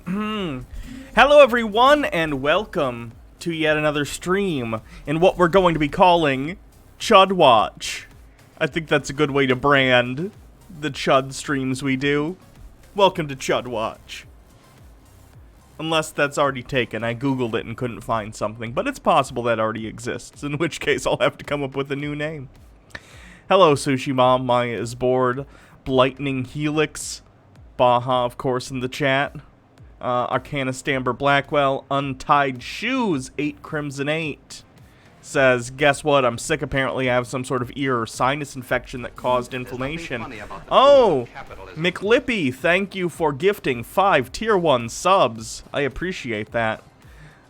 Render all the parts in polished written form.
Hello everyone, and welcome to yet another stream in what we're going to be calling Chud Watch. I think that's a good way to brand the Chud streams we do. Welcome to Chud Watch. Unless that's already taken. I googled it and couldn't find something, but it's possible that already exists, in which case I'll have to come up with a new name. Hello Sushi Mom, Maya is bored, Blightning Helix, Baja of course in the chat. Arcana Stamber Blackwell, Untied Shoes, 8 Crimson 8, says, guess what, I'm sick, apparently I have some sort of ear or sinus infection that caused inflammation. Oh, McLippy, thank you for gifting 5 Tier 1 subs. I appreciate that.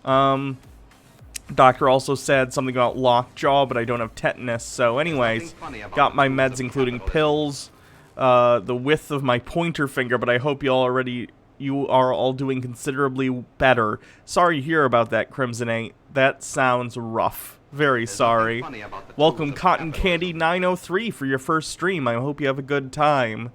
Doctor also said something about lockjaw, but I don't have tetanus, so anyways, got my meds including pills, the width of my pointer finger, but I hope you are all doing considerably better. Sorry to hear about that, Crimson 8. That sounds rough. Very sorry. Welcome Cotton Candy 903 for your first stream. I hope you have a good time.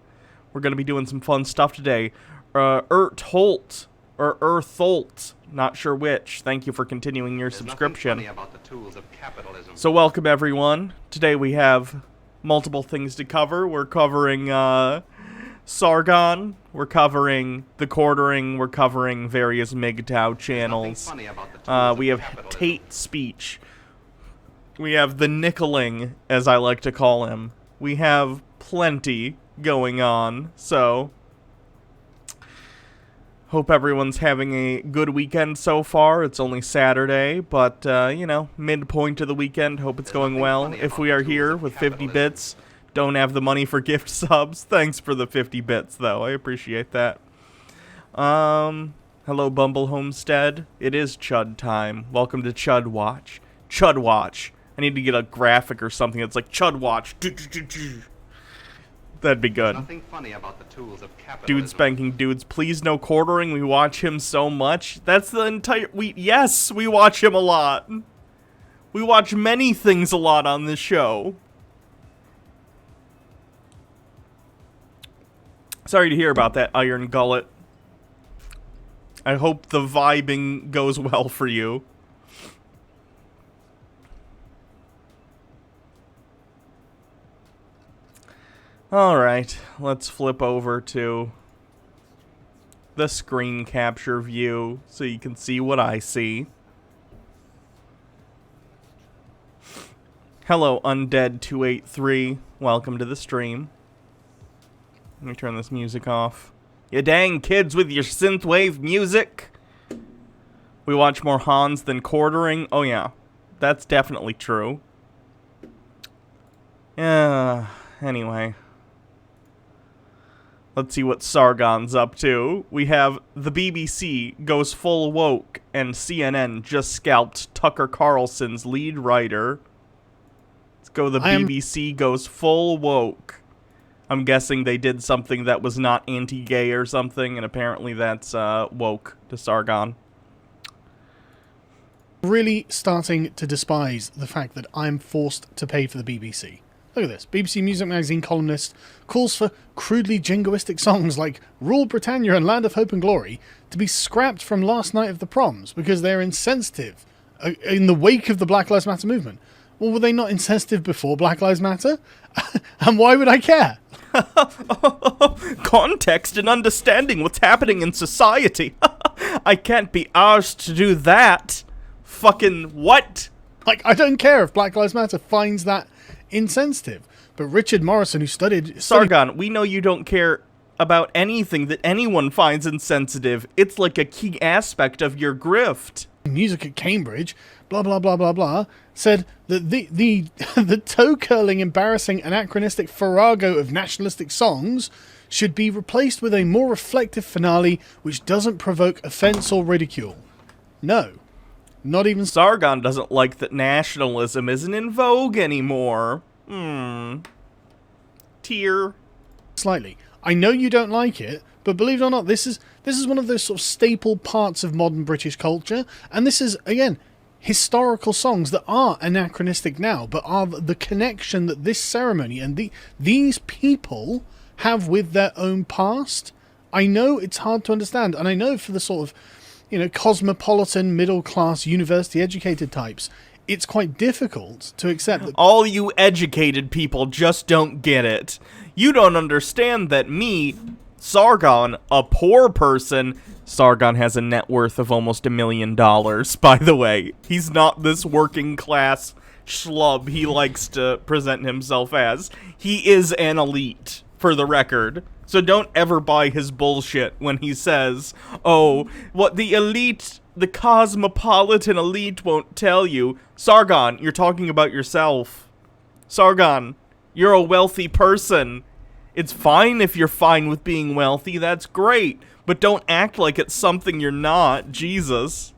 We're going to be doing some fun stuff today. Holt, or Eartholt, not sure which. Thank you for continuing your subscription. So welcome everyone. Today we have multiple things to cover. We're covering Sargon, we're covering the quartering, we're covering various MGTOW channels. We have Tate Speech. We have the Nickeling, as I like to call him. We have plenty going on, so hope everyone's having a good weekend so far. It's only Saturday, but, you know, midpoint of the weekend. Hope it's going well. If we are here with 50 bits, don't have the money for gift subs. Thanks for the 50 bits, though. I appreciate that. Hello, Bumble Homestead. It is Chud time. Welcome to Chud Watch. Chud Watch. I need to get a graphic or something that's like Chud Watch. That'd be good. Nothing funny about the tools of capitalism. Dude spanking dudes. Please no quartering. We watch him so much. That's the entire... Yes, we watch him a lot. We watch many things a lot on this show. Sorry to hear about that, Iron Gullet. I hope the vibing goes well for you. Alright, let's flip over to the screen capture view so you can see what I see. Hello, Undead283. Welcome to the stream. Let me turn this music off. You dang kids with your synthwave music. We watch more Hans than quartering. Oh yeah, that's definitely true. Yeah, anyway. Let's see what Sargon's up to. We have the BBC goes full woke and CNN just scalped Tucker Carlson's lead writer. Let's go the BBC goes full woke. I'm guessing they did something that was not anti-gay or something, and apparently that's woke to Sargon. Really starting to despise the fact that I'm forced to pay for the BBC. Look at this. BBC Music Magazine columnist calls for crudely jingoistic songs like Rule Britannia and Land of Hope and Glory to be scrapped from last night of the proms because they're insensitive in the wake of the Black Lives Matter movement. Well, were they not insensitive before Black Lives Matter? And why would I care? Context and understanding what's happening in society. I can't be arsed to do that. Fucking what? Like, I don't care if Black Lives Matter finds that insensitive. But Richard Morrison, who studied... Sargon, we know you don't care about anything that anyone finds insensitive. It's like a key aspect of your grift. Music at Cambridge, blah, blah, blah, blah, blah, said that the toe-curling, embarrassing, anachronistic farrago of nationalistic songs should be replaced with a more reflective finale which doesn't provoke offense or ridicule. No. Not even... Sargon doesn't like that nationalism isn't in vogue anymore. Tear. Slightly. I know you don't like it, but believe it or not, this is one of those sort of staple parts of modern British culture, and this is, again, historical songs that are anachronistic now, but are the connection that this ceremony and these people have with their own past I know it's hard to understand, and I know for the sort of, cosmopolitan, middle-class, university-educated types, it's quite difficult to accept that... All you educated people just don't get it. You don't understand that me, Sargon, a poor person... Sargon has a net worth of almost $1 million, by the way. He's not this working-class schlub he likes to present himself as. He is an elite, for the record. So don't ever buy his bullshit when he says, oh, what the elite, the cosmopolitan elite won't tell you. Sargon, you're talking about yourself. Sargon, you're a wealthy person. It's fine if you're fine with being wealthy, that's great. But don't act like it's something you're not, Jesus.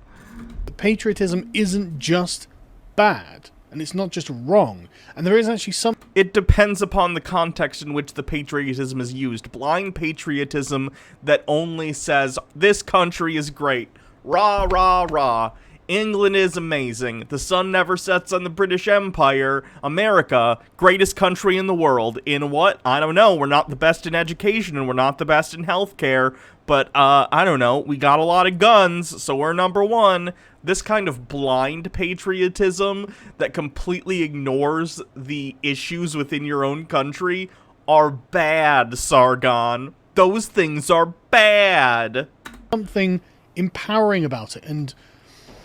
Patriotism isn't just bad, and it's not just wrong. And there is actually some... It depends upon the context in which the patriotism is used. Blind patriotism that only says, this country is great. Rah, rah, rah. England is amazing. The sun never sets on the British Empire. America, greatest country in the world. In what? I don't know. We're not the best in education, and we're not the best in healthcare. But, I don't know. We got a lot of guns, so we're number one. This kind of blind patriotism that completely ignores the issues within your own country are bad, Sargon. Those things are bad. Something empowering about it, and...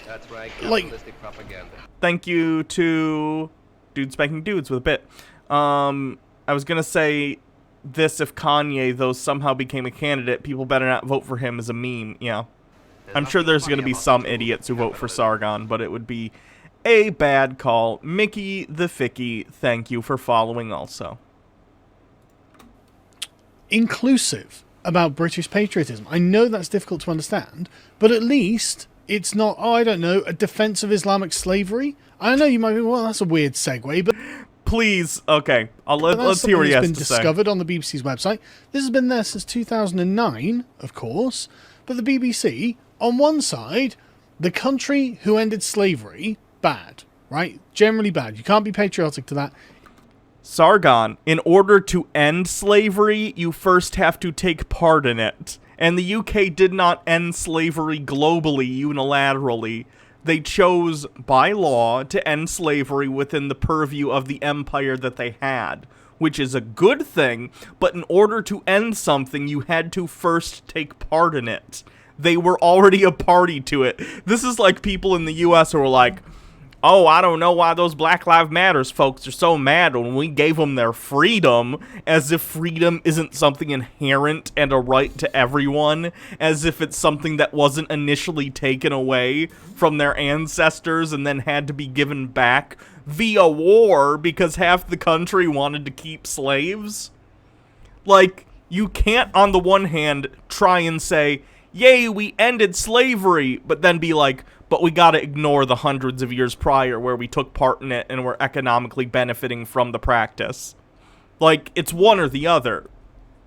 That's right, like, capitalistic propaganda. Thank you to Dude Spanking Dudes with a bit. I was gonna say this if Kanye, though, somehow became a candidate, people better not vote for him as a meme. Yeah. I'm sure there's gonna be some idiots who vote for Sargon, but it would be a bad call. Mickey the Ficky, thank you for following also. Inclusive about British patriotism. I know that's difficult to understand, but at least... it's not, I don't know, a defense of Islamic slavery? I know you might be, well, that's a weird segue, but... Please, okay, let's hear what he has to say. That's been discovered on the BBC's website. This has been there since 2009, of course, but the BBC, on one side, the country who ended slavery, bad, right? Generally bad. You can't be patriotic to that. Sargon, in order to end slavery, you first have to take part in it. And the UK did not end slavery globally, unilaterally. They chose, by law, to end slavery within the purview of the empire that they had, which is a good thing, but in order to end something, you had to first take part in it. They were already a party to it. This is like people in the US who are like, oh, I don't know why those Black Lives Matters folks are so mad when we gave them their freedom, as if freedom isn't something inherent and a right to everyone, as if it's something that wasn't initially taken away from their ancestors and then had to be given back via war because half the country wanted to keep slaves. Like, you can't, on the one hand, try and say, yay, we ended slavery, but then be like, but we gotta ignore the hundreds of years prior where we took part in it and were economically benefiting from the practice. Like, it's one or the other.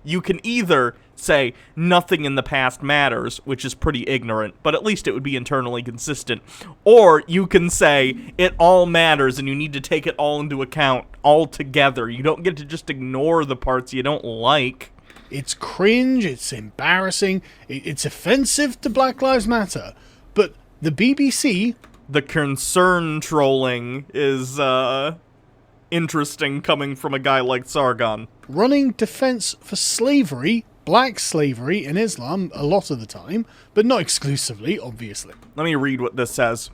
You can either say nothing in the past matters, which is pretty ignorant, but at least it would be internally consistent, or you can say it all matters and you need to take it all into account all together. You don't get to just ignore the parts you don't like. It's cringe, it's embarrassing, it's offensive to Black Lives Matter, but the BBC... The concern trolling is, interesting coming from a guy like Sargon. Running defense for slavery, black slavery in Islam, a lot of the time, but not exclusively, obviously. Let me read what this says.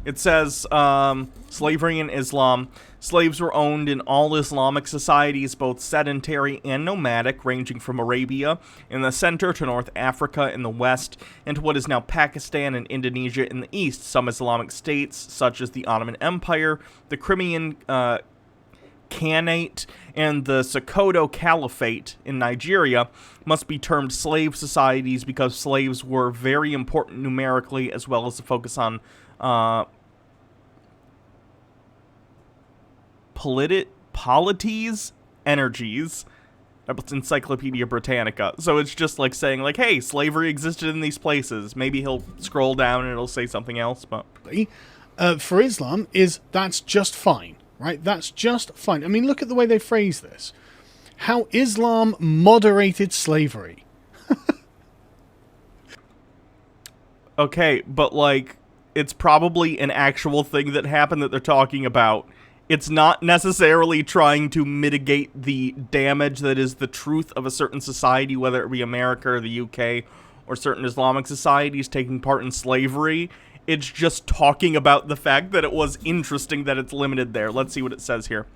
It says, slavery in Islam. Slaves were owned in all Islamic societies, both sedentary and nomadic, ranging from Arabia in the center to North Africa in the west, and to what is now Pakistan and Indonesia in the east. Some Islamic states, such as the Ottoman Empire, the Crimean Khanate, and the Sokoto Caliphate in Nigeria, must be termed slave societies because slaves were very important numerically, as well as the focus on polities, energies. It's Encyclopedia Britannica. So it's just like saying, like, hey, slavery existed in these places. Maybe he'll scroll down and it'll say something else, but... For Islam, that's just fine, right? That's just fine. I mean, look at the way they phrase this. How Islam moderated slavery. Okay, but, like, it's probably an actual thing that happened that they're talking about. It's not necessarily trying to mitigate the damage that is the truth of a certain society, whether it be America or the UK or certain Islamic societies taking part in slavery. It's just talking about the fact that it was interesting that it's limited there. Let's see what it says here.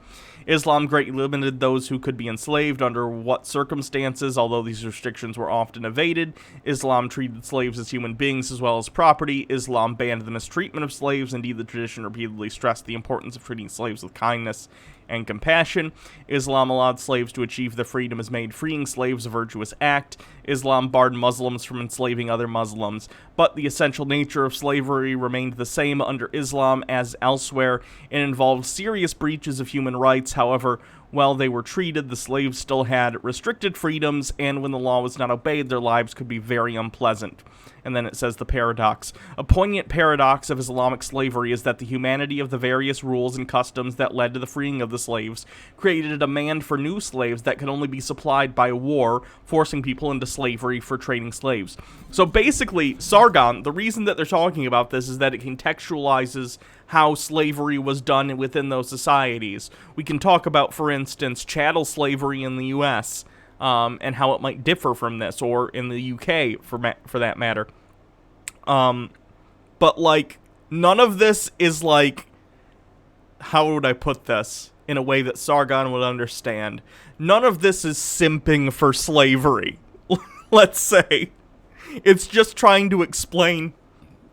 Islam greatly limited those who could be enslaved under what circumstances, although these restrictions were often evaded. Islam treated slaves as human beings as well as property. Islam banned the mistreatment of slaves. Indeed, the tradition repeatedly stressed the importance of treating slaves with kindness and compassion. Islam allowed slaves to achieve their freedom as made freeing slaves a virtuous act. Islam barred Muslims from enslaving other Muslims, but the essential nature of slavery remained the same under Islam as elsewhere. It involved serious breaches of human rights. However, while they were treated, the slaves still had restricted freedoms, and when the law was not obeyed, their lives could be very unpleasant. And then it says the paradox. A poignant paradox of Islamic slavery is that the humanity of the various rules and customs that led to the freeing of the slaves created a demand for new slaves that could only be supplied by war, forcing people into slavery for trading slaves. So basically, Sargon, the reason that they're talking about this is that it contextualizes how slavery was done within those societies. We can talk about, for instance, chattel slavery in the US, and how it might differ from this, or in the UK, for that matter. But, like, none of this is, like, how would I put this in a way that Sargon would understand? None of this is simping for slavery, let's say. It's just trying to explain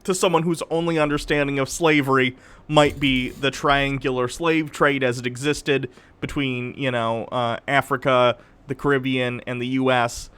to someone whose only understanding of slavery might be the triangular slave trade as it existed between, Africa, the Caribbean, and the U.S.,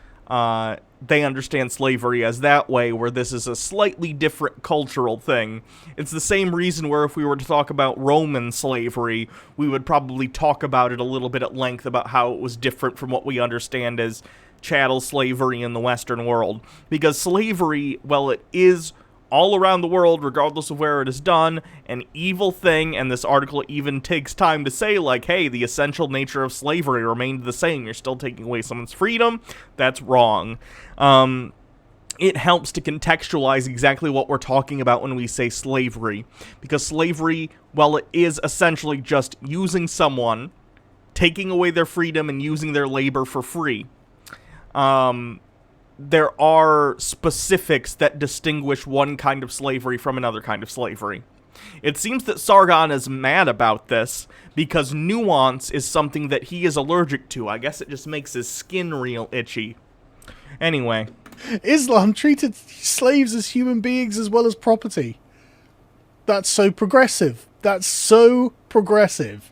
they understand slavery as that way, where this is a slightly different cultural thing. It's the same reason where if we were to talk about Roman slavery, we would probably talk about it a little bit at length about how it was different from what we understand as chattel slavery in the Western world. Because slavery, well, it is all around the world, regardless of where it is done, an evil thing, and this article even takes time to say, like, hey, the essential nature of slavery remained the same. You're still taking away someone's freedom. That's wrong. It helps to contextualize exactly what we're talking about when we say slavery. Because slavery, well, it is essentially just using someone, taking away their freedom, and using their labor for free. There are specifics that distinguish one kind of slavery from another kind of slavery. It seems that Sargon is mad about this because nuance is something that he is allergic to. I guess it just makes his skin real itchy. Anyway. Islam treated slaves as human beings as well as property. That's so progressive. That's so progressive.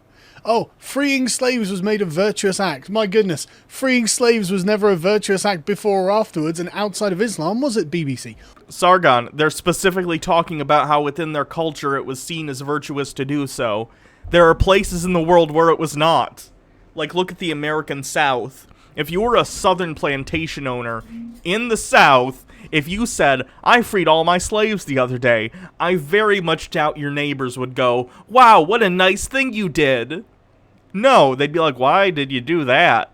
Oh, freeing slaves was made a virtuous act. My goodness, freeing slaves was never a virtuous act before or afterwards, and outside of Islam, was it, BBC? Sargon, they're specifically talking about how within their culture it was seen as virtuous to do so. There are places in the world where it was not. Like, look at the American South. If you were a southern plantation owner in the South, if you said, I freed all my slaves the other day, I very much doubt your neighbors would go, wow, what a nice thing you did. No, they'd be like, why did you do that?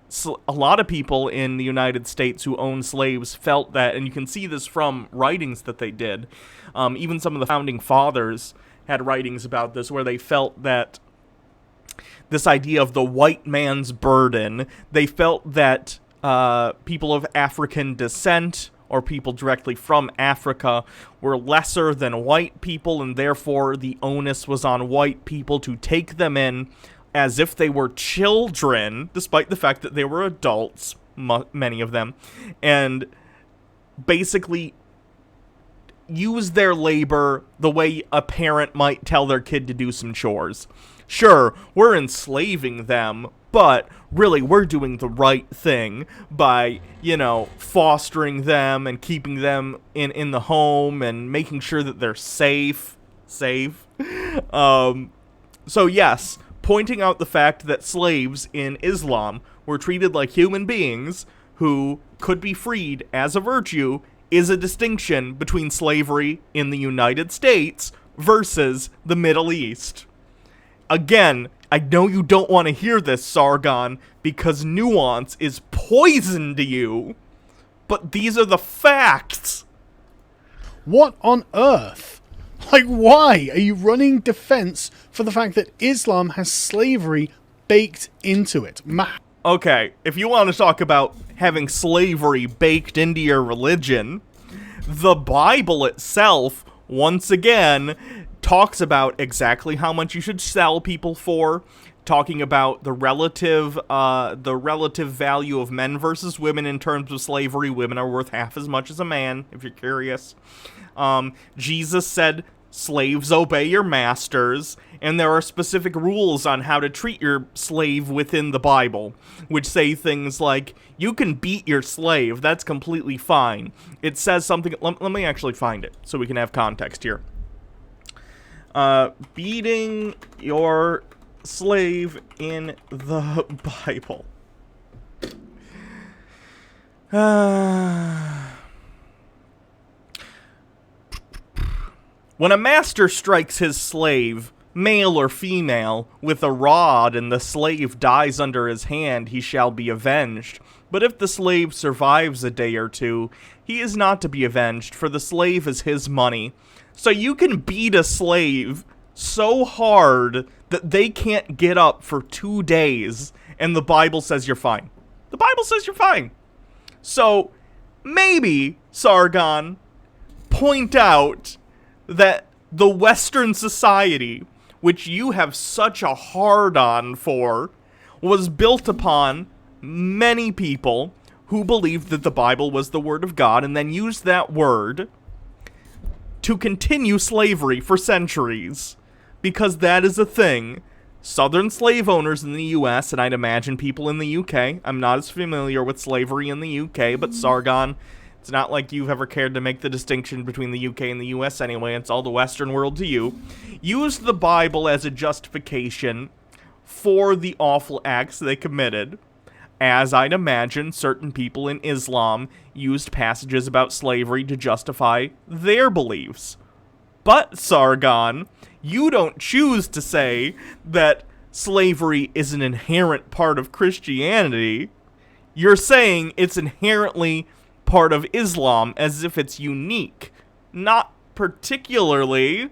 So a lot of people in the United States who owned slaves felt that, and you can see this from writings that they did. Even some of the founding fathers had writings about this where they felt that this idea of the white man's burden, they felt that people of African descent or people directly from Africa were lesser than white people, and therefore the onus was on white people to take them in as if they were children, despite the fact that they were adults, many of them, and basically use their labor the way a parent might tell their kid to do some chores. Sure, we're enslaving them, but really we're doing the right thing by, fostering them and keeping them in the home and making sure that they're safe. So yes, pointing out the fact that slaves in Islam were treated like human beings who could be freed as a virtue is a distinction between slavery in the United States versus the Middle East. Again, I know you don't want to hear this, Sargon, because nuance is poison to you, but these are the facts. What on earth? Like, why are you running defense for the fact that Islam has slavery baked into it? Okay, if you want to talk about having slavery baked into your religion, the Bible itself, once again, talks about exactly how much you should sell people for, talking about the relative value of men versus women in terms of slavery. Women are worth half as much as a man, if you're curious. Jesus said, slaves obey your masters, and there are specific rules on how to treat your slave within the Bible, which say things like, you can beat your slave, that's completely fine. It says something, let me actually find it, so we can have context here. Beating your slave in the Bible. When a master strikes his slave, male or female, with a rod and the slave dies under his hand, he shall be avenged. But if the slave survives a day or two, he is not to be avenged, for the slave is his money. So you can beat a slave so hard that they can't get up for 2 days, and the Bible says you're fine. The Bible says you're fine. So maybe, Sargon, point out that the Western society, which you have such a hard-on for, was built upon many people who believed that the Bible was the Word of God and then used that word to continue slavery for centuries. Because that is a thing. Southern slave owners in the U.S., and I'd imagine people in the U.K., I'm not as familiar with slavery in the U.K., but Sargon, it's not like you've ever cared to make the distinction between the UK and the US anyway, it's all the Western world to you, used the Bible as a justification for the awful acts they committed, as I'd imagine certain people in Islam used passages about slavery to justify their beliefs. But, Sargon, you don't choose to say that slavery is an inherent part of Christianity. You're saying it's inherently part of Islam, as if it's unique. Not particularly.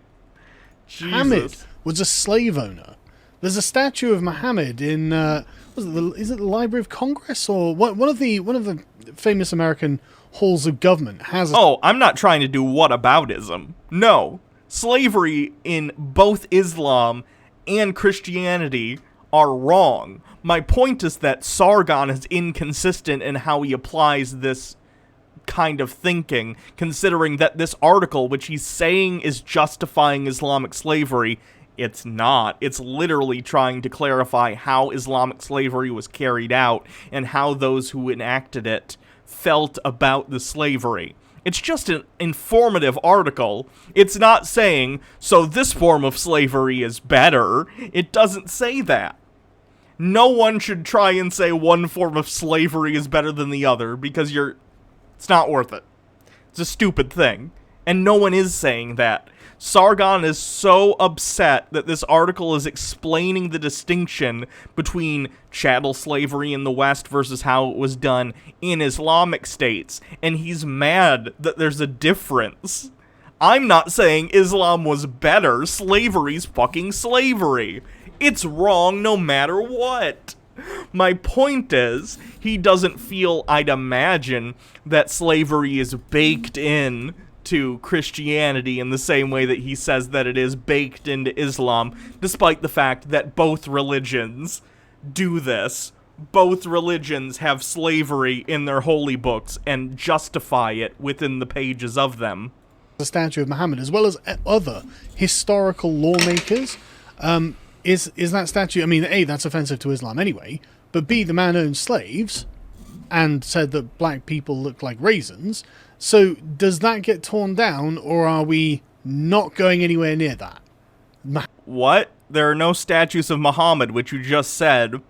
Muhammad was a slave owner. There's a statue of Muhammad in is it the Library of Congress, or one of the famous American halls of government has I'm not trying to do whataboutism. No. Slavery in both Islam and Christianity are wrong. My point is that Sargon is inconsistent in how he applies this kind of thinking, considering that this article, which he's saying is justifying Islamic slavery, it's not. It's literally trying to clarify how Islamic slavery was carried out and how those who enacted it felt about the slavery. It's just an informative article. It's not saying, so this form of slavery is better. It doesn't say that. No one should try and say one form of slavery is better than the other, because it's not worth it. It's a stupid thing. And no one is saying that. Sargon is so upset that this article is explaining the distinction between chattel slavery in the West versus how it was done in Islamic states. And he's mad that there's a difference. I'm not saying Islam was better. Slavery's fucking slavery. It's wrong no matter what. My point is, he doesn't feel, I'd imagine, that slavery is baked in to Christianity in the same way that he says that it is baked into Islam, despite the fact that both religions do this. Both religions have slavery in their holy books and justify it within the pages of them. The statue of Muhammad, as well as other historical lawmakers. Is that statue, I mean, A, that's offensive to Islam anyway, but B, the man owned slaves and said that black people look like raisins. So does that get torn down, or are we not going anywhere near that? What? There are no statues of Muhammad, which you just said.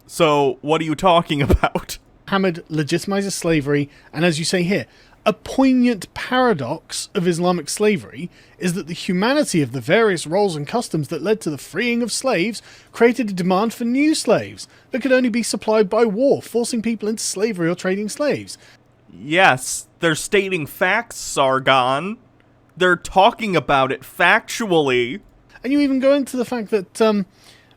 So what are you talking about? Muhammad legitimizes slavery, and as you say here, a poignant paradox of Islamic slavery is that the humanity of the various roles and customs that led to the freeing of slaves created a demand for new slaves that could only be supplied by war, forcing people into slavery or trading slaves. Yes, they're stating facts, Sargon. They're talking about it factually. And you even go into the fact that,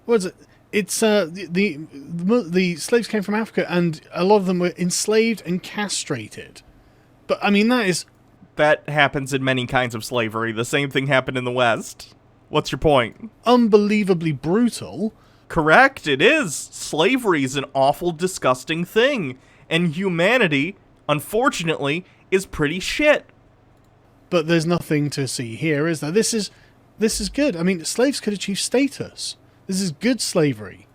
what is it? It's, the slaves came from Africa, and a lot of them were enslaved and castrated. But, I mean, That happens in many kinds of slavery. The same thing happened in the West. What's your point? unbelievably brutal. Correct, it is. Slavery is an awful, disgusting thing. And humanity, unfortunately, is pretty shit. But there's nothing to see here, is there? This is good. I mean, slaves could achieve status. This is good slavery.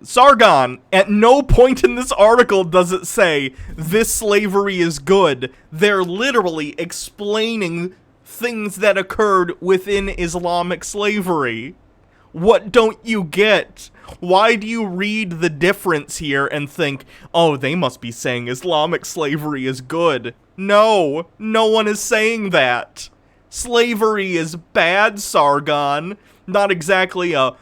Sargon, at no point in this article does it say, this slavery is good. They're literally explaining things that occurred within Islamic slavery. What don't you get? Why do you read the difference here and think, oh, they must be saying Islamic slavery is good? No, no one is saying that. Slavery is bad, Sargon. Not exactly a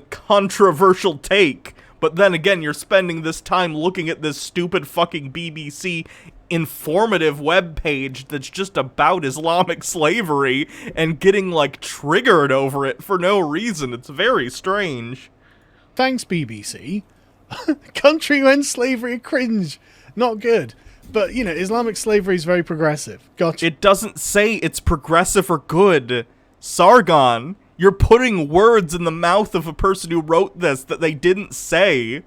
controversial take, but then again, you're spending this time looking at this stupid fucking BBC informative webpage that's just about Islamic slavery and getting, like, triggered over it for no reason. It's very strange. Thanks, BBC. Country when slavery cringe. Not good. But, you know, Islamic slavery is very progressive. Gotcha. It doesn't say it's progressive or good. Sargon, you're putting words in the mouth of a person who wrote this that they didn't say.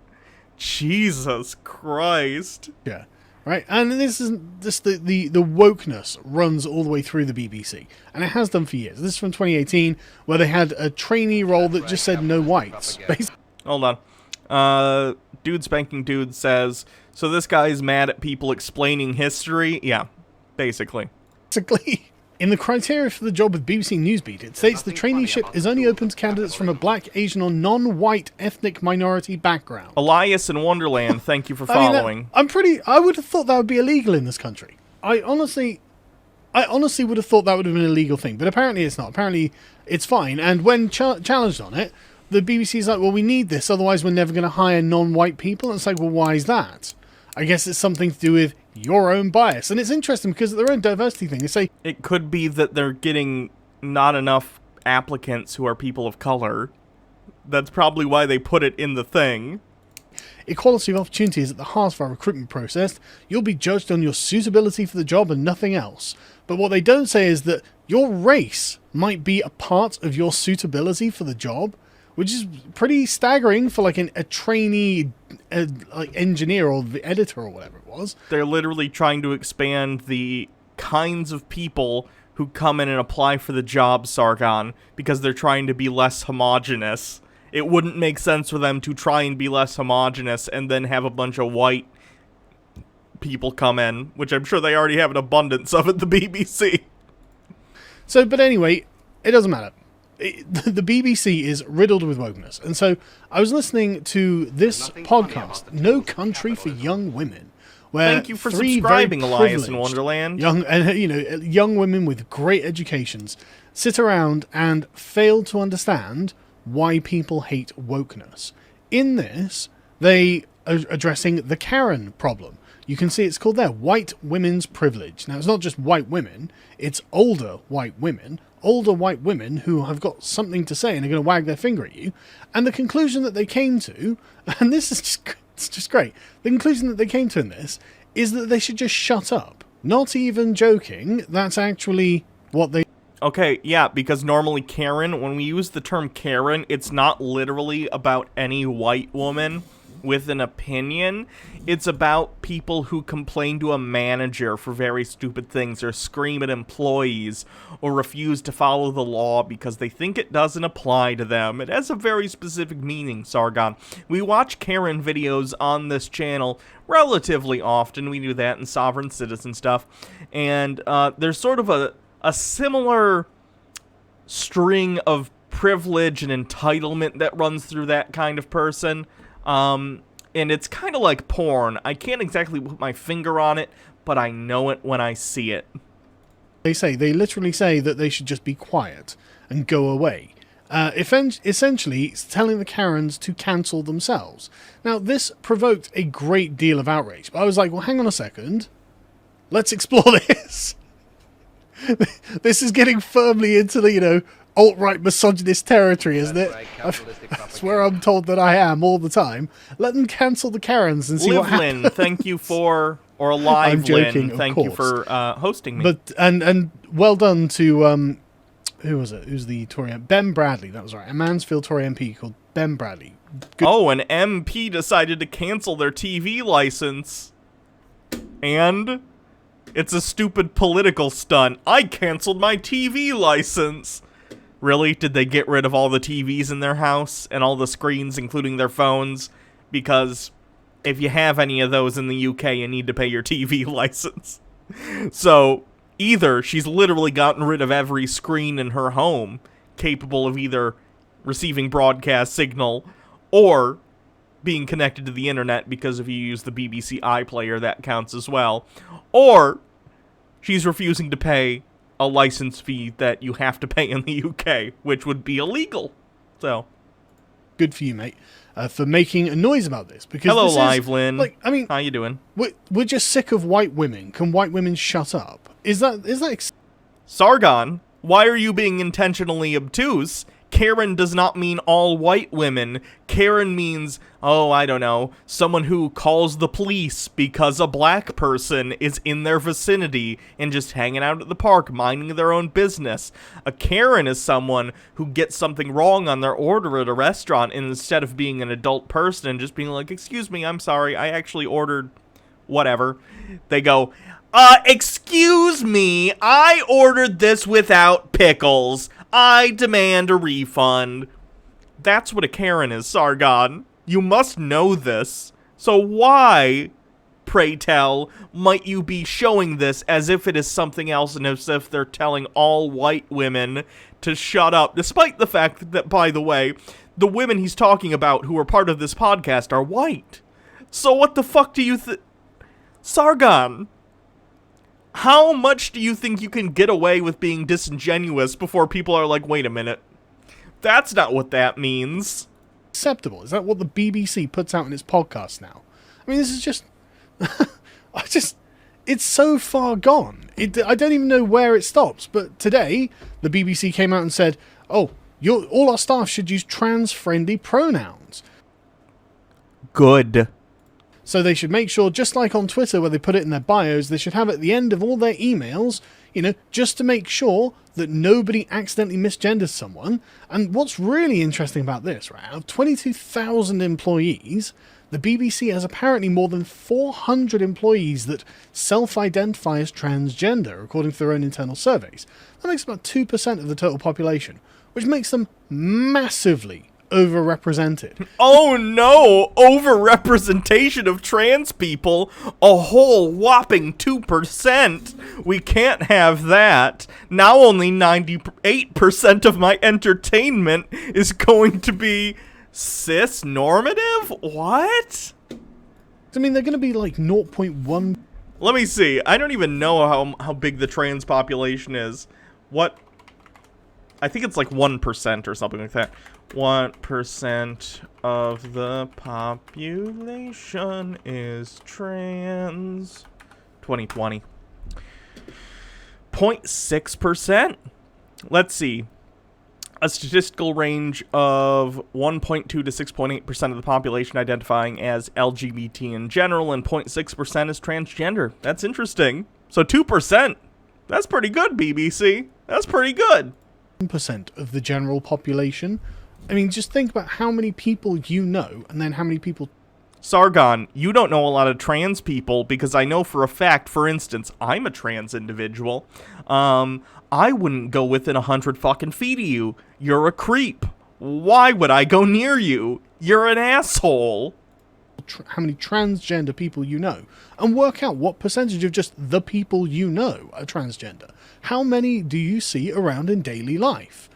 Jesus Christ. Yeah. Right, and this is just the wokeness runs all the way through the BBC, and it has done for years. This is from 2018, where they had a trainee role that just said no whites. Hold on. Dude Spanking Dude says, so this guy's mad at people explaining history? Yeah, basically. Basically, in the criteria for the job with BBC Newsbeat, it states the traineeship is only open to candidates from a black, Asian, or non-white ethnic minority background. Elias in Wonderland, thank you for following. I would have thought that would be illegal in this country. I honestly would have thought that would have been an illegal thing, but apparently it's not. Apparently it's fine, and when challenged on it, the BBC's like, well, we need this, otherwise we're never going to hire non-white people. And it's like, well, why is that? I guess it's something to do with your own bias. And it's interesting because of their own diversity thing, they say... It could be that they're getting not enough applicants who are people of color. That's probably why they put it in the thing. Equality of opportunity is at the heart of our recruitment process. You'll be judged on your suitability for the job and nothing else. But what they don't say is that your race might be a part of your suitability for the job, which is pretty staggering for like a trainee like engineer or the editor or whatever it was. They're literally trying to expand the kinds of people who come in and apply for the job, Sargon, because they're trying to be less homogenous. It wouldn't make sense for them to try and be less homogenous and then have a bunch of white people come in, which I'm sure they already have an abundance of at the BBC. So, but anyway, it doesn't matter. The BBC is riddled with wokeness. And so I was listening to this podcast, No Country for Young Women, where thank you for subscribing, Elias in Wonderland. Young women with great educations sit around and fail to understand why people hate wokeness. In this, they are addressing the Karen problem. You can see it's called there, white women's privilege. Now, it's not just white women, it's older white women who have got something to say and are going to wag their finger at you. And the conclusion that they came to, and this is just great, the conclusion that they came to in this is that they should just shut up. Not even joking, that's actually what they... Okay, yeah, because normally Karen, when we use the term Karen, it's not literally about any white woman with an opinion. It's about people who complain to a manager for very stupid things, or scream at employees, or refuse to follow the law because they think it doesn't apply to them. It has a very specific meaning, Sargon. We watch Karen videos on this channel relatively often. We do that in Sovereign Citizen stuff. And there's sort of a similar string of privilege and entitlement that runs through that kind of person. And it's kind of like porn. I can't exactly put my finger on it, but I know it when I see it. They literally say that they should just be quiet and go away. Essentially, it's telling the Karens to cancel themselves. Now, this provoked a great deal of outrage, but I was like, well, hang on a second. Let's explore this. This is getting firmly into the, alt-right misogynist territory, isn't it? That's right, capitalistic That's where I'm told that I am all the time. Let them cancel the Karens and see what happens. Livlin, thank you for, or Livelin, I'm joking, of thank you course. for hosting me. But and well done to who was it? Who's the Tory? Ben Bradley. That was right. A Mansfield Tory MP called Ben Bradley. Good. Oh, an MP decided to cancel their TV license. And it's a stupid political stunt. I canceled my TV license. Really? Did they get rid of all the TVs in their house and all the screens, including their phones? Because if you have any of those in the UK, you need to pay your TV license. So either she's literally gotten rid of every screen in her home capable of either receiving broadcast signal or being connected to the internet, because if you use the BBC iPlayer, that counts as well. Or she's refusing to pay a license fee that you have to pay in the UK, which would be illegal. So, good for you, mate, for making a noise about this. Because hello, this Livelin. Like, I mean, how you doing? We're just sick of white women. Can white women shut up? Is that Sargon, why are you being intentionally obtuse? Karen does not mean all white women. Karen means, oh, I don't know, someone who calls the police because a black person is in their vicinity and just hanging out at the park, minding their own business. A Karen is someone who gets something wrong on their order at a restaurant, and instead of being an adult person and just being like, excuse me, I'm sorry, I actually ordered whatever, they go, excuse me, I ordered this without pickles. I demand a refund. That's what a Karen is, Sargon. You must know this. So why, pray tell, might you be showing this as if it is something else and as if they're telling all white women to shut up, despite the fact that, by the way, the women he's talking about who are part of this podcast are white. So what the fuck do you Sargon, how much do you think you can get away with being disingenuous before people are like, wait a minute, that's not what that means? Acceptable? Is that what the BBC puts out in its podcast now? I mean, this is just... it's so far gone. I don't even know where it stops. But today, the BBC came out and said, oh, all our staff should use trans-friendly pronouns. Good. So they should make sure, just like on Twitter where they put it in their bios, they should have at the end of all their emails, just to make sure that nobody accidentally misgenders someone. And what's really interesting about this, right, out of 22,000 employees, the BBC has apparently more than 400 employees that self-identify as transgender, according to their own internal surveys. That makes about 2% of the total population, which makes them massively overrepresented. Oh no! Overrepresentation of trans people? A whole whopping 2%! We can't have that. Now only 98% of my entertainment is going to be cis-normative? What? I mean, they're going to be like 0.1... Let me see. I don't even know how big the trans population is. What? I think it's like 1% or something like that. 1% of the population is trans. 2020. 0.6%? Let's see. A statistical range of 1.2 to 6.8% of the population identifying as LGBT in general, and 0.6% is transgender. That's interesting. So 2%. That's pretty good, BBC. That's pretty good. 1% of the general population. I mean, just think about how many people you know, and then how many people... Sargon, you don't know a lot of trans people, because I know for a fact, for instance, I'm a trans individual. I wouldn't go within 100 fucking feet of you. You're a creep. Why would I go near you? You're an asshole. How many transgender people you know, and work out what percentage of just the people you know are transgender. How many do you see around in daily life?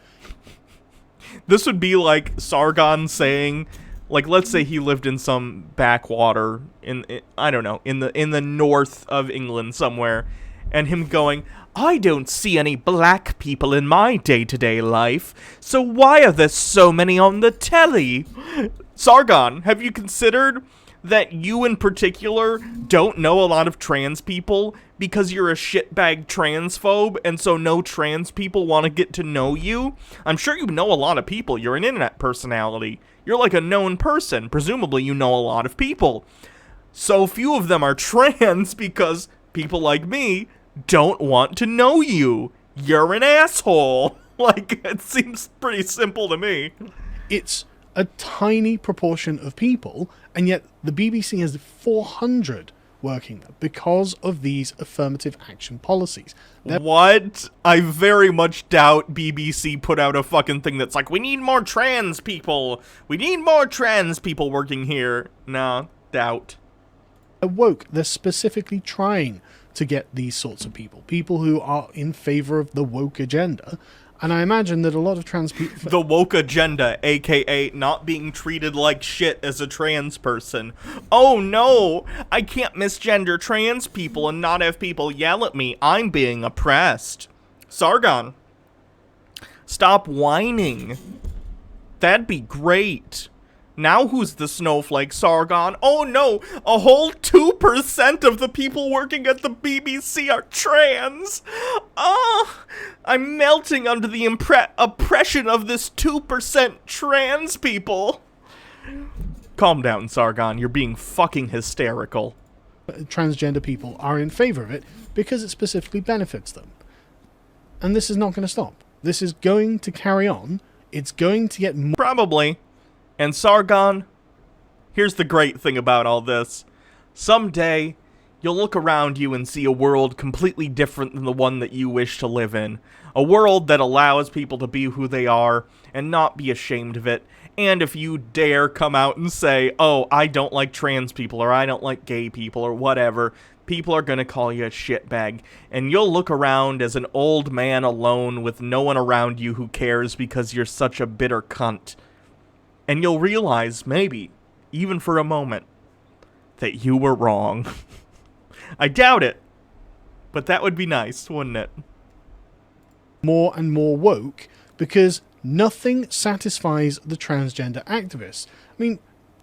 This would be like Sargon saying, like, let's say he lived in some backwater in I don't know, in the north of England somewhere, and him going, I don't see any black people in my day-to-day life, so why are there so many on the telly? Sargon, have you considered that you in particular don't know a lot of trans people because you're a shitbag transphobe, and so no trans people want to get to know you? I'm sure you know a lot of people. You're an internet personality. You're like a known person. Presumably you know a lot of people. So few of them are trans because people like me don't want to know you. You're an asshole. Like, it seems pretty simple to me. It's a tiny proportion of people, and yet the BBC has 400 working there because of these affirmative action policies. What? I very much doubt BBC put out a fucking thing that's like, we need more trans people. We need more trans people working here. No, doubt. Woke, they're specifically trying to get these sorts of people who are in favor of the woke agenda. And I imagine that a lot of trans people... The woke agenda, aka not being treated like shit as a trans person. Oh no, I can't misgender trans people and not have people yell at me. I'm being oppressed. Sargon, stop whining. That'd be great. Now who's the snowflake, Sargon? Oh no, a whole 2% of the people working at the BBC are trans. I'm melting under the oppression of this 2% trans people. Calm down, Sargon. You're being fucking hysterical. Transgender people are in favor of it because it specifically benefits them. And this is not going to stop. This is going to carry on. It's going to get more... Probably. And Sargon, here's the great thing about all this. Someday, you'll look around you and see a world completely different than the one that you wish to live in. A world that allows people to be who they are and not be ashamed of it. And if you dare come out and say, oh, I don't like trans people, or I don't like gay people, or whatever, people are gonna call you a shitbag. And you'll look around as an old man alone with no one around you who cares because you're such a bitter cunt. And you'll realize, maybe, even for a moment, that you were wrong. I doubt it, but that would be nice, wouldn't it? More and more woke, because nothing satisfies the transgender activists. I mean,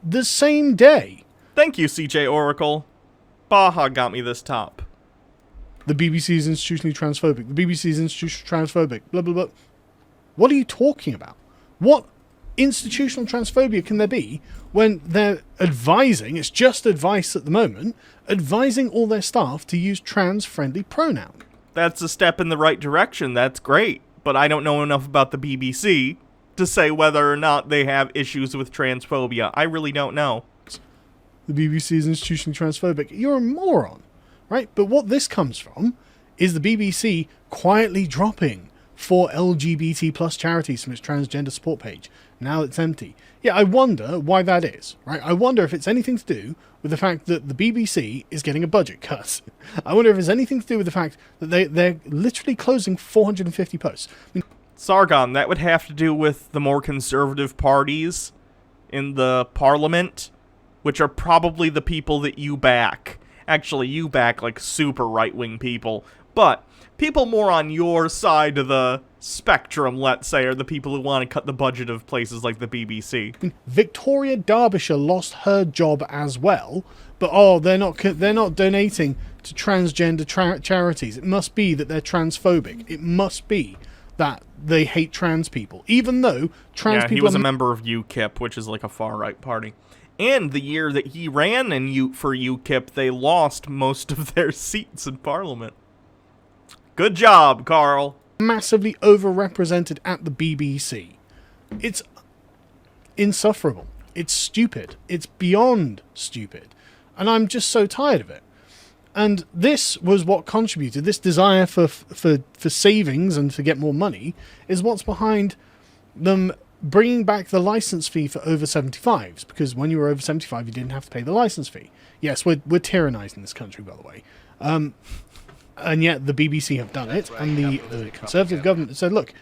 the same day... Thank you, CJ Oracle. Baja got me this top. The BBC is institutionally transphobic. The BBC is institutionally transphobic. Blah, blah, blah. What are you talking about? What institutional transphobia can there be when they're advising, it's just advice at the moment, advising all their staff to use trans-friendly pronoun? That's a step in the right direction. That's great. But I don't know enough about the BBC to say whether or not they have issues with transphobia. I really don't know. The BBC is institutionally transphobic. You're a moron, right? But what this comes from is the BBC quietly dropping 4 LGBT plus charities from its transgender support page. Now it's empty. Yeah, I wonder why that is, right? I wonder if it's anything to do with the fact that the BBC is getting a budget cut. I wonder if it's anything to do with the fact that they're literally closing 450 posts. I mean, Sargon, that would have to do with the more conservative parties in the parliament, which are probably the people that you back. Actually, you back, like, super right-wing people. But people more on your side of the spectrum, let's say, are the people who want to cut the budget of places like the BBC. Victoria Derbyshire lost her job as well, but they're not donating to transgender charities. It must be that they're transphobic. It must be that they hate trans people, even though trans people... Yeah, he was a member of UKIP, which is like a far-right party. And the year that he ran for UKIP, they lost most of their seats in Parliament. Good job, Carl. Massively overrepresented at the BBC. It's insufferable. It's stupid. It's beyond stupid. And I'm just so tired of it. And this was what contributed, this desire for savings and to get more money, is what's behind them bringing back the license fee for over 75s, because when you were over 75, you didn't have to pay the license fee. Yes, we're tyrannising this country, by the way. And yet the BBC have done it, and the Conservative government said, look,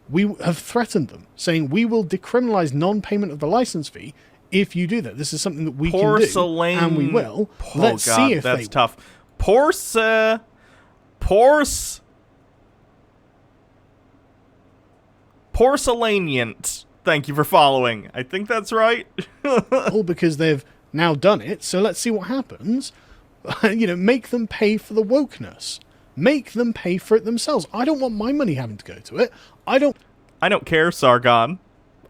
we have threatened them, saying we will decriminalise non-payment of the license fee if you do that. This is something that we can do, and we will. Let's see if that's they... tough. Porcelainiant. Thank you for following. I think that's right. All because they've now done it, so let's see what happens. You know, make them pay for the wokeness. Make them pay for it themselves. I don't want my money having to go to it. I don't care, Sargon.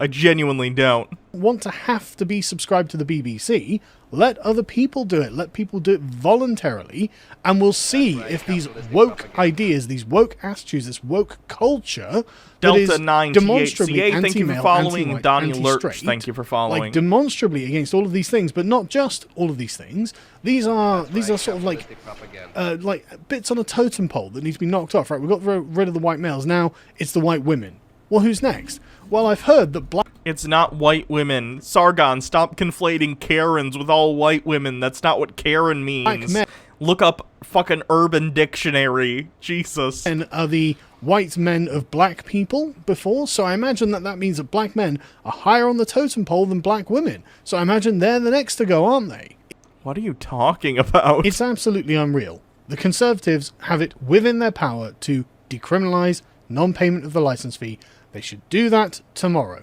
I genuinely don't. Want to have to be subscribed to the BBC. Let other people do it. Let people do it voluntarily, and we'll see if these woke ideas, these woke attitudes, this woke culture that is Delta 9 demonstrably THCA, thank you for anti-male, following. anti-white, Donnie Lurch, anti-straight, thank you for following. like demonstrably against all of these things, but not just all of these things. These are sort of like bits on a totem pole that need to be knocked off. Right, we've got rid of the white males. Now it's the white women. Well, who's next? Well, I've heard that black... It's not white women. Sargon, stop conflating Karens with all white women. That's not what Karen means. Look up fucking Urban Dictionary. Jesus. And are the white men of black people before? So I imagine that means that black men are higher on the totem pole than black women. So I imagine they're the next to go, aren't they? What are you talking about? It's absolutely unreal. The Conservatives have it within their power to decriminalise non-payment of the licence fee. They should do that tomorrow.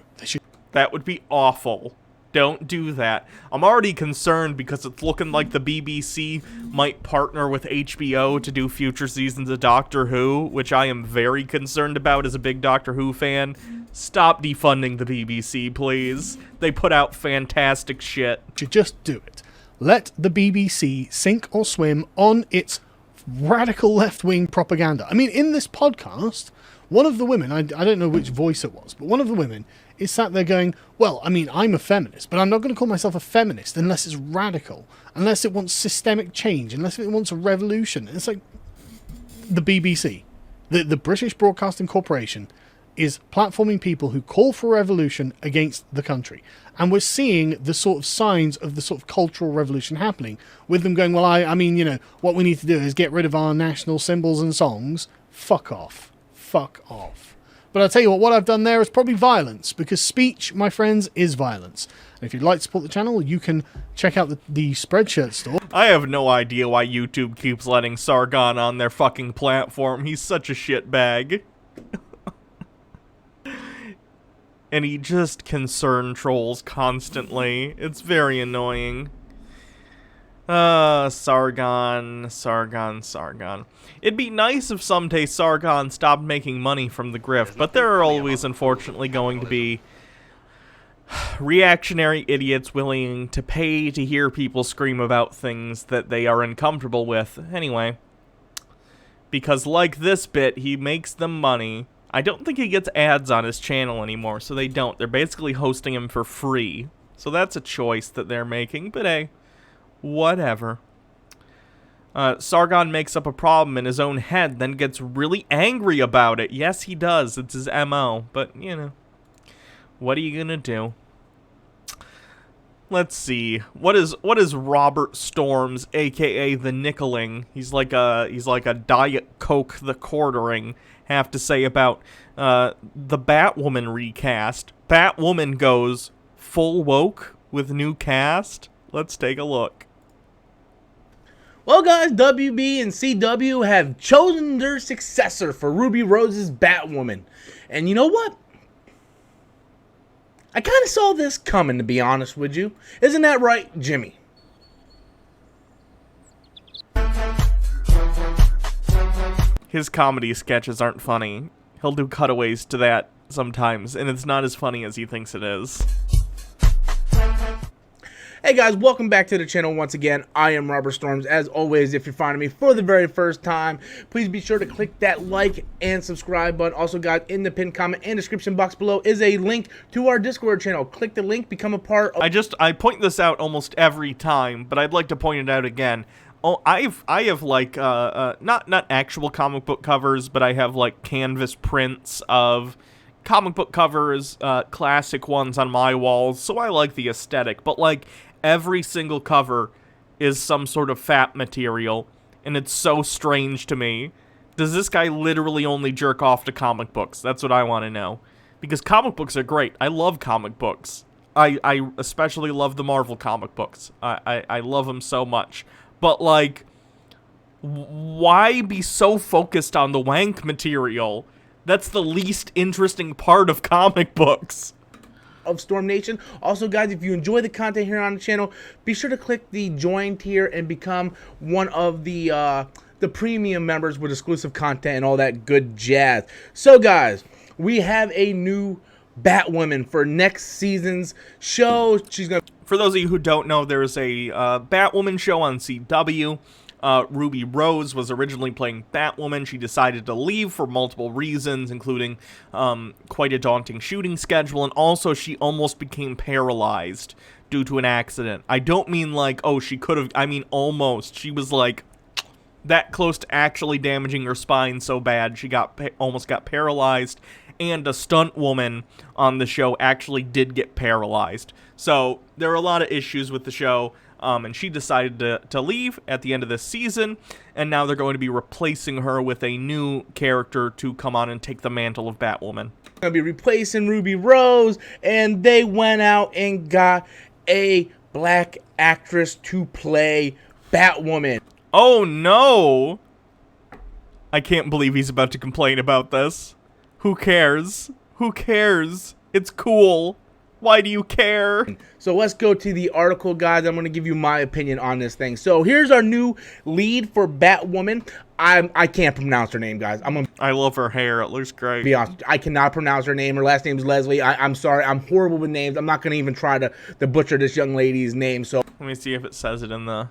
That would be awful. Don't do that. I'm already concerned because it's looking like the BBC might partner with HBO to do future seasons of Doctor Who, which I am very concerned about as a big Doctor Who fan. Stop defunding the BBC, please. They put out fantastic shit. Should just do it. Let the BBC sink or swim on its radical left-wing propaganda. I mean, in this podcast, one of the women, I don't know which voice it was, but one of the women is sat there going, well, I mean, I'm a feminist, but I'm not going to call myself a feminist unless it's radical, unless it wants systemic change, unless it wants a revolution. And it's like the BBC, the British Broadcasting Corporation, is platforming people who call for a revolution against the country. And we're seeing the sort of signs of the sort of cultural revolution happening, with them going, well, I mean, you know, what we need to do is get rid of our national symbols and songs. Fuck off. Fuck off. But I'll tell you what I've done there is probably violence, because speech, my friends, is violence. And if you'd like to support the channel, you can check out the Spreadshirt store. I have no idea why YouTube keeps letting Sargon on their fucking platform. He's such a shitbag. And he just concern trolls constantly. It's very annoying. Sargon. It'd be nice if someday Sargon stopped making money from the grift, but there are always, unfortunately, going to be reactionary idiots willing to pay to hear people scream about things that they are uncomfortable with. Anyway, because like this bit, he makes them money. I don't think he gets ads on his channel anymore, so they don't. They're basically hosting him for free. So that's a choice that they're making, but hey. Whatever. Sargon makes up a problem in his own head, then gets really angry about it. Yes, he does. It's his MO. But, you know, what are you gonna do? Let's see. What is Robert Storms, aka the Nickeling? He's like a Diet Coke the Quartering, have to say about the Batwoman recast. Batwoman goes full woke with new cast. Let's take a look. Well, guys, WB and CW have chosen their successor for Ruby Rose's Batwoman. And you know what? I kind of saw this coming, to be honest with you. Isn't that right, Jimmy? His comedy sketches aren't funny. He'll do cutaways to that sometimes, and it's not as funny as he thinks it is. Hey guys, welcome back to the channel once again. I am Robert Storms. As always, if you're finding me for the very first time, please be sure to click that like and subscribe button. Also, guys, in the pinned comment and description box below is a link to our Discord channel. Click the link, become a part of... I point this out almost every time, but I'd like to point it out again. Oh, I have like not actual comic book covers, but I have like canvas prints of comic book covers, classic ones on my walls. So I like the aesthetic, but like every single cover is some sort of fat material, and it's so strange to me. Does this guy literally only jerk off to comic books? That's what I want to know. Because comic books are great. I love comic books. I especially love the Marvel comic books. I love them so much. But, like, why be so focused on the wank material? That's the least interesting part of comic books. of Storm Nation. Also, guys, if you enjoy the content here on the channel, be sure to click the join tier and become one of the premium members with exclusive content and all that good jazz. So, guys, we have a new Batwoman for next season's show. She's gonna. For those of you who don't know, there's a Batwoman show on CW. Ruby Rose was originally playing Batwoman. She decided to leave for multiple reasons, including quite a daunting shooting schedule, and also she almost became paralyzed due to an accident. I don't mean like, oh, she could have, I mean almost. She was like that close to actually damaging her spine so bad she almost got paralyzed, and a stunt woman on the show actually did get paralyzed. So there are a lot of issues with the show. And she decided to leave at the end of this season, and now they're going to be replacing her with a new character to come on and take the mantle of Batwoman. Gonna be replacing Ruby Rose, and they went out and got a black actress to play Batwoman. Oh no! I can't believe he's about to complain about this. Who cares? Who cares? It's cool. Why do you care? So let's go to the article, guys. I'm going to give you my opinion on this thing. So here's our new lead for Batwoman. I can't pronounce her name, guys. I love her hair. It looks great. Be honest, I cannot pronounce her name. Her last name is Leslie. I'm sorry. I'm horrible with names. I'm not going to even try to butcher this young lady's name. So let me see if it says it in the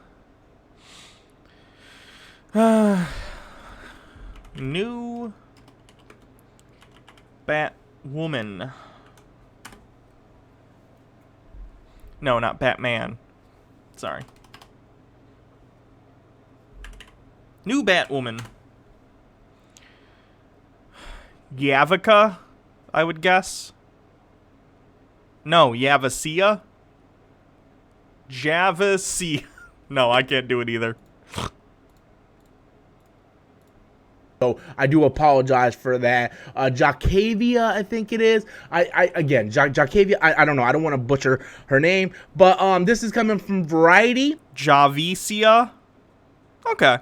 new Batwoman. No, not Batman. Sorry. New Batwoman. Yavica, I would guess. No, Yavacia? Javacia. No, I can't do it either. So I do apologize for that. Jacavia, I think it is. Again, Jacavia, I don't know. I don't want to butcher her name. But this is coming from Variety. Javicia? Okay.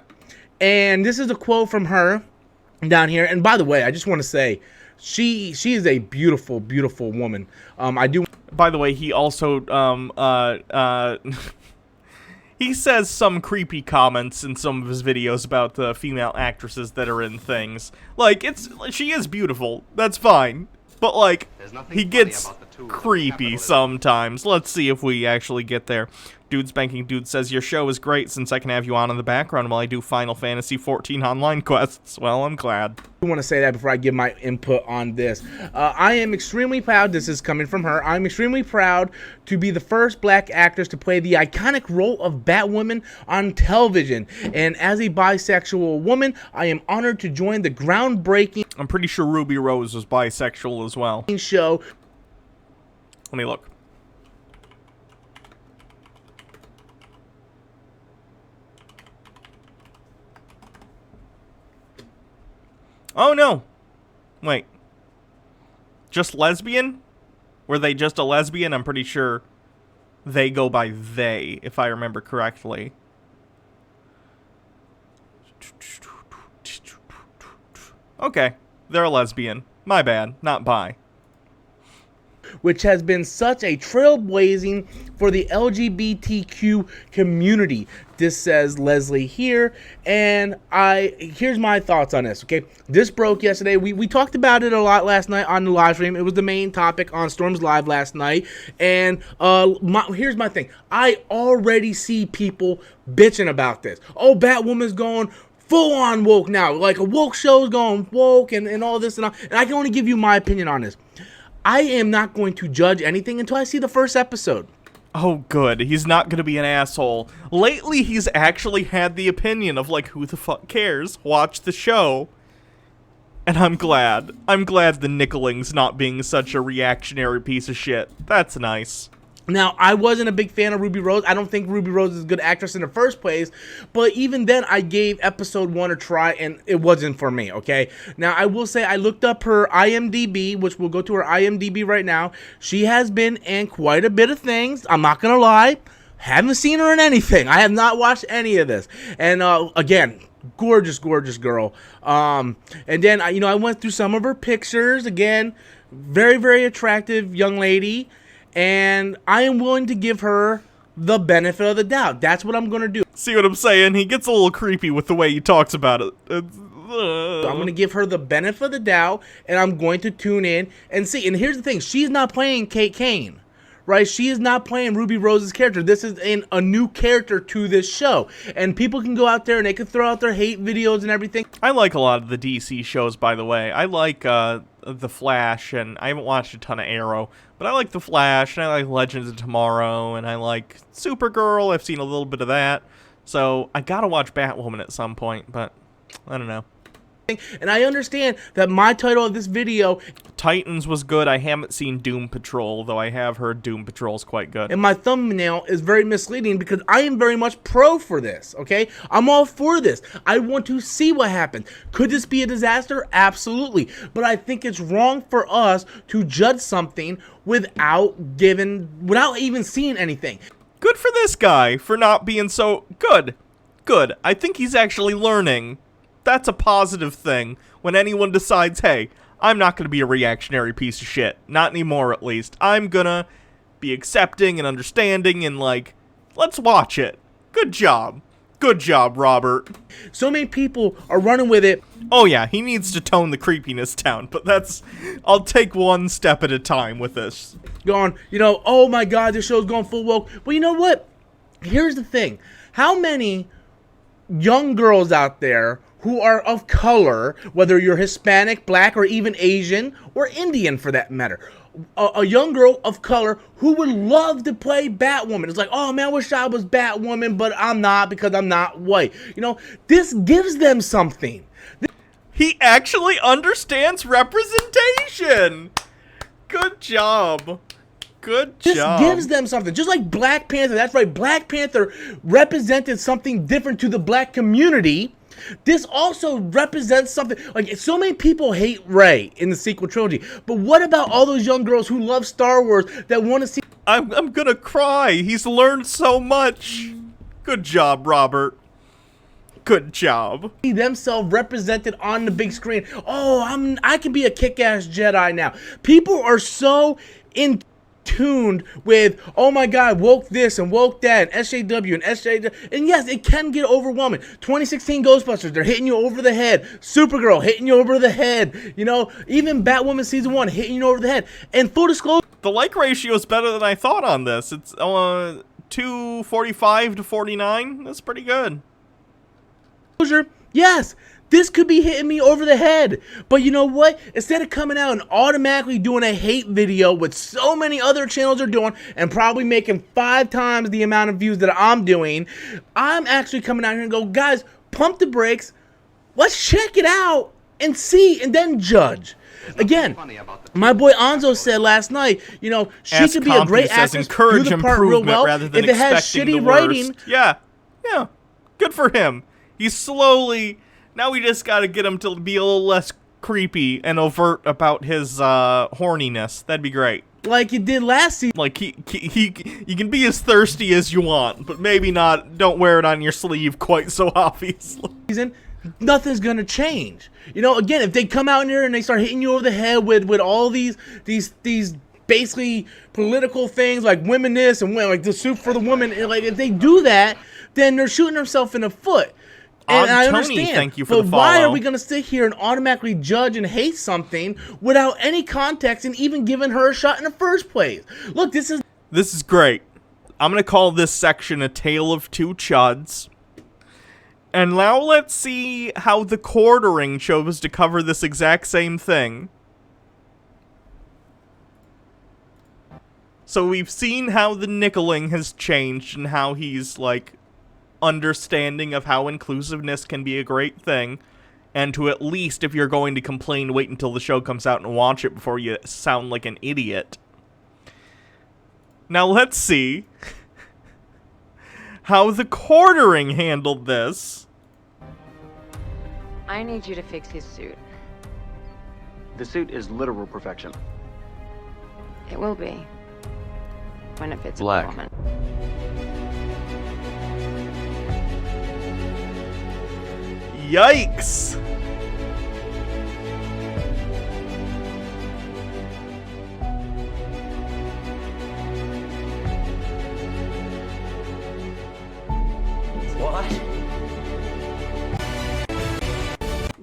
And this is a quote from her down here. And by the way, I just want to say, she is a beautiful, beautiful woman. By the way, he also, he says some creepy comments in some of his videos about the female actresses that are in things. Like, she is beautiful. That's fine. But, like, he gets creepy sometimes. Let's see if we actually get there. Dude Spanking Dude says, your show is great since I can have you on in the background while I do Final Fantasy 14 online quests. Well, I'm glad. I want to say that before I give my input on this. I am extremely proud, this is coming from her, I'm extremely proud to be the first black actress to play the iconic role of Batwoman on television. And as a bisexual woman, I am honored to join the groundbreaking... I'm pretty sure Ruby Rose was bisexual as well. ...show. Let me look. Oh, no. Wait. Just lesbian? Were they just a lesbian? I'm pretty sure they go by they, if I remember correctly. Okay. They're a lesbian. My bad. Not bi. Which has been such a trailblazing for the LGBTQ community. This says Leslie here, and here's my thoughts on this, okay? This broke yesterday. We talked about it a lot last night on the live stream. It was the main topic on Storm's Live last night, and here's my thing. I already see people bitching about this. Oh, Batwoman's going full-on woke now. Like, a woke show's going woke and all this and all. And I can only give you my opinion on this. I am not going to judge anything until I see the first episode. Oh, good. He's not going to be an asshole. Lately, he's actually had the opinion of, like, who the fuck cares? Watch the show. And I'm glad. I'm glad the Nickeling's not being such a reactionary piece of shit. That's nice. Now, I wasn't a big fan of Ruby Rose. I don't think Ruby Rose is a good actress in the first place. But even then, I gave episode 1 a try, and it wasn't for me, okay? Now, I will say I looked up her IMDb, which we'll go to her IMDb right now. She has been in quite a bit of things. I'm not going to lie. Haven't seen her in anything. I have not watched any of this. And, again, gorgeous, gorgeous girl. And then, I went through some of her pictures. Again, very, very attractive young lady. and I am willing to give her the benefit of the doubt. That's what I'm going to do. See what I'm saying? He gets a little creepy with the way he talks about it. I'm going to give her the benefit of the doubt, and I'm going to tune in and see. And here's the thing. She's not playing Kate Kane, right? She is not playing Ruby Rose's character. This is a new character to this show. And people can go out there and they can throw out their hate videos and everything. I like a lot of the DC shows, by the way. I like The Flash, and I haven't watched a ton of Arrow, but I like The Flash, and I like Legends of Tomorrow, and I like Supergirl. I've seen a little bit of that. So I gotta watch Batwoman at some point, but I don't know. And I understand that my title of this video, Titans, was good. I haven't seen Doom Patrol, though I have heard Doom Patrol's quite good. and my thumbnail is very misleading because I am very much pro for this, okay? I'm all for this. I want to see what happens. Could this be a disaster? Absolutely. But I think it's wrong for us to judge something without even seeing anything. Good for this guy for not being so good. Good. I think he's actually learning. That's a positive thing when anyone decides, hey, I'm not going to be a reactionary piece of shit. Not anymore, at least. I'm going to be accepting and understanding and, like, let's watch it. Good job. Good job, Robert. So many people are running with it. Oh, yeah, he needs to tone the creepiness down, but that's... I'll take one step at a time with this. Going, oh my God, this show's going full woke. Well, you know what? Here's the thing. How many young girls out there who are of color, whether you're Hispanic, black, or even Asian, or Indian for that matter, a young girl of color who would love to play Batwoman. It's like, oh man, I wish I was Batwoman, but I'm not because I'm not white. This gives them something. He actually understands representation. Good job. Good job. This gives them something. Just like Black Panther. That's right. Black Panther represented something different to the black community. This also represents something. Like, so many people hate Rey in the sequel trilogy. But what about all those young girls who love Star Wars that want to see... I'm gonna cry. He's learned so much. Good job, Robert. Good job. themselves represented on the big screen. Oh, I can be a kick-ass Jedi now. People are so in tuned with, oh my God, woke this and woke that, and SJW and SJW, and yes, it can get overwhelming. 2016 Ghostbusters, they're hitting you over the head. Supergirl hitting you over the head. Even Batwoman season 1 hitting you over the head. And full disclosure, The like ratio is better than I thought on this. It's 245 to 49. That's pretty good. yes, this could be hitting me over the head. But you know what? Instead of coming out and automatically doing a hate video, which so many other channels are doing, and probably making 5 times the amount of views that I'm doing, I'm actually coming out here and go, guys, pump the brakes. Let's check it out and see, and then judge. Again, my boy Anzo said last night, she could be a great actress, do the part real well, rather than if it has expecting shitty the worst. writing. Yeah. Good for him. He's slowly... Now we just gotta get him to be a little less creepy and overt about his horniness. That'd be great. Like you did last season. Like, you can be as thirsty as you want, but maybe not, don't wear it on your sleeve quite so obviously. Nothing's gonna change. Again, if they come out in here and they start hitting you over the head with all these basically political things like women this and like the soup for the women, and like if they do that, then they're shooting themselves in the foot. And I understand, thank you for but the why are follow. we going to sit here and automatically judge and hate something without any context and even giving her a shot in the first place? Look, this is great. I'm going to call this section A Tale of Two Chuds. And now let's see how the Quartering chose to cover this exact same thing. So we've seen how the Nickeling has changed and how he's, like, understanding of how inclusiveness can be a great thing, and to at least, if you're going to complain, wait until the show comes out and watch it before you sound like an idiot. Now let's see how the Quartering handled this. I need you to fix his suit. The suit is literal perfection. It will be. When it fits Black. a woman. Yikes!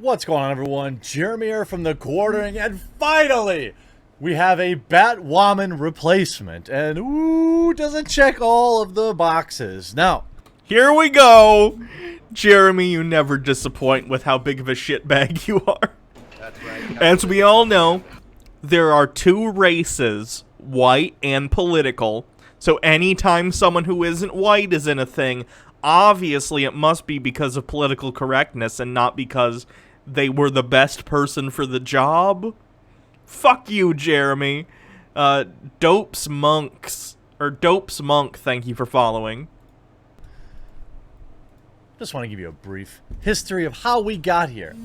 What's going on, everyone? Jeremy here from the Quartering, and finally, we have a Batwoman replacement, and ooh, doesn't check all of the boxes. Now, here we go! Jeremy, you never disappoint with how big of a shitbag you are. That's right. As we all know, there are two races, white and political. So anytime someone who isn't white is in a thing, obviously it must be because of political correctness and not because they were the best person for the job. Fuck you, Jeremy. Dopes Monk, thank you for following. just want to give you a brief history of how we got here.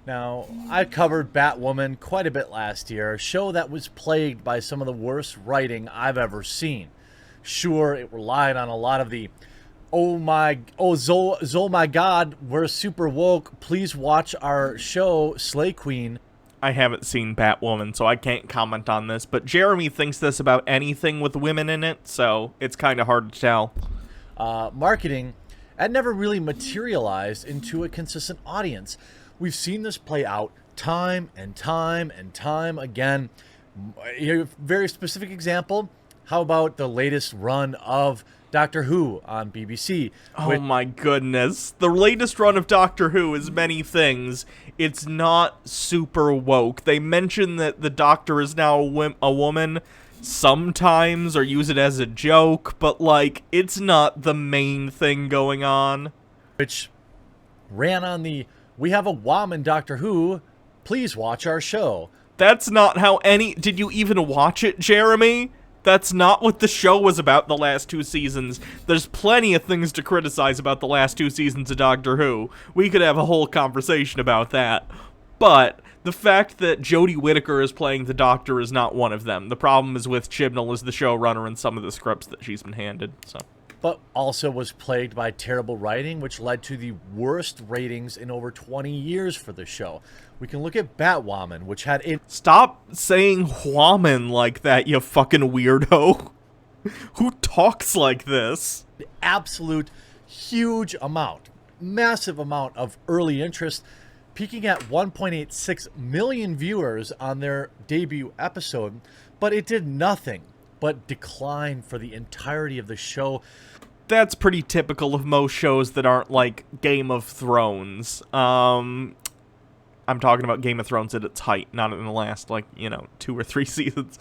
Now, I covered Batwoman quite a bit last year, a show that was plagued by some of the worst writing I've ever seen. Sure, it relied on a lot of the Zol my god, we're super woke, please watch our show, Slay Queen. I haven't seen Batwoman, so I can't comment on this, but Jeremy thinks this about anything with women in it, so it's kind of hard to tell. Marketing had never really materialized into a consistent audience. We've seen this play out time and time and time again. A very specific example, how about the latest run of Doctor Who on BBC? Oh my goodness. The latest run of Doctor Who is many things. It's not super woke. They mention that the Doctor is now a woman sometimes, or use it as a joke, but, like, it's not the main thing going on. Which ran on the, we have a woman Doctor Who, please watch our show. That's not how any... Did you even watch it, Jeremy? That's not what the show was about the last 2 seasons. There's plenty of things to criticize about the last 2 seasons of Doctor Who. We could have a whole conversation about that. But the fact that Jodie Whittaker is playing the Doctor is not one of them. The problem is with Chibnall as the showrunner and some of the scripts that she's been handed. So, but also was plagued by terrible writing, which led to the worst ratings in over 20 years for the show. We can look at Batwoman, which had a... Stop saying woman like that, you fucking weirdo. Who talks like this? Absolute huge amount, massive amount of early interest, peaking at 1.86 million viewers on their debut episode, but it did nothing but decline for the entirety of the show. That's pretty typical of most shows that aren't like Game of Thrones. I'm talking about Game of Thrones at its height, not in the last, like, 2 or 3 seasons.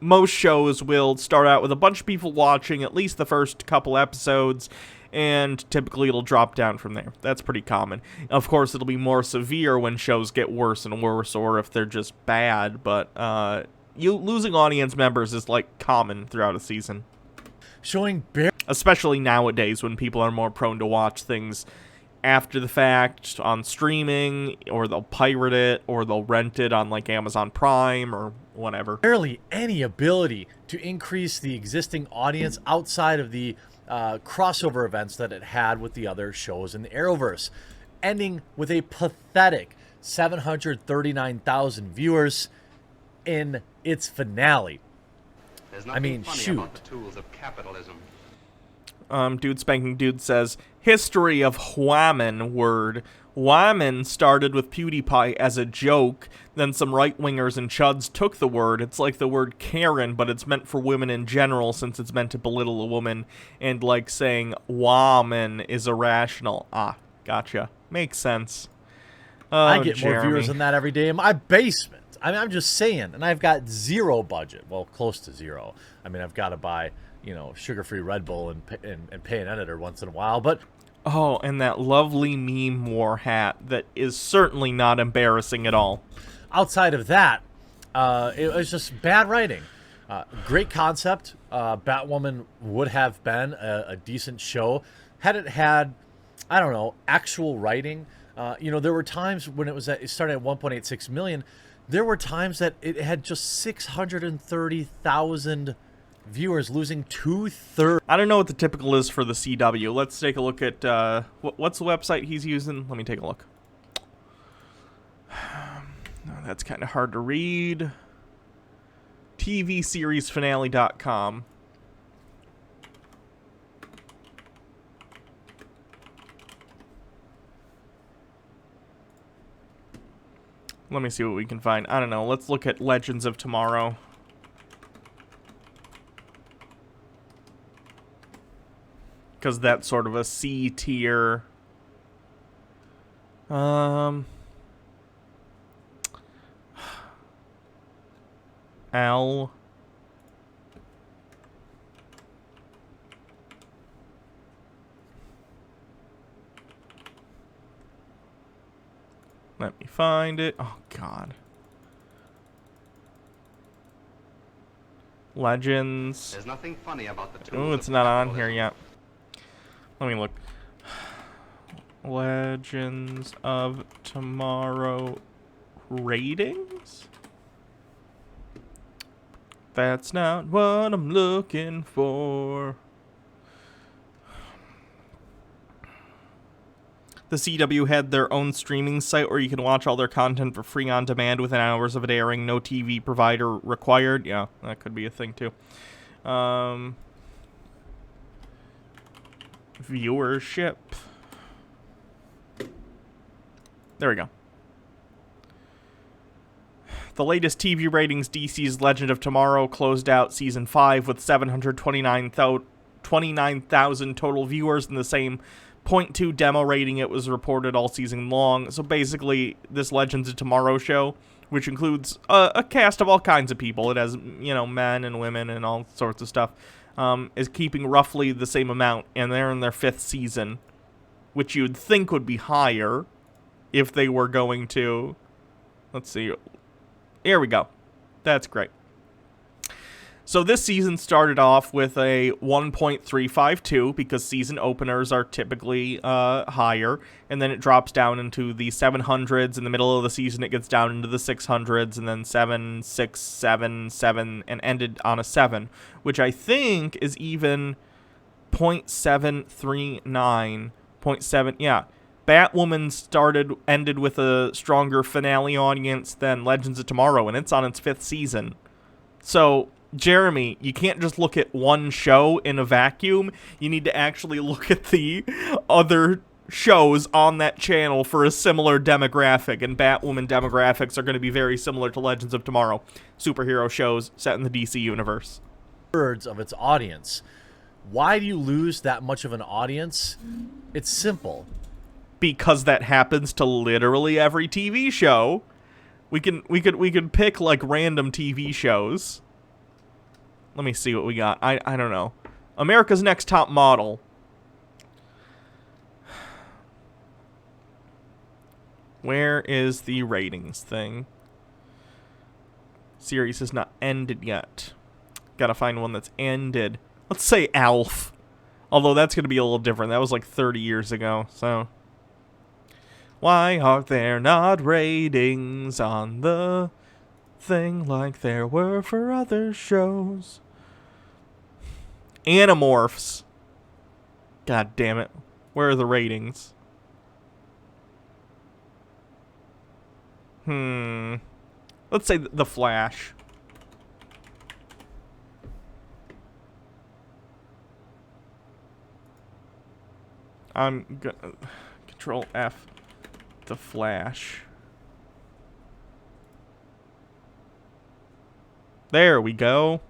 Most shows will start out with a bunch of people watching at least the first couple episodes, and typically it'll drop down from there. That's pretty common. Of course, it'll be more severe when shows get worse and worse, or if they're just bad, but losing audience members is, like, common throughout a season. Showing especially nowadays when people are more prone to watch things after the fact on streaming, or they'll pirate it, or they'll rent it on like Amazon Prime or whatever. Barely any ability to increase the existing audience outside of the crossover events that it had with the other shows in the Arrowverse, ending with a pathetic 739,000 viewers in its finale. I mean, shoot. About the tools of capitalism. Dude Spanking Dude says, history of Whammon word. Whammon started with PewDiePie as a joke, then some right-wingers and chuds took the word. It's like the word Karen, but it's meant for women in general since it's meant to belittle a woman, and like saying Whammon is irrational. Ah, gotcha. Makes sense. I get more viewers than that every day in my basement. I mean, I'm just saying, and I've got zero budget. Well, close to zero. I mean, I've got to buy, sugar-free Red Bull and pay an editor once in a while, but... Oh, and that lovely meme war hat that is certainly not embarrassing at all. Outside of that, it was just bad writing. Great concept. Batwoman would have been a decent show had it had, I don't know, actual writing. There were times when it started at 1.86 million. There were times that it had just 630,000 viewers, losing 2/3. I don't know what the typical is for the CW. Let's take a look at, what's the website he's using? Let me take a look. No, that's kind of hard to read. TVSeriesFinale.com. Let me see what we can find. I don't know. Let's look at Legends of Tomorrow. Because that's sort of a C tier. L. Let me find it. Oh, God. Legends. There's nothing funny about the tools Oh, it's of not on capitalism. here yet. Let me look. Legends of Tomorrow ratings? That's not what I'm looking for. The CW had their own streaming site where you can watch all their content for free on demand within hours of it airing. No TV provider required. Yeah, that could be a thing too. Viewership. There we go. The latest TV ratings, DC's Legend of Tomorrow closed out Season 5 with 729,000 total viewers and the same 0.2 demo rating it was reported all season long. So basically, this Legends of Tomorrow show, which includes a cast of all kinds of people, it has, you know, men and women and all sorts of stuff, is keeping roughly the same amount, and they're in their 5th season, which you'd think would be higher if they were going to... Let's see... Here we go. That's great. So this season started off with a 1.352 because season openers are typically higher, and then it drops down into the 700s. In the middle of the season, it gets down into the 600s, and then 7, 6, 7, 7, and ended on a 7, which I think is even 0.739, 0.7, yeah. Batwoman ended with a stronger finale audience than Legends of Tomorrow, and it's on its 5th season. So, Jeremy, you can't just look at one show in a vacuum. You need to actually look at the other shows on that channel for a similar demographic, and Batwoman demographics are going to be very similar to Legends of Tomorrow. Superhero shows set in the DC universe. Thirds of its audience. Why do you lose that much of an audience? It's simple. Because that happens to literally every TV show. We could pick like random TV shows. Let me see what we got. I don't know. America's Next Top Model. Where is the ratings thing? Series has not ended yet. Gotta find one that's ended. Let's say Alf. Although that's gonna be a little different. That was like 30 years ago, so... Why are there not ratings on the thing like there were for other shows? Animorphs. God damn it. Where are the ratings? Let's say The Flash. I'm gonna... Control F. The Flash. There we go.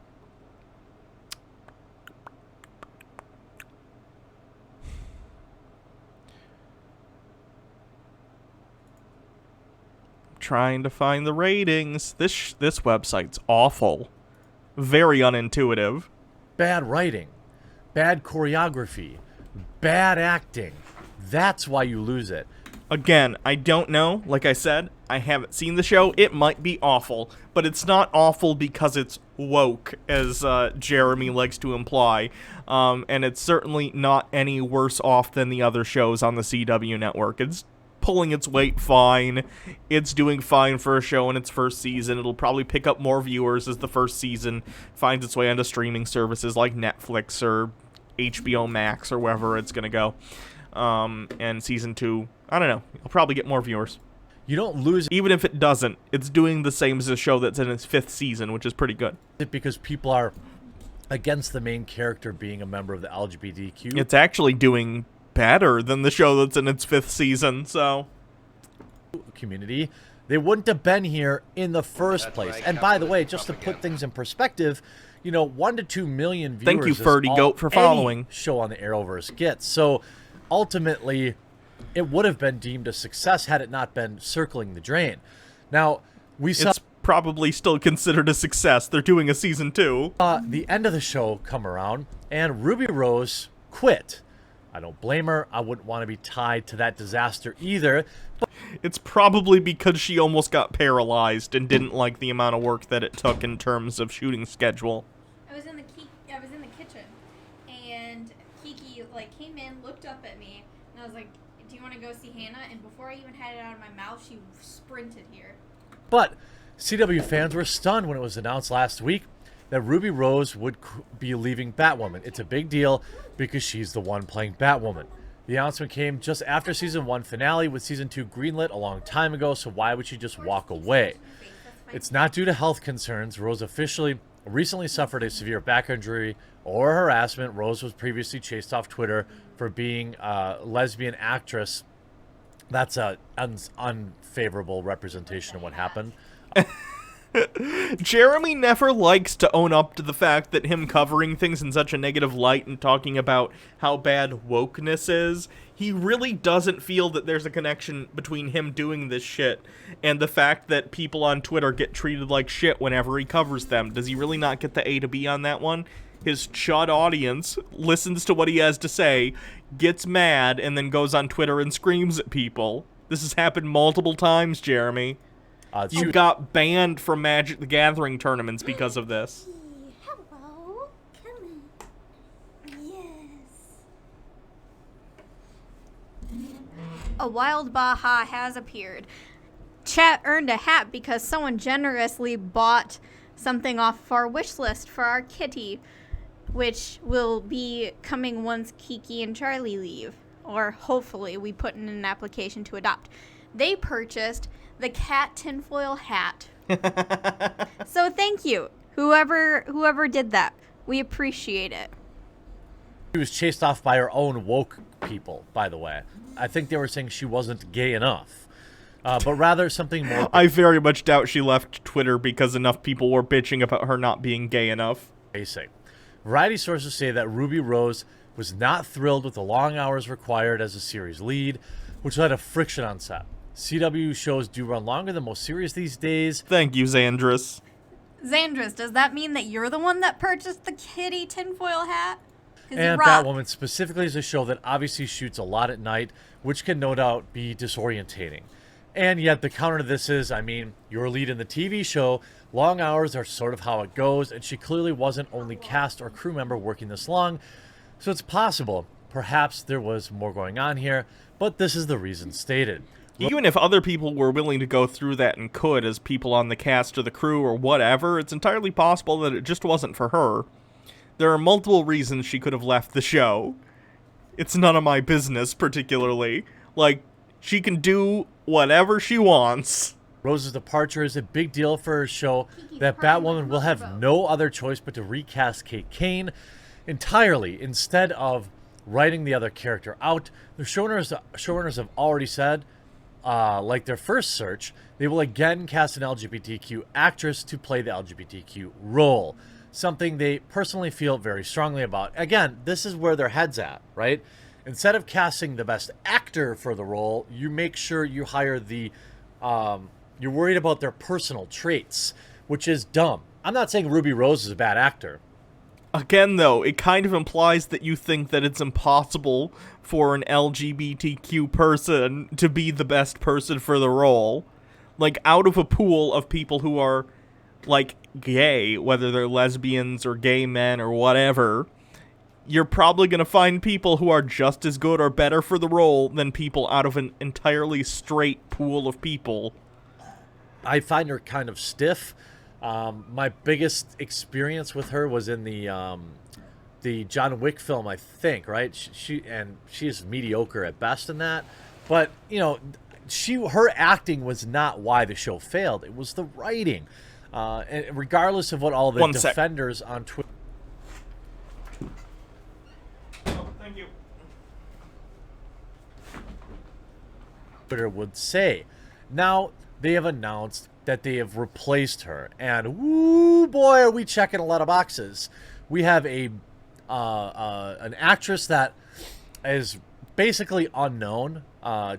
Trying to find the ratings. This website's awful. Very unintuitive. Bad writing, bad choreography, bad acting. That's why you lose it. Again, I don't know. Like I said, I haven't seen the show. It might be awful, but it's not awful because it's woke, as Jeremy likes to imply. And it's certainly not any worse off than the other shows on the CW network. It's pulling its weight fine. It's doing fine for a show in its first season. It'll probably pick up more viewers as the first season finds its way onto streaming services like Netflix or HBO Max or wherever it's going to go. And season 2, I don't know, it'll probably get more viewers. You don't lose Even if it doesn't, it's doing the same as a show that's in its 5th season, which is pretty good. it because people are against the main character being a member of the LGBTQ It's actually doing better than the show that's in its 5th season, so... community. They wouldn't have been here in the first place. right, And by the way, capitalism just to put propaganda. things in perspective, you know, 1 to 2 million viewers. Thank you, is Ferdy all Goat, for following. any show on the Arrowverse gets. So ultimately, it would have been deemed a success had it not been circling the drain. Now, we saw It's probably still considered a success. They're doing a season 2. the end of the show come around, and Ruby Rose quit. I don't blame her. I wouldn't want to be tied to that disaster either. But It's probably because she almost got paralyzed and didn't like the amount of work that it took in terms of shooting schedule. I was in the kitchen, and Kiki like came in, looked up at me, and I was like, "Do you want to go see Hannah?" And before I even had it out of my mouth, she sprinted here. But CW fans were stunned when it was announced last week that Ruby Rose would be leaving Batwoman. It's a big deal because she's the one playing Batwoman. The announcement came just after Season 1 finale, with Season 2 greenlit a long time ago, so why would she just walk away? It's not due to health concerns. Rose recently suffered a severe back injury or harassment. Rose was previously chased off Twitter for being a lesbian actress. That's an unfavorable representation of what happened. Jeremy never likes to own up to the fact that him covering things in such a negative light and talking about how bad wokeness is, he really doesn't feel that there's a connection between him doing this shit and the fact that people on Twitter get treated like shit whenever he covers them. Does he really not get the A to B on that one? His chud audience listens to what he has to say, gets mad, and then goes on Twitter and screams at people. This has happened multiple times, Jeremy. You got banned from Magic the Gathering tournaments because of this. Hello, come in. Yes. A wild Baja has appeared. Chat earned a hat because someone generously bought something off of our wish list for our kitty, which will be coming once Kiki and Charlie leave, or hopefully we put in an application to adopt. They purchased the cat tinfoil hat. So thank you, whoever did that. We appreciate it. She was chased off by her own woke people, by the way. I think they were saying she wasn't gay enough, but rather something more I very much doubt she left Twitter because enough people were bitching about her not being gay enough. basic. Variety sources say that Ruby Rose was not thrilled with the long hours required as a series lead, which led to friction on set. CW shows do run longer than most series these days. Thank you, Xandris. Xandris, does that mean that you're the one that purchased the kitty tinfoil hat? 'Cause And you rock. Batwoman specifically is a show that obviously shoots a lot at night, which can no doubt be disorientating. And yet the counter to this is, I mean, your lead in the TV show, long hours are sort of how it goes, and she clearly wasn't only cast or crew member working this long, so it's possible. Perhaps there was more going on here, but this is the reason stated. Even if other people were willing to go through that and could, as people on the cast or the crew or whatever, it's entirely possible that it just wasn't for her. There are multiple reasons she could have left the show. It's none of my business, particularly. Like, she can do whatever she wants. Rose's departure is a big deal for her show that Batwoman will have no other choice but to recast Kate Kane entirely instead of writing the other character out. The showrunners have already said, like their first search, they will again cast an LGBTQ actress to play the LGBTQ role, something they personally feel very strongly about. Again, this is where their head's at, right? Instead of casting the best actor for the role, you make sure you hire the you're worried about their personal traits, which is dumb. I'm not saying Ruby Rose is a bad actor. Again, though, it kind of implies that you think that it's impossible for an LGBTQ person to be the best person for the role. Like, out of a pool of people who are, like, gay, whether they're lesbians or gay men or whatever, you're probably going to find people who are just as good or better for the role than people out of an entirely straight pool of people. I find her kind of stiff. My biggest experience with her was in the John Wick film, I think, right? She is mediocre at best in that. But, you know, her acting was not why the show failed. It was the writing. And regardless of what all the defenders on Twitter... Oh, thank you. Twitter would say. Now, they have announced that they have replaced her, and woo boy, are we checking a lot of boxes. We have a an actress that is basically unknown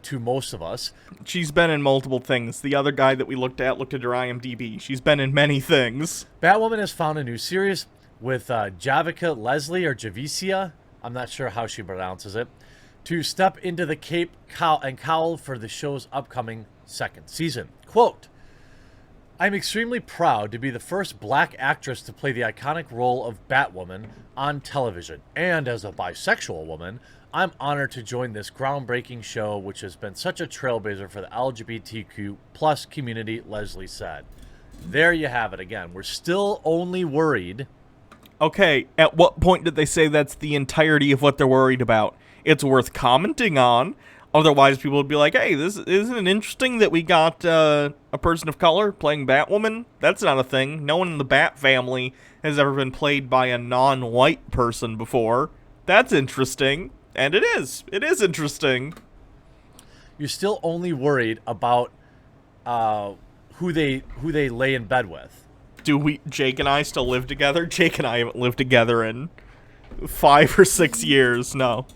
to most of us. She's been in multiple things. The other guy that we looked at her IMDb. She's been in many things. Batwoman has found a new series with Javicia Leslie, or Javicia, I'm not sure how she pronounces it, to step into the cape and cowl for the show's upcoming second season. Quote, I'm extremely proud to be the first black actress to play the iconic role of Batwoman on television. And as a bisexual woman, I'm honored to join this groundbreaking show, which has been such a trailblazer for the LGBTQ plus community, Leslie said. There you have it again. We're still only worried. Okay, at what point did they say that's the entirety of what they're worried about? It's worth commenting on. Otherwise, people would be like, hey, this isn't it interesting that we got a person of color playing Batwoman? That's not a thing. No one in the Bat family has ever been played by a non-white person before. That's interesting. And it is. It is interesting. You're still only worried about who they lay in bed with. Do Jake and I still live together? Jake and I haven't lived together in 5 or 6 years, no.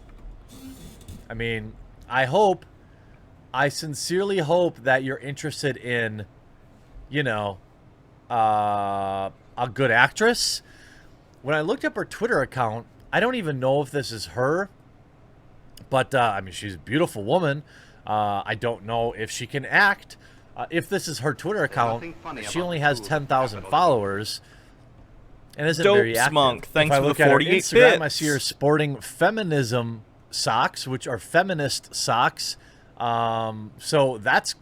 I mean, I sincerely hope that you're interested in, you know, a good actress. When I looked up her Twitter account, I don't even know if this is her, but, I mean, she's a beautiful woman. I don't know if she can act. If this is her Twitter account, she only has 10,000 followers and isn't very active. Monk. Thanks if I for look the at her 48 Instagram, bits. I see her sporting feminism socks, which are feminist socks. So that's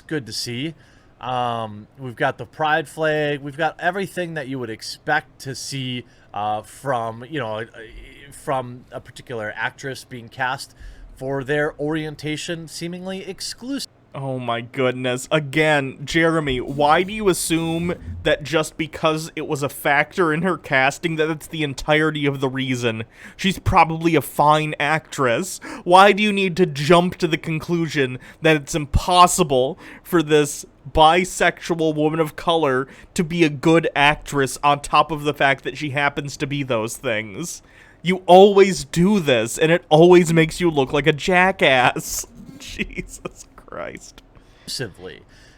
good to see. We've got the pride flag. We've got everything that you would expect to see from a particular actress being cast for their orientation seemingly exclusive. Oh my goodness. Again, Jeremy, why do you assume that just because it was a factor in her casting that it's the entirety of the reason? She's probably a fine actress. Why do you need to jump to the conclusion that it's impossible for this bisexual woman of color to be a good actress on top of the fact that she happens to be those things? You always do this, and it always makes you look like a jackass. Jesus Christ.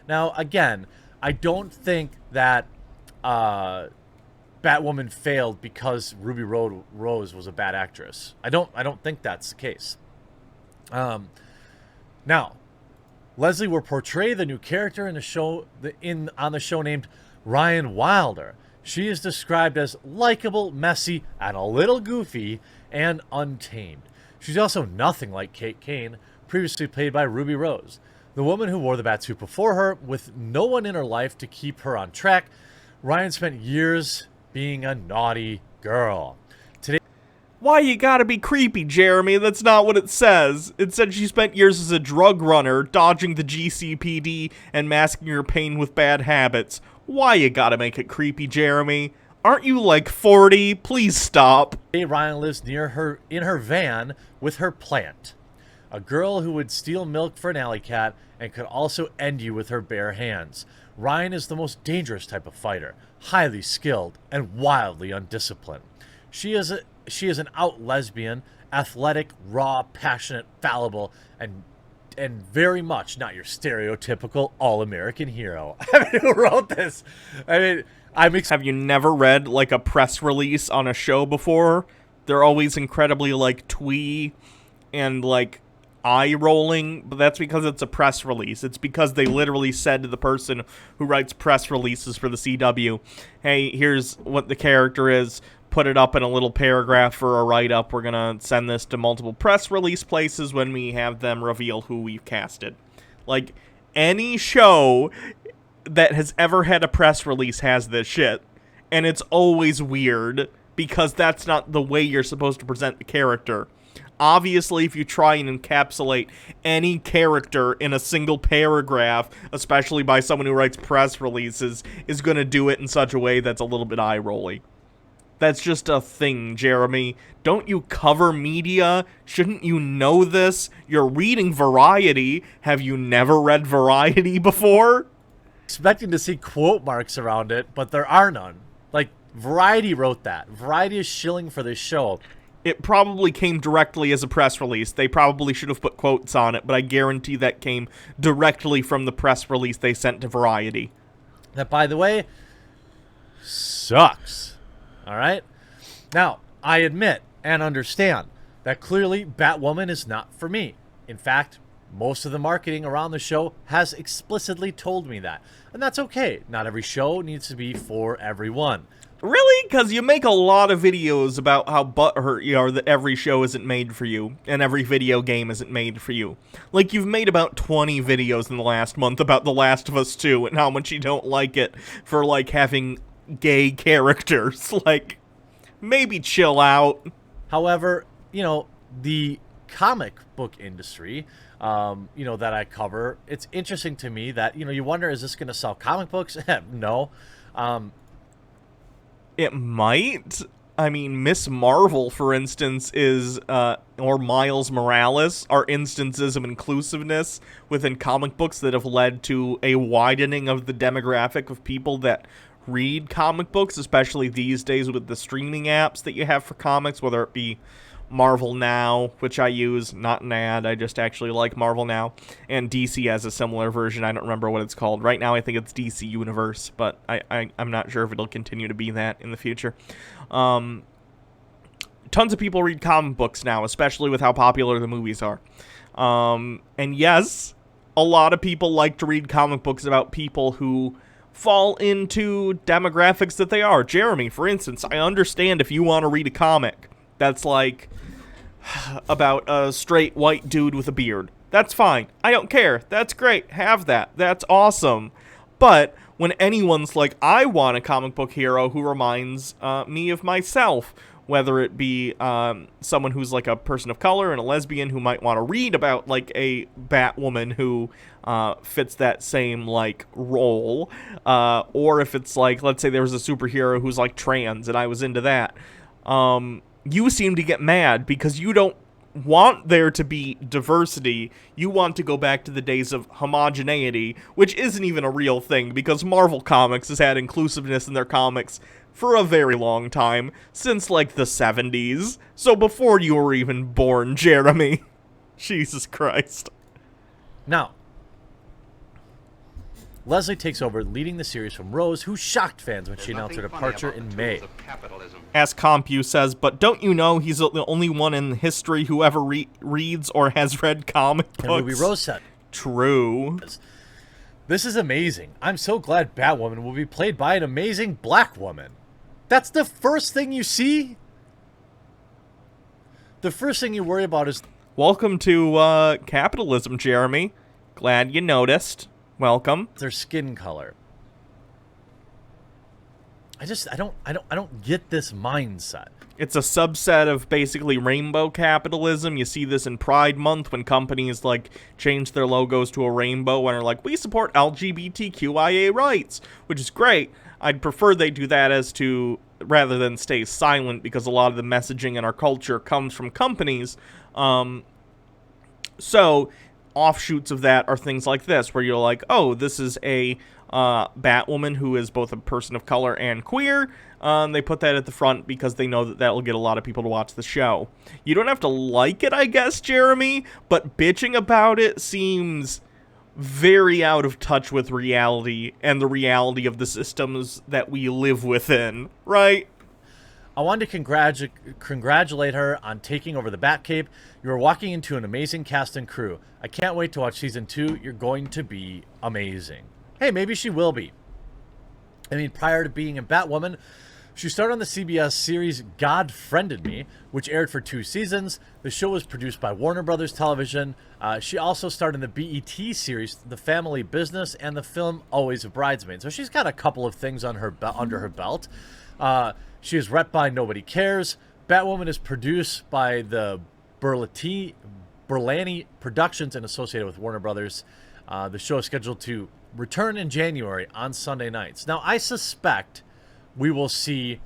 Now, again, I don't think that Batwoman failed because Ruby Rose was a bad actress. I don't think that's the case. Now, Leslie will portray the new character in the show on the show named Ryan Wilder. She is described as likable, messy, and a little goofy, and untamed. She's also nothing like Kate Kane, previously played by Ruby Rose, the woman who wore the batsuit before her. With no one in her life to keep her on track, Ryan spent years being a naughty girl. Today, why you gotta be creepy, Jeremy? That's not what it says. It said she spent years as a drug runner, dodging the GCPD and masking her pain with bad habits. Why you gotta make it creepy, Jeremy? Aren't you like 40? Please stop. Ryan lives near her in her van with her plant, a girl who would steal milk for an alley cat and could also end you with her bare hands. Ryan is the most dangerous type of fighter, highly skilled and wildly undisciplined. She is an out lesbian, athletic, raw, passionate, fallible, and very much not your stereotypical all-American hero. I mean, who wrote this? I mean, have you never read like a press release on a show before? They're always incredibly like twee and like eye-rolling, but that's because it's a press release. It's because they literally said to the person who writes press releases for the CW, hey, here's what the character is, put it up in a little paragraph for a write-up. We're gonna send this to multiple press release places when we have them reveal who we've casted. Like, any show that has ever had a press release has this shit, and it's always weird, because that's not the way you're supposed to present the character. Obviously, if you try and encapsulate any character in a single paragraph, especially by someone who writes press releases, is going to do it in such a way that's a little bit eye-rolly. That's just a thing, Jeremy. Don't you cover media? Shouldn't you know this? You're reading Variety. Have you never read Variety before? expecting to see quote marks around it, but there are none. Like, Variety wrote that. Variety is shilling for this show. It probably came directly as a press release. They probably should have put quotes on it, but I guarantee that came directly from the press release they sent to Variety. That, by the way, sucks. All right? Now, I admit and understand that clearly Batwoman is not for me. In fact, most of the marketing around the show has explicitly told me that. And that's okay. Not every show needs to be for everyone. Really? Because you make a lot of videos about how butthurt you are that every show isn't made for you, and every video game isn't made for you. Like, you've made about 20 videos in the last month about The Last of Us 2, and how much you don't like it for, like, having gay characters. Like, maybe chill out. However, you know, the comic book industry, you know, that I cover, it's interesting to me that, you know, you wonder, is this going to sell comic books? No. It might. I mean, Miss Marvel, for instance, is, or Miles Morales, are instances of inclusiveness within comic books that have led to a widening of the demographic of people that read comic books, especially these days with the streaming apps that you have for comics, whether it be Marvel Now, which I use, not an ad, I just actually like Marvel Now, and DC has a similar version. I don't remember what it's called. Right now I think it's DC Universe, but I'm not sure if it'll continue to be that in the future. Tons of people read comic books now, especially with how popular the movies are. And yes, a lot of people like to read comic books about people who fall into demographics that they are. Jeremy, for instance, I understand if you want to read a comic that's like about a straight white dude with a beard. That's fine. I don't care. That's great. Have that. That's awesome. But when anyone's like, I want a comic book hero who reminds me of myself, whether it be someone who's like a person of color and a lesbian who might want to read about like a Batwoman who fits that same like role, or if it's like, let's say there was a superhero who's like trans and I was into that, you seem to get mad because you don't want there to be diversity. You want to go back to the days of homogeneity, which isn't even a real thing because Marvel Comics has had inclusiveness in their comics for a very long time, since like the 70s. So before you were even born, Jeremy. Jesus Christ. Now, Leslie takes over leading the series from Rose, who shocked fans when she announced her departure in May. As Compu says, but don't you know he's the only one in history who ever reads or has read comic books? And Ruby Rose said. True. This is amazing. I'm so glad Batwoman will be played by an amazing black woman. That's the first thing you see? The first thing you worry about is... Welcome to capitalism, Jeremy. Glad you noticed. Welcome. Their skin color. I don't get this mindset. It's a subset of basically rainbow capitalism. You see this in Pride Month when companies like change their logos to a rainbow and are like, we support LGBTQIA rights, which is great. I'd prefer they do that as to rather than stay silent, because a lot of the messaging in our culture comes from companies. So offshoots of that are things like this, where you're like, oh, this is a Batwoman who is both a person of color and queer. They put that at the front because they know that that will get a lot of people to watch the show. You don't have to like it, I guess, Jeremy, but bitching about it seems very out of touch with reality and the reality of the systems that we live within, right? I wanted to congratulate her on taking over the Batcape. You are walking into an amazing cast and crew. I can't wait to watch season 2. You're going to be amazing. Hey, maybe she will be. I mean, prior to being a Batwoman, she started on the CBS series God Friended Me, which aired for 2 seasons. The show was produced by Warner Brothers Television. She also starred in the BET series The Family Business and the film Always a Bridesmaid. So she's got a couple of things on her under her belt. She is rep by Nobody Cares. Batwoman is produced by the Berlanti Productions and associated with Warner Brothers. The show is scheduled to return in January on Sunday nights. Now, I suspect we will see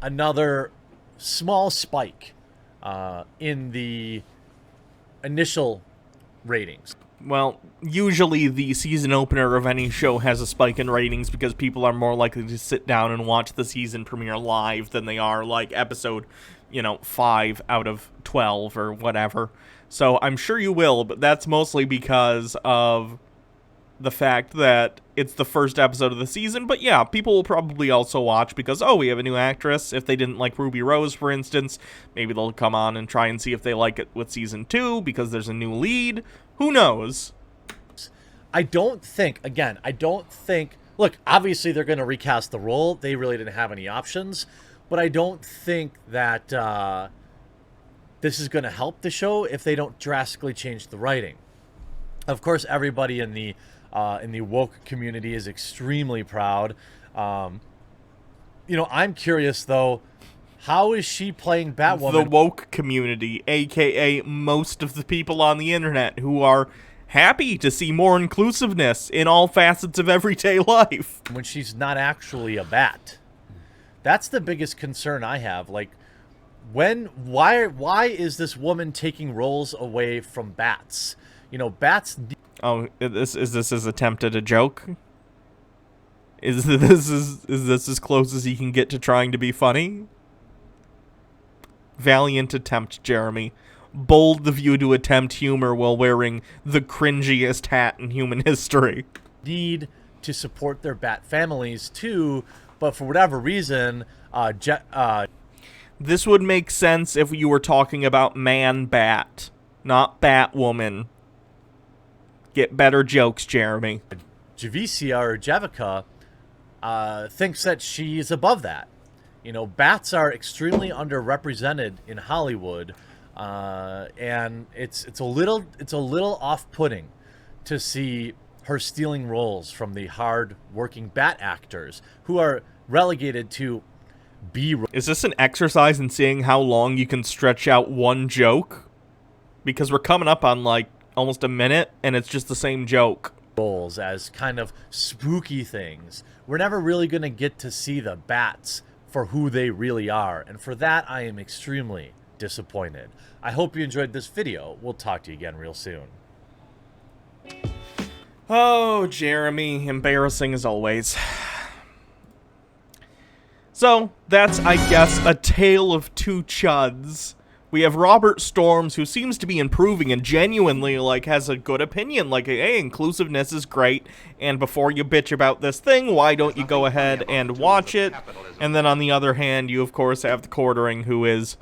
another small spike in the initial ratings. Well, usually the season opener of any show has a spike in ratings because people are more likely to sit down and watch the season premiere live than they are, like, episode, 5 out of 12 or whatever. So I'm sure you will, but that's mostly because of the fact that it's the first episode of the season. But yeah, people will probably also watch because, oh, we have a new actress. If they didn't like Ruby Rose, for instance, maybe they'll come on and try and see if they like it with season 2 because there's a new lead. Who knows? I don't think, look, obviously they're going to recast the role. They really didn't have any options. But I don't think that this is going to help the show if they don't drastically change the writing. Of course, everybody in the woke community is extremely proud. I'm curious, though, how is she playing Batwoman? The woke community, a.k.a. most of the people on the internet who are happy to see more inclusiveness in all facets of everyday life. When she's not actually a bat. That's the biggest concern I have. Like, why is this woman taking roles away from bats? Bats... Oh, is this his attempt at a joke? Is this as close as he can get to trying to be funny? Valiant attempt, Jeremy. Bold of you to attempt humor while wearing the cringiest hat in human history. Need to support their bat families too, but for whatever reason, this would make sense if you were talking about Man-Bat, not Batwoman. Get better jokes, Jeremy. Javicia or Jevica thinks that she's above that. Bats are extremely underrepresented in Hollywood, and it's a little off-putting to see her stealing roles from the hard-working bat actors who are relegated to B. Is this an exercise in seeing how long you can stretch out one joke? Because we're coming up on, like, almost a minute, and it's just the same joke. Roles as kind of spooky things. We're never really going to get to see the bats for who they really are, and for that I am extremely disappointed. I hope you enjoyed this video. We'll talk to you again real soon. Oh, Jeremy, embarrassing as always. So, that's, I guess, a tale of two chuds. We have Robert Storms, who seems to be improving and genuinely, has a good opinion. Hey, inclusiveness is great, and before you bitch about this thing, why don't you go ahead and watch it? And then on the other hand, you, of course, have the Quartering, who is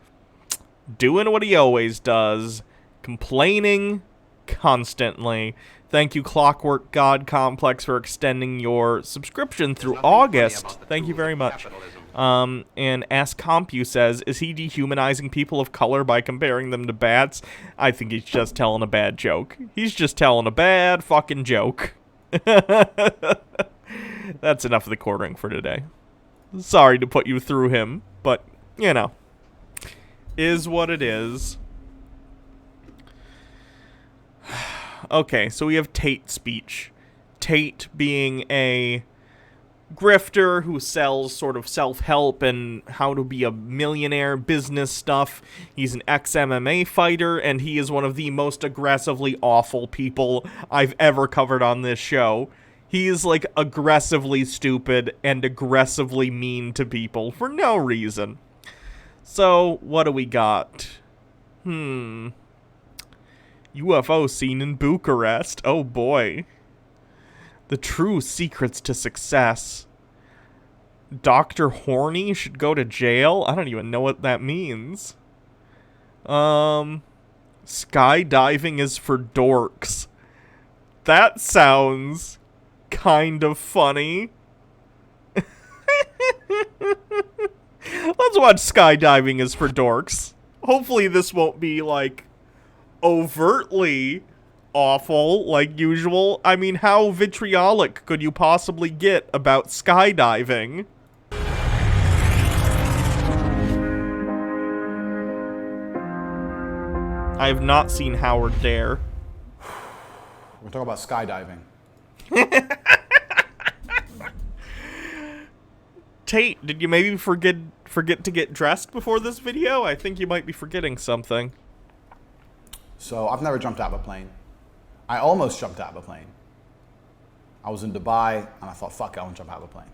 doing what he always does, complaining constantly. Thank you, Clockwork God Complex, for extending your subscription through August. Thank you very much. And Ask Compu says, is he dehumanizing people of color by comparing them to bats? I think he's just telling a bad joke. He's just telling a bad fucking joke. That's enough of the Quartering for today. Sorry to put you through him, but, is what it is. Okay, so we have Tate speech. Tate being a grifter who sells sort of self-help and how to be a millionaire business stuff. He's an ex-MMA fighter, and he is one of the most aggressively awful people I've ever covered on this show. He is, aggressively stupid and aggressively mean to people for no reason. So, what do we got? UFO seen in Bucharest. Oh boy. The true secrets to success. Dr. Horny should go to jail? I don't even know what that means. Skydiving is for dorks. That sounds kind of funny. Let's watch Skydiving is for dorks. Hopefully this won't be, overtly awful like usual. I mean, how vitriolic could you possibly get about skydiving? I have not seen Howard Dare. We're talking about skydiving. Tate, did you maybe forget to get dressed before this video? I think you might be forgetting something. So I've never jumped out of a plane. I almost jumped out of a plane. I was in Dubai, and I thought, fuck it, I want to jump out of a plane.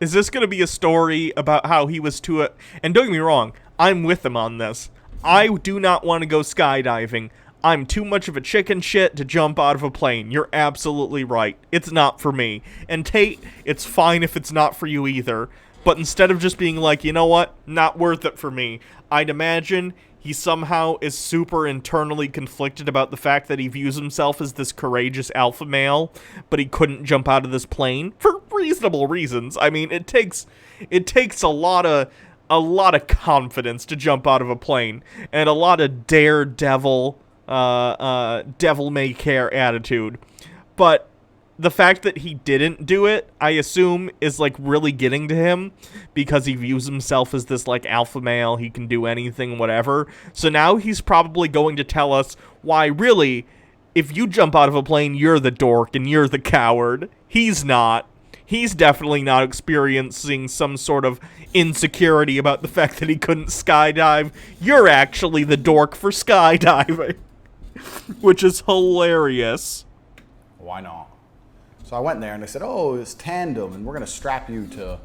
Is this going to be a story about how he was too... And don't get me wrong, I'm with him on this. I do not want to go skydiving. I'm too much of a chicken shit to jump out of a plane. You're absolutely right. It's not for me. And Tate, it's fine if it's not for you either. But instead of just being like, you know what, not worth it for me, I'd imagine he somehow is super internally conflicted about the fact that he views himself as this courageous alpha male, but he couldn't jump out of this plane for reasonable reasons. I mean, it takes a lot of confidence to jump out of a plane, and a lot of daredevil, devil may care attitude. But the fact that he didn't do it, I assume, is like really getting to him because he views himself as this like alpha male. He can do anything, whatever. So now he's probably going to tell us why really, if you jump out of a plane, you're the dork and you're the coward. He's not. He's definitely not experiencing some sort of insecurity about the fact that he couldn't skydive. You're actually the dork for skydiving. Which is hilarious. Why not? So I went there and they said, oh, it's tandem and we're going to strap you to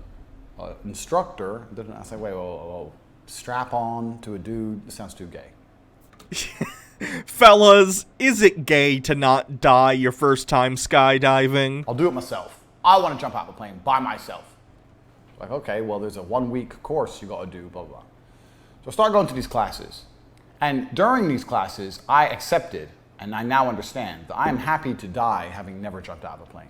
an instructor. I said, wait, whoa. Strap on to a dude? This sounds too gay. Fellas, is it gay to not die your first time skydiving? I'll do it myself. I want to jump out of a plane by myself. Like, okay, well, there's a 1 week course you got to do, blah, blah, blah. So I started going to these classes. And during these classes, I accepted, and I now understand, that I am happy to die having never jumped out of a plane.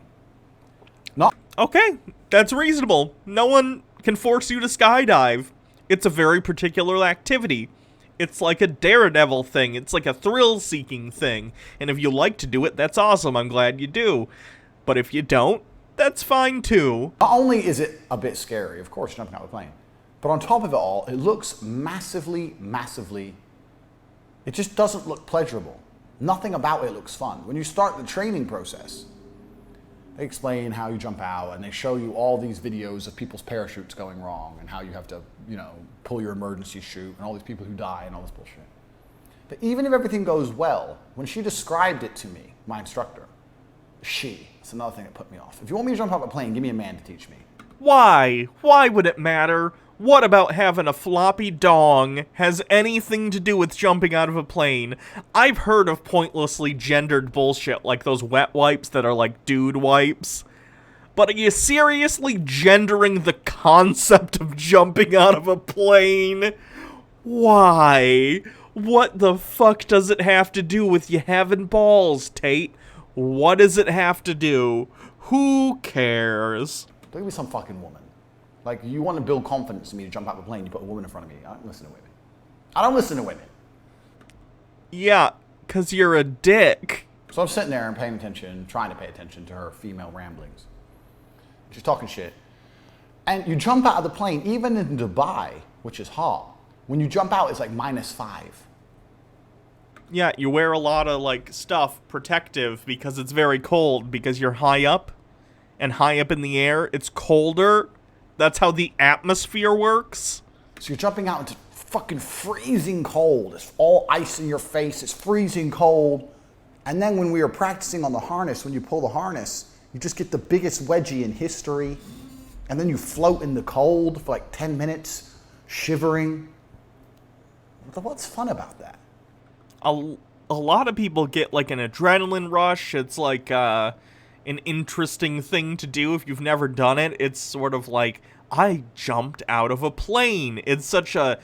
Not Okay, that's reasonable. No one can force you to skydive. It's a very particular activity. It's like a daredevil thing. It's like a thrill-seeking thing. And if you like to do it, that's awesome. I'm glad you do. But if you don't, that's fine too. Not only is it a bit scary, of course, jumping out of a plane, but on top of it all, it looks massively, it just doesn't look pleasurable. Nothing about it looks fun. When you start the training process, they explain how you jump out and they show you all these videos of people's parachutes going wrong and how you have to, pull your emergency chute and all these people who die and all this bullshit. But even if everything goes well, when she described it to me, my instructor, that's another thing that put me off. If you want me to jump out of a plane, give me a man to teach me. Why? Why would it matter? What about having a floppy dong has anything to do with jumping out of a plane? I've heard of pointlessly gendered bullshit like those wet wipes that are like dude wipes. But are you seriously gendering the concept of jumping out of a plane? Why? What the fuck does it have to do with you having balls, Tate? What does it have to do? Who cares? Don't give me some fucking woman. Like, you want to build confidence in me to jump out of a plane, you put a woman in front of me. I don't listen to women. I don't listen to women. Yeah, 'cause you're a dick. So I'm sitting there and paying attention, trying to pay attention to her female ramblings. She's talking shit. And you jump out of the plane, even in Dubai, which is hot. When you jump out, it's like -5. Yeah, you wear a lot of, like, stuff protective because it's very cold, because you're high up, and high up in the air, it's colder. That's how the atmosphere works. So you're jumping out into fucking freezing cold. It's all ice in your face. It's freezing cold. And then when we were practicing on the harness, when you pull the harness, you just get the biggest wedgie in history. And then you float in the cold for like 10 minutes, shivering. What's fun about that? A lot of people get like an adrenaline rush. It's like an interesting thing to do if you've never done it. It's sort of like, I jumped out of a plane. It's such a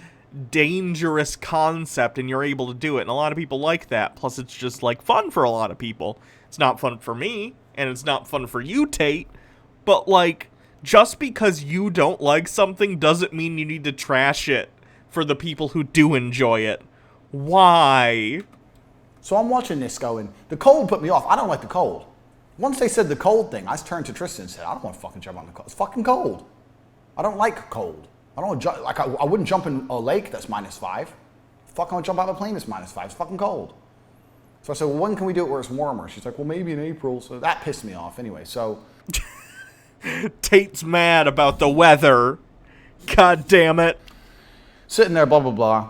dangerous concept and you're able to do it. And a lot of people like that. Plus it's just like fun for a lot of people. It's not fun for me and it's not fun for you, Tate. But like, just because you don't like something doesn't mean you need to trash it for the people who do enjoy it. Why? So I'm watching this going, the cold put me off. I don't like the cold. Once they said the cold thing, I turned to Tristan and said, I don't want to fucking jump on the cold. It's fucking cold. I don't like cold. I don't want to jump, I wouldn't jump in a lake that's -5. Fuck, I want to jump out of a plane that's -5. It's fucking cold. So I said, well, when can we do it where it's warmer? She's like, well, maybe in April. So that pissed me off anyway. So Tate's mad about the weather. God damn it. Sitting there, blah, blah, blah.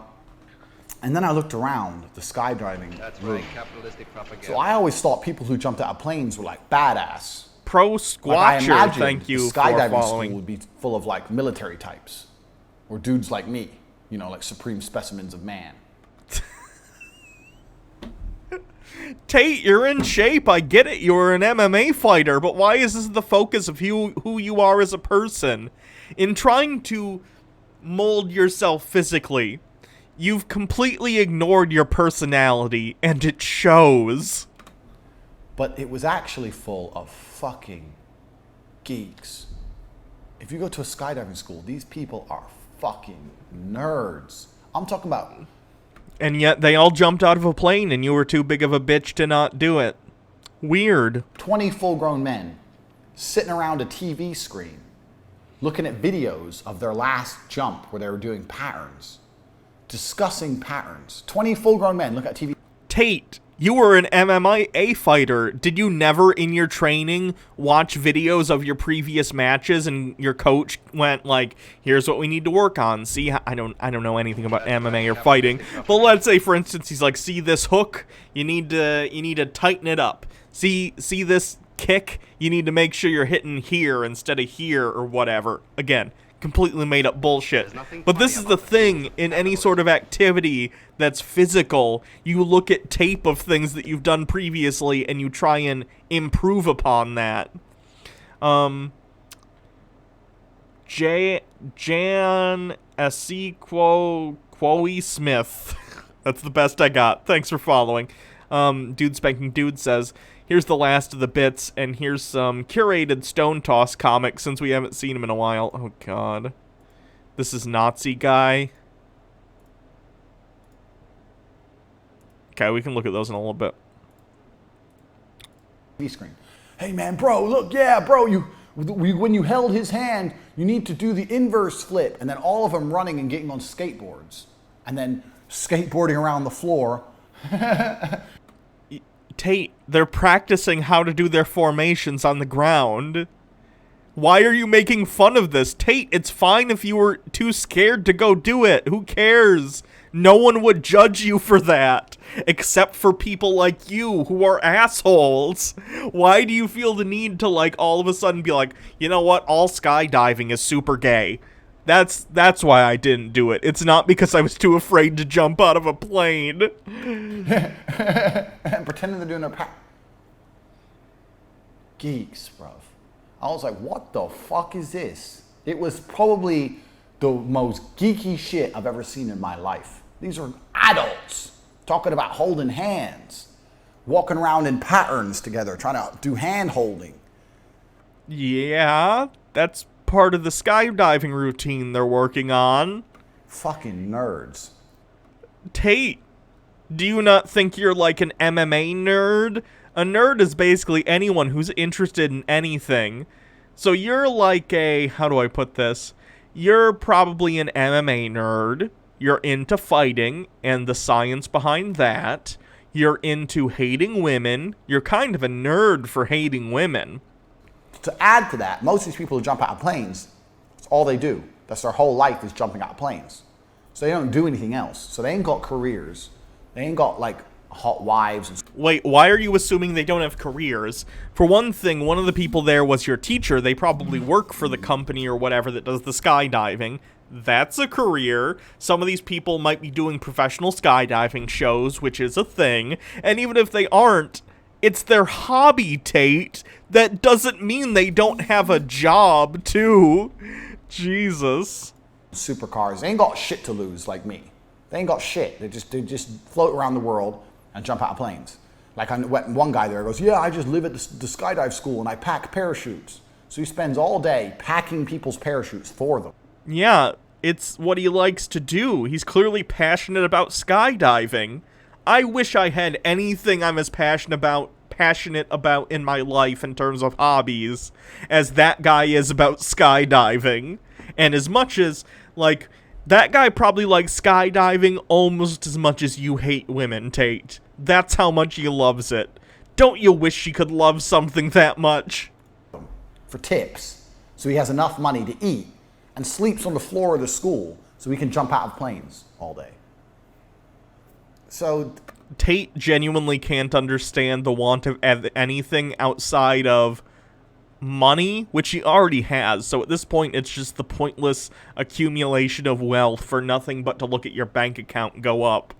And then I looked around the skydiving That's room. right, capitalistic propaganda. So I always thought people who jumped out of planes were like badass. Pro Like I Squatcher, imagined thank you the for skydiving following. school would be full of like military types. Or dudes like me. You know, like supreme specimens of man. Tate, you're in shape. I get it. You're an MMA fighter, but why is this the focus of who you are as a person? In trying to mold yourself physically, you've completely ignored your personality, and it shows. But it was actually full of fucking geeks. If you go to a skydiving school, these people are fucking nerds. I'm talking about... And yet they all jumped out of a plane and you were too big of a bitch to not do it. Weird. 20 full-grown men sitting around a TV screen looking at videos of their last jump where they were doing patterns, discussing patterns. 20 full-grown men look at TV. Tate, you were an MMA fighter. Did you never in your training watch videos of your previous matches and your coach went like, here's what we need to work on? See, I don't know anything about MMA or fighting, but let's say for instance he's like, see this hook? You need to tighten it up. See this kick? You need to make sure you're hitting here instead of here or whatever. Again, completely made up bullshit. But this is the thing in any sort of activity that's physical. You look at tape of things that you've done previously and you try and improve upon that. Jan Quoe Smith. That's the best I got. Thanks for following. Dude Spanking Dude says, here's the last of the bits, and here's some curated Stone Toss comics since we haven't seen him in a while. Oh, God. This is Nazi guy. Okay, we can look at those in a little bit. Screen. Hey, man, bro, look, yeah, bro, when you held his hand, you need to do the inverse flip, and then all of them running and getting on skateboards, and then skateboarding around the floor. Tate, they're practicing how to do their formations on the ground. Why are you making fun of this? Tate, it's fine if you were too scared to go do it. Who cares? No one would judge you for that. Except for people like you who are assholes. Why do you feel the need to, like, all of a sudden be like, you know what? All skydiving is super gay. That's why I didn't do it. It's not because I was too afraid to jump out of a plane. Pretending they're doing their geeks, bruv. I was like, what the fuck is this? It was probably the most geeky shit I've ever seen in my life. These are adults talking about holding hands, walking around in patterns together, trying to do hand holding. Yeah, that's part of the skydiving routine they're working on. Fucking nerds. Tate, do you not think you're like an MMA nerd? A nerd is basically anyone who's interested in anything. So you're like a, how do I put this? You're probably an MMA nerd. You're into fighting and the science behind that. You're into hating women. You're kind of a nerd for hating women. To add to that, most of these people who jump out of planes, that's all they do. That's their whole life is jumping out of planes. So they don't do anything else. So they ain't got careers. They ain't got like hot wives. And wait, why are you assuming they don't have careers? For one thing, one of the people there was your teacher. They probably work for the company or whatever that does the skydiving. That's a career. Some of these people might be doing professional skydiving shows, which is a thing. And even if they aren't, it's their hobby, Tate. That doesn't mean they don't have a job, too. Jesus. Supercars. They ain't got shit to lose like me. They ain't got shit. They just float around the world and jump out of planes. Like one guy there goes, yeah, I just live at the skydive school and I pack parachutes. So he spends all day packing people's parachutes for them. Yeah, it's what he likes to do. He's clearly passionate about skydiving. I wish I had anything I'm as passionate about in my life in terms of hobbies as that guy is about skydiving. And as much as, like, that guy probably likes skydiving almost as much as you hate women, Tate. That's how much he loves it. Don't you wish he could love something that much? For tips, so he has enough money to eat and sleeps on the floor of the school so he can jump out of planes all day. So Tate genuinely can't understand the want of anything outside of money, which he already has. So at this point, it's just the pointless accumulation of wealth for nothing but to look at your bank account go up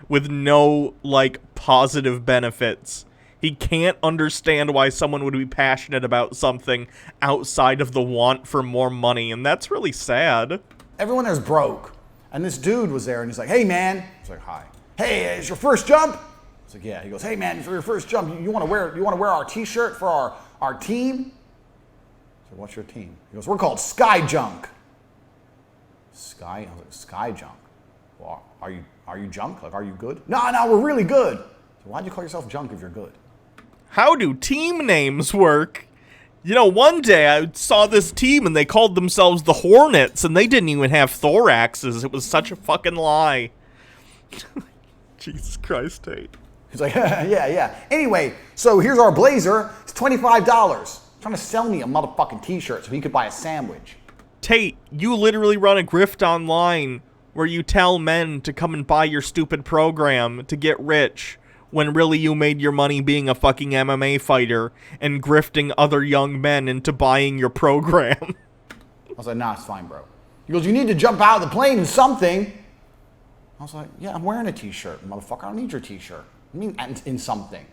with no, like, positive benefits. He can't understand why someone would be passionate about something outside of the want for more money, and that's really sad. everyone there's broke. And this dude was there, and he's like, hey, man. He's like, hi. Hey, is your first jump? I was like, yeah. He goes, hey, man, for your first jump, you want to wear our T-shirt for our team? I said, what's your team? He goes, we're called Sky Junk. I was like, Sky Junk? Well, are you junk? Like, are you good? No, we're really good. So why'd you call yourself junk if you're good? How do team names work? You know, one day I saw this team and they called themselves the Hornets, and they didn't even have thoraxes. It was such a fucking lie. Jesus Christ, Tate. He's like, yeah. Anyway, so here's our blazer. It's $25. Trying to sell me a motherfucking T-shirt so he could buy a sandwich. Tate, you literally run a grift online where you tell men to come and buy your stupid program to get rich, when really you made your money being a fucking MMA fighter and grifting other young men into buying your program. I was like, nah, it's fine, bro. He goes, you need to jump out of the plane in something. I was like, yeah, I'm wearing a T-shirt, motherfucker. I don't need your T-shirt. I mean, in something.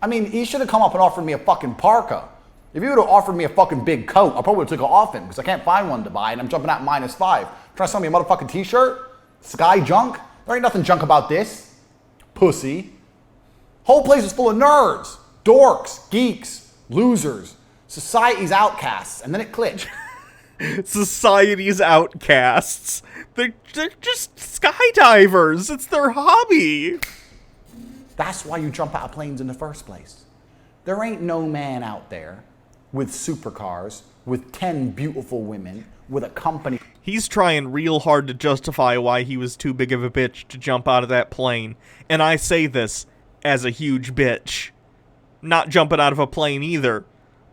I mean, he should have come up and offered me a fucking parka. If he would have offered me a fucking big coat, I probably would have took it off him, because I can't find one to buy, and I'm jumping out -5. Trying to sell me a motherfucking T-shirt? Sky Junk? There ain't nothing junk about this. Pussy. Whole place is full of nerds, dorks, geeks, losers, society's outcasts, and then it clicked. Society's outcasts. They're just skydivers. It's their hobby. That's why you jump out of planes in the first place. There ain't no man out there with supercars, with 10 beautiful women, with a company. He's trying real hard to justify why he was too big of a bitch to jump out of that plane. And I say this as a huge bitch. Not jumping out of a plane either.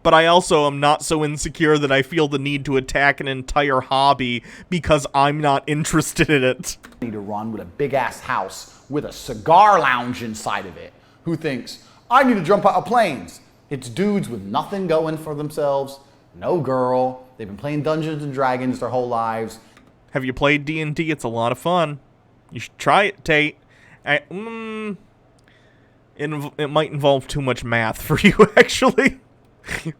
But I also am not so insecure that I feel the need to attack an entire hobby because I'm not interested in it. Need to run with a big ass house with a cigar lounge inside of it. Who thinks, I need to jump out of planes? It's dudes with nothing going for themselves, no girl. They've been playing Dungeons and Dragons their whole lives. Have you played D&D? It's a lot of fun. You should try it, Tate. It might involve too much math for you, actually.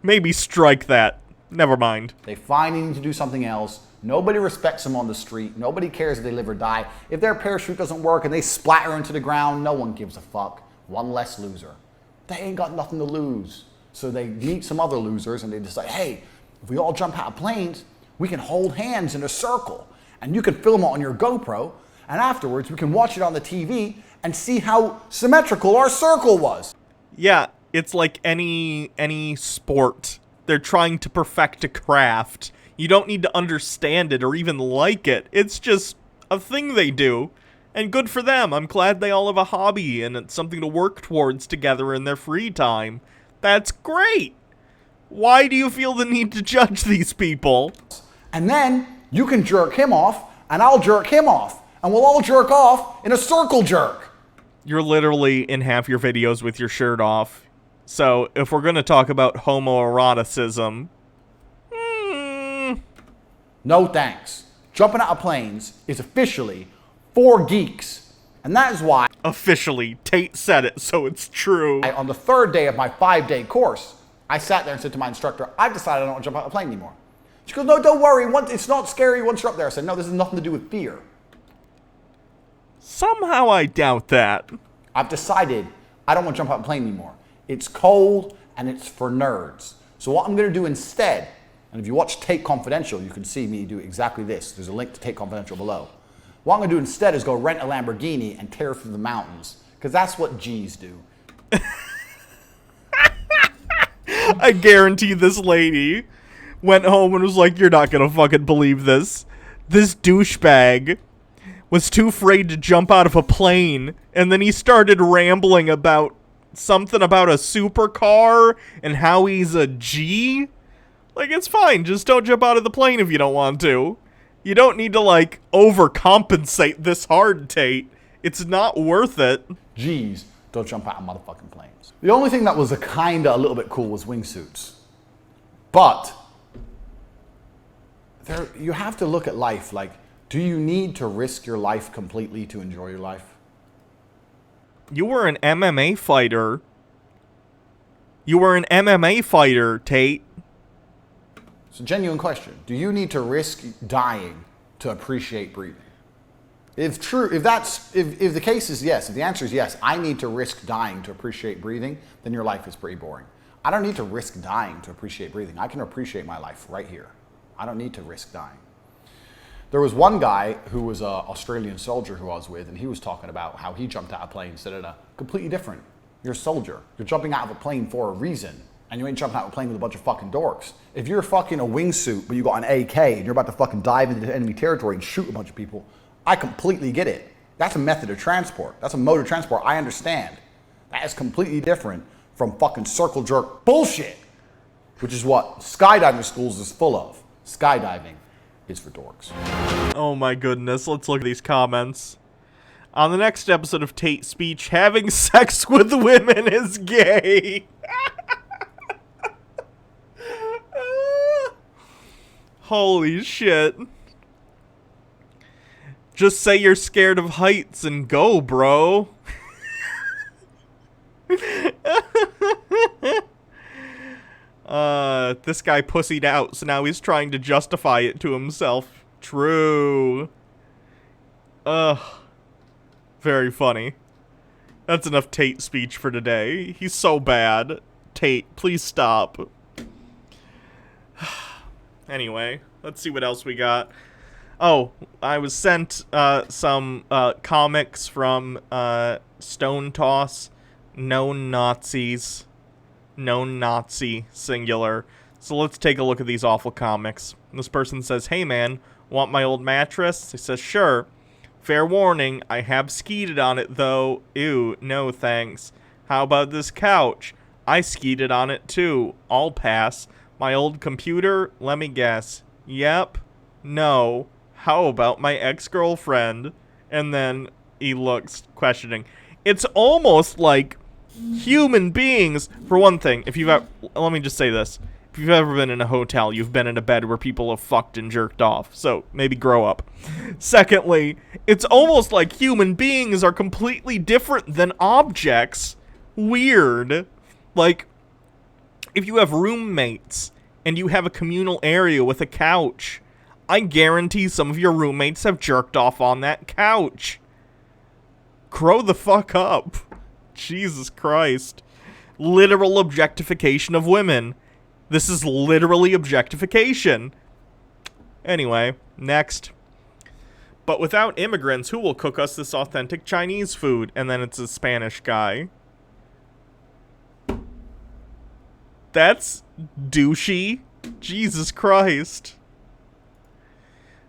Maybe strike that. Never mind. They find they need to do something else. Nobody respects them on the street. Nobody cares if they live or die. If their parachute doesn't work and they splatter into the ground, no one gives a fuck. One less loser. They ain't got nothing to lose. So they meet some other losers and they decide, hey, if we all jump out of planes, we can hold hands in a circle. And you can film it on your GoPro. And afterwards, we can watch it on the TV and see how symmetrical our circle was. Yeah, it's like any sport. They're trying to perfect a craft. You don't need to understand it or even like it. It's just a thing they do. And good for them. I'm glad they all have a hobby and it's something to work towards together in their free time. That's great. Why do you feel the need to judge these people? And then you can jerk him off and I'll jerk him off. And we'll all jerk off in a circle jerk. You're literally in half your videos with your shirt off. So, if we're gonna talk about homoeroticism... No thanks. Jumping out of planes is officially for geeks. And that is why... Officially, Tate said it, so it's true. On the third day of my 5-day course, I sat there and said to my instructor, I've decided I don't want to jump out of a plane anymore. She goes, no, don't worry. It's not scary once you're up there. I said, no, this has nothing to do with fear. Somehow I doubt that. I've decided I don't want to jump out of a plane anymore. It's cold and it's for nerds. So what I'm going to do instead, and if you watch Tate Confidential, you can see me do exactly this. There's a link to Tate Confidential below. What I'm going to do instead is go rent a Lamborghini and tear through the mountains. Because that's what G's do. I guarantee this lady went home and was like, you're not going to fucking believe this. This douchebag was too afraid to jump out of a plane, and then he started rambling about something about a supercar and how he's a G. Like, it's fine, just don't jump out of the plane if you don't want to. You don't need to, like, overcompensate this hard, Tate. It's not worth it. G's, don't jump out of motherfucking planes. The only thing that was a little bit cool was wingsuits. But you have to look at life like, do you need to risk your life completely to enjoy your life? You were an MMA fighter. You were an MMA fighter, Tate. It's a genuine question. Do you need to risk dying to appreciate breathing? If the case is yes, if the answer is yes, I need to risk dying to appreciate breathing, then your life is pretty boring. I don't need to risk dying to appreciate breathing. I can appreciate my life right here. I don't need to risk dying. There was one guy who was an Australian soldier who I was with, and he was talking about how he jumped out of a plane instead of a completely different. You're a soldier. You're jumping out of a plane for a reason, and you ain't jumping out of a plane with a bunch of fucking dorks. If you're fucking a wingsuit, but you got an AK, and you're about to fucking dive into enemy territory and shoot a bunch of people, I completely get it. That's a method of transport. That's a mode of transport I understand. That is completely different from fucking circle jerk bullshit, which is what skydiving schools is full of. Skydiving is for dorks. Oh my goodness, let's look at these comments. On the next episode of Tate Speech, having sex with women is gay. Holy shit. Just say you're scared of heights and go, bro. This guy pussied out, so now he's trying to justify it to himself. True. Very funny. That's enough Tate speech for today. He's so bad. Tate, please stop. Anyway, let's see what else we got. Oh, I was sent some comics from Stone Toss. Known Nazis. Known Nazi, singular. So let's take a look at these awful comics. This person says, "Hey man, want my old mattress?" He says, "Sure. Fair warning, I have skeeted on it though. Ew, no thanks. How about this couch? I skeeted on it too. I'll pass. My old computer? Let me guess. Yep. No. How about my ex-girlfriend?" And then he looks questioning. It's almost like human beings, for one thing, if you've ever, let me just say this. If you've ever been in a hotel, you've been in a bed where people have fucked and jerked off. So, maybe grow up. Secondly, it's almost like human beings are completely different than objects. Weird. Like, if you have roommates and you have a communal area with a couch, I guarantee some of your roommates have jerked off on that couch. Grow the fuck up. Jesus Christ. Literal objectification of women. This is literally objectification. Anyway, next. But without immigrants, who will cook us this authentic Chinese food? And then it's a Spanish guy. That's douchey. Jesus Christ.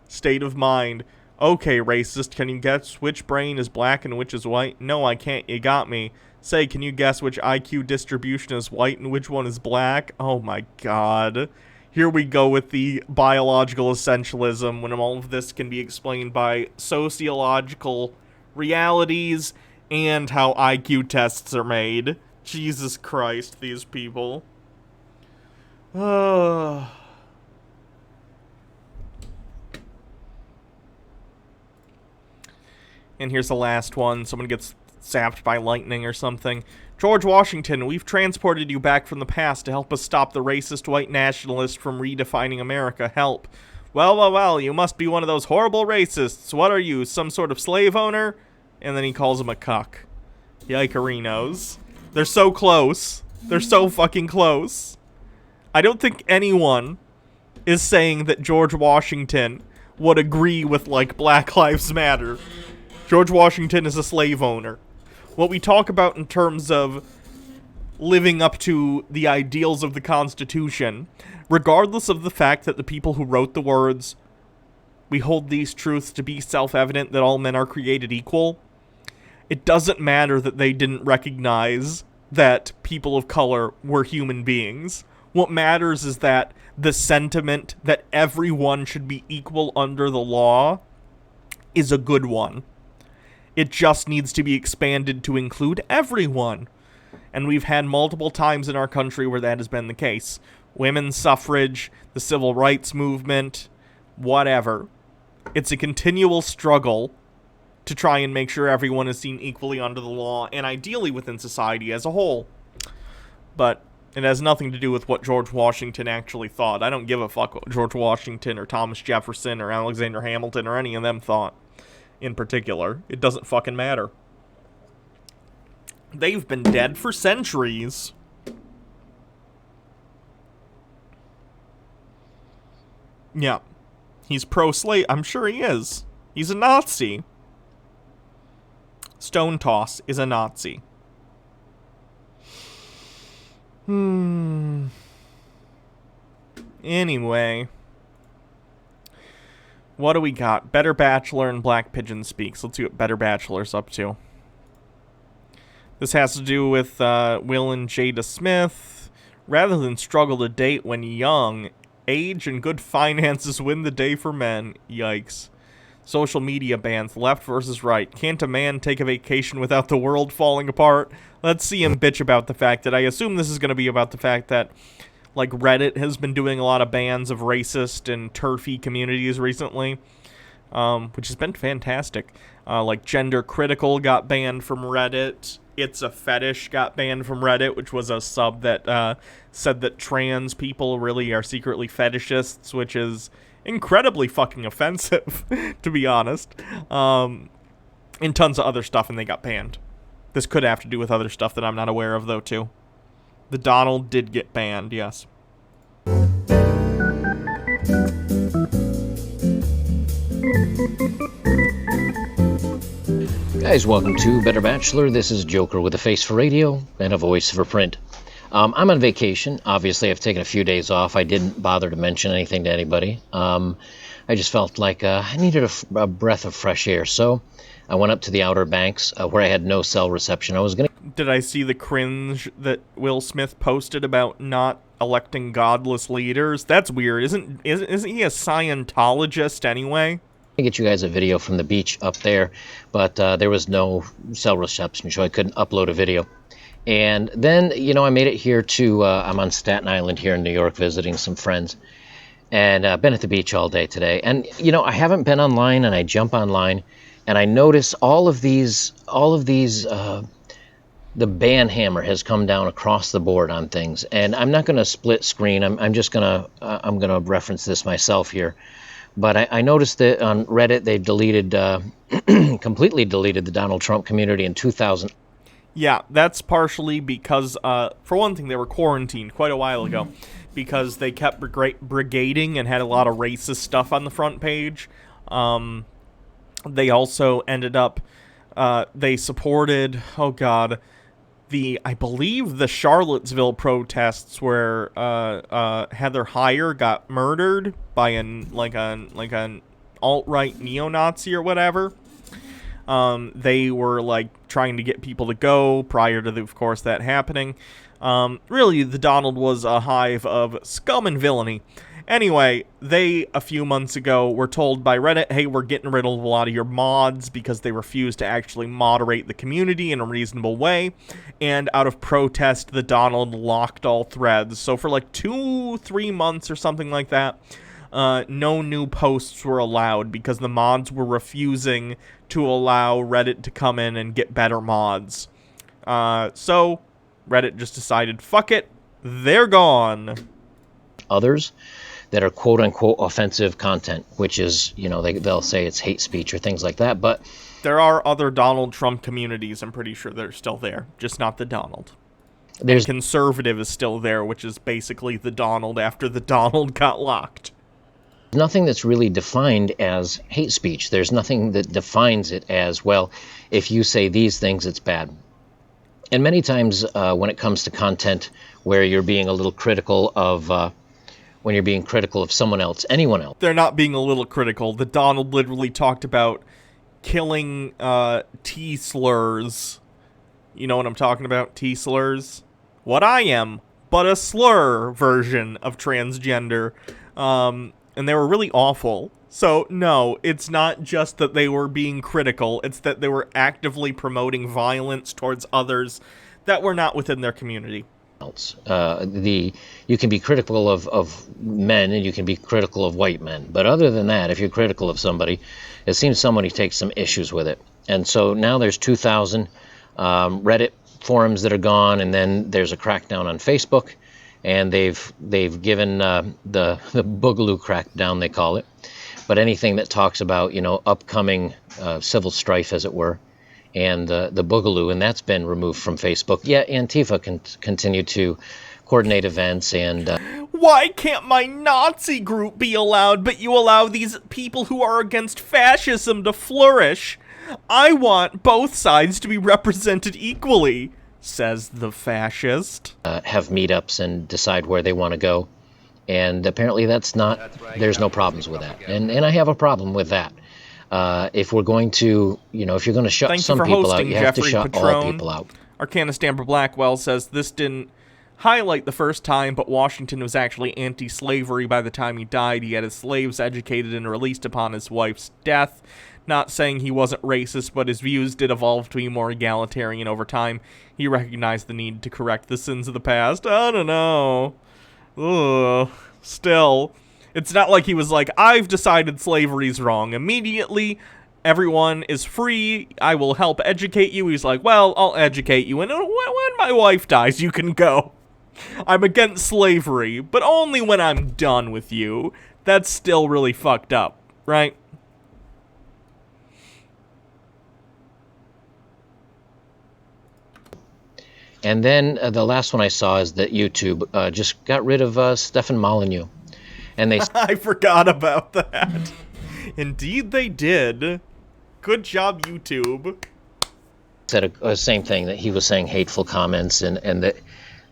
State of mind. Okay, racist, can you guess which brain is black and which is white? No, I can't, you got me. Say, can you guess which IQ distribution is white and which one is black? Oh my god. Here we go with the biological essentialism when all of this can be explained by sociological realities and how IQ tests are made. Jesus Christ, these people. And here's the last one. Someone gets zapped by lightning or something. George Washington, we've transported you back from the past to help us stop the racist white nationalist from redefining America. Help. Well, well, well, you must be one of those horrible racists. What are you, some sort of slave owner? And then he calls him a cuck. Yikerinos. They're so close. They're so fucking close. I don't think anyone is saying that George Washington would agree with, like, Black Lives Matter. George Washington is a slave owner. What we talk about in terms of living up to the ideals of the Constitution, regardless of the fact that the people who wrote the words, "We hold these truths to be self-evident that all men are created equal," it doesn't matter that they didn't recognize that people of color were human beings. What matters is that the sentiment that everyone should be equal under the law is a good one. It just needs to be expanded to include everyone. And we've had multiple times in our country where that has been the case. Women's suffrage, the civil rights movement, whatever. It's a continual struggle to try and make sure everyone is seen equally under the law, and ideally within society as a whole. But it has nothing to do with what George Washington actually thought. I don't give a fuck what George Washington or Thomas Jefferson or Alexander Hamilton or any of them thought in particular. It doesn't fucking matter. They've been dead for centuries. Yeah. He's pro-slave. I'm sure he is. He's a Nazi. Stone Toss is a Nazi. Anyway. What do we got? Better Bachelor and Black Pigeon Speaks. Let's see what Better Bachelor's up to. This has to do with Will and Jada Smith. Rather than struggle to date when young, age and good finances win the day for men. Yikes. Social media bans, left versus right. Can't a man take a vacation without the world falling apart? Let's see him bitch about the fact that I assume this is going to be about the fact that, like, Reddit has been doing a lot of bans of racist and turfy communities recently, which has been fantastic. Like, Gender Critical got banned from Reddit. It's a Fetish got banned from Reddit, which was a sub that said that trans people really are secretly fetishists, which is incredibly fucking offensive, to be honest. And tons of other stuff, and they got banned. This could have to do with other stuff that I'm not aware of, though, too. The Donald did get banned, yes. Guys, welcome to Better Bachelor. This is Joker with a face for radio and a voice for print. I'm on vacation. Obviously, I've taken a few days off. I didn't bother to mention anything to anybody. I just felt like I needed a breath of fresh air, so I went up to the Outer Banks where I had no cell reception. I was going to... Did I see the cringe that Will Smith posted about not electing godless leaders? That's weird. Isn't he a Scientologist anyway? Get you guys a video from the beach up there, but there was no cell reception, so I couldn't upload a video. And then, you know, I made it here to, I'm on Staten Island here in New York visiting some friends, and I've been at the beach all day today. And, you know, I haven't been online, and I jump online, and I notice all of these, the ban hammer has come down across the board on things. And I'm not going to split screen. I'm just going to reference this myself here. But I noticed that on Reddit, they deleted, completely deleted the Donald Trump community in 2000. Yeah, that's partially because, for one thing, they were quarantined quite a while ago because they kept brigading and had a lot of racist stuff on the front page. They also ended up, they supported, oh god, I believe the Charlottesville protests where Heather Heyer got murdered by an alt-right neo-Nazi or whatever. They were like trying to get people to go prior to, of course, that happening. Really, the Donald was a hive of scum and villainy. Anyway, they, a few months ago, were told by Reddit, hey, we're getting rid of a lot of your mods because they refused to actually moderate the community in a reasonable way. And out of protest, the Donald locked all threads. So for like 2-3 months or something like that, no new posts were allowed because the mods were refusing to allow Reddit to come in and get better mods. So Reddit just decided, fuck it, they're gone. Others that are quote-unquote offensive content, which is, you know, they'll say it's hate speech or things like that, but... There are other Donald Trump communities, I'm pretty sure they're still there, just not the Donald. There's conservative is still there, which is basically the Donald after the Donald got locked. Nothing that's really defined as hate speech. There's nothing that defines it as, well, if you say these things, it's bad. And many times when it comes to content where you're being a little critical of... when you're being critical of someone else, anyone else. They're not being a little critical. The Donald literally talked about killing T-slurs. You know what I'm talking about? T-slurs? What I am, but a slur version of transgender. and they were really awful. So, no, it's not just that they were being critical, it's that they were actively promoting violence towards others that were not within their community. You can be critical of men and you can be critical of white men. But other than that, if you're critical of somebody, it seems somebody takes some issues with it. And so now there's 2,000 Reddit forums that are gone, and then there's a crackdown on Facebook, and they've given the Boogaloo crackdown, they call it. But anything that talks about, upcoming civil strife, as it were, and the Boogaloo, and that's been removed from Facebook. Yeah, Antifa can continue to coordinate events and... Why can't my Nazi group be allowed, but you allow these people who are against fascism to flourish? I want both sides to be represented equally, says the fascist. Have meetups and decide where they want to go. And apparently there's no problems with that. And I have a problem with that. If we're going to, if you're going to shut some people out, you have to shut all people out. Arcana Stamper Blackwell says this didn't highlight the first time, but Washington was actually anti-slavery by the time he died. He had his slaves educated and released upon his wife's death. Not saying he wasn't racist, but his views did evolve to be more egalitarian over time. He recognized the need to correct the sins of the past. I don't know. Ugh. Still, it's not like he was like, I've decided slavery's wrong. Immediately, everyone is free. I will help educate you. He's like, well, I'll educate you. And when my wife dies, you can go. I'm against slavery, but only when I'm done with you. That's still really fucked up, right? And then the last one I saw is that YouTube just got rid of Stefan Molyneux. And they I forgot about that. Indeed they did. Good job, YouTube. Said the same thing, that he was saying hateful comments and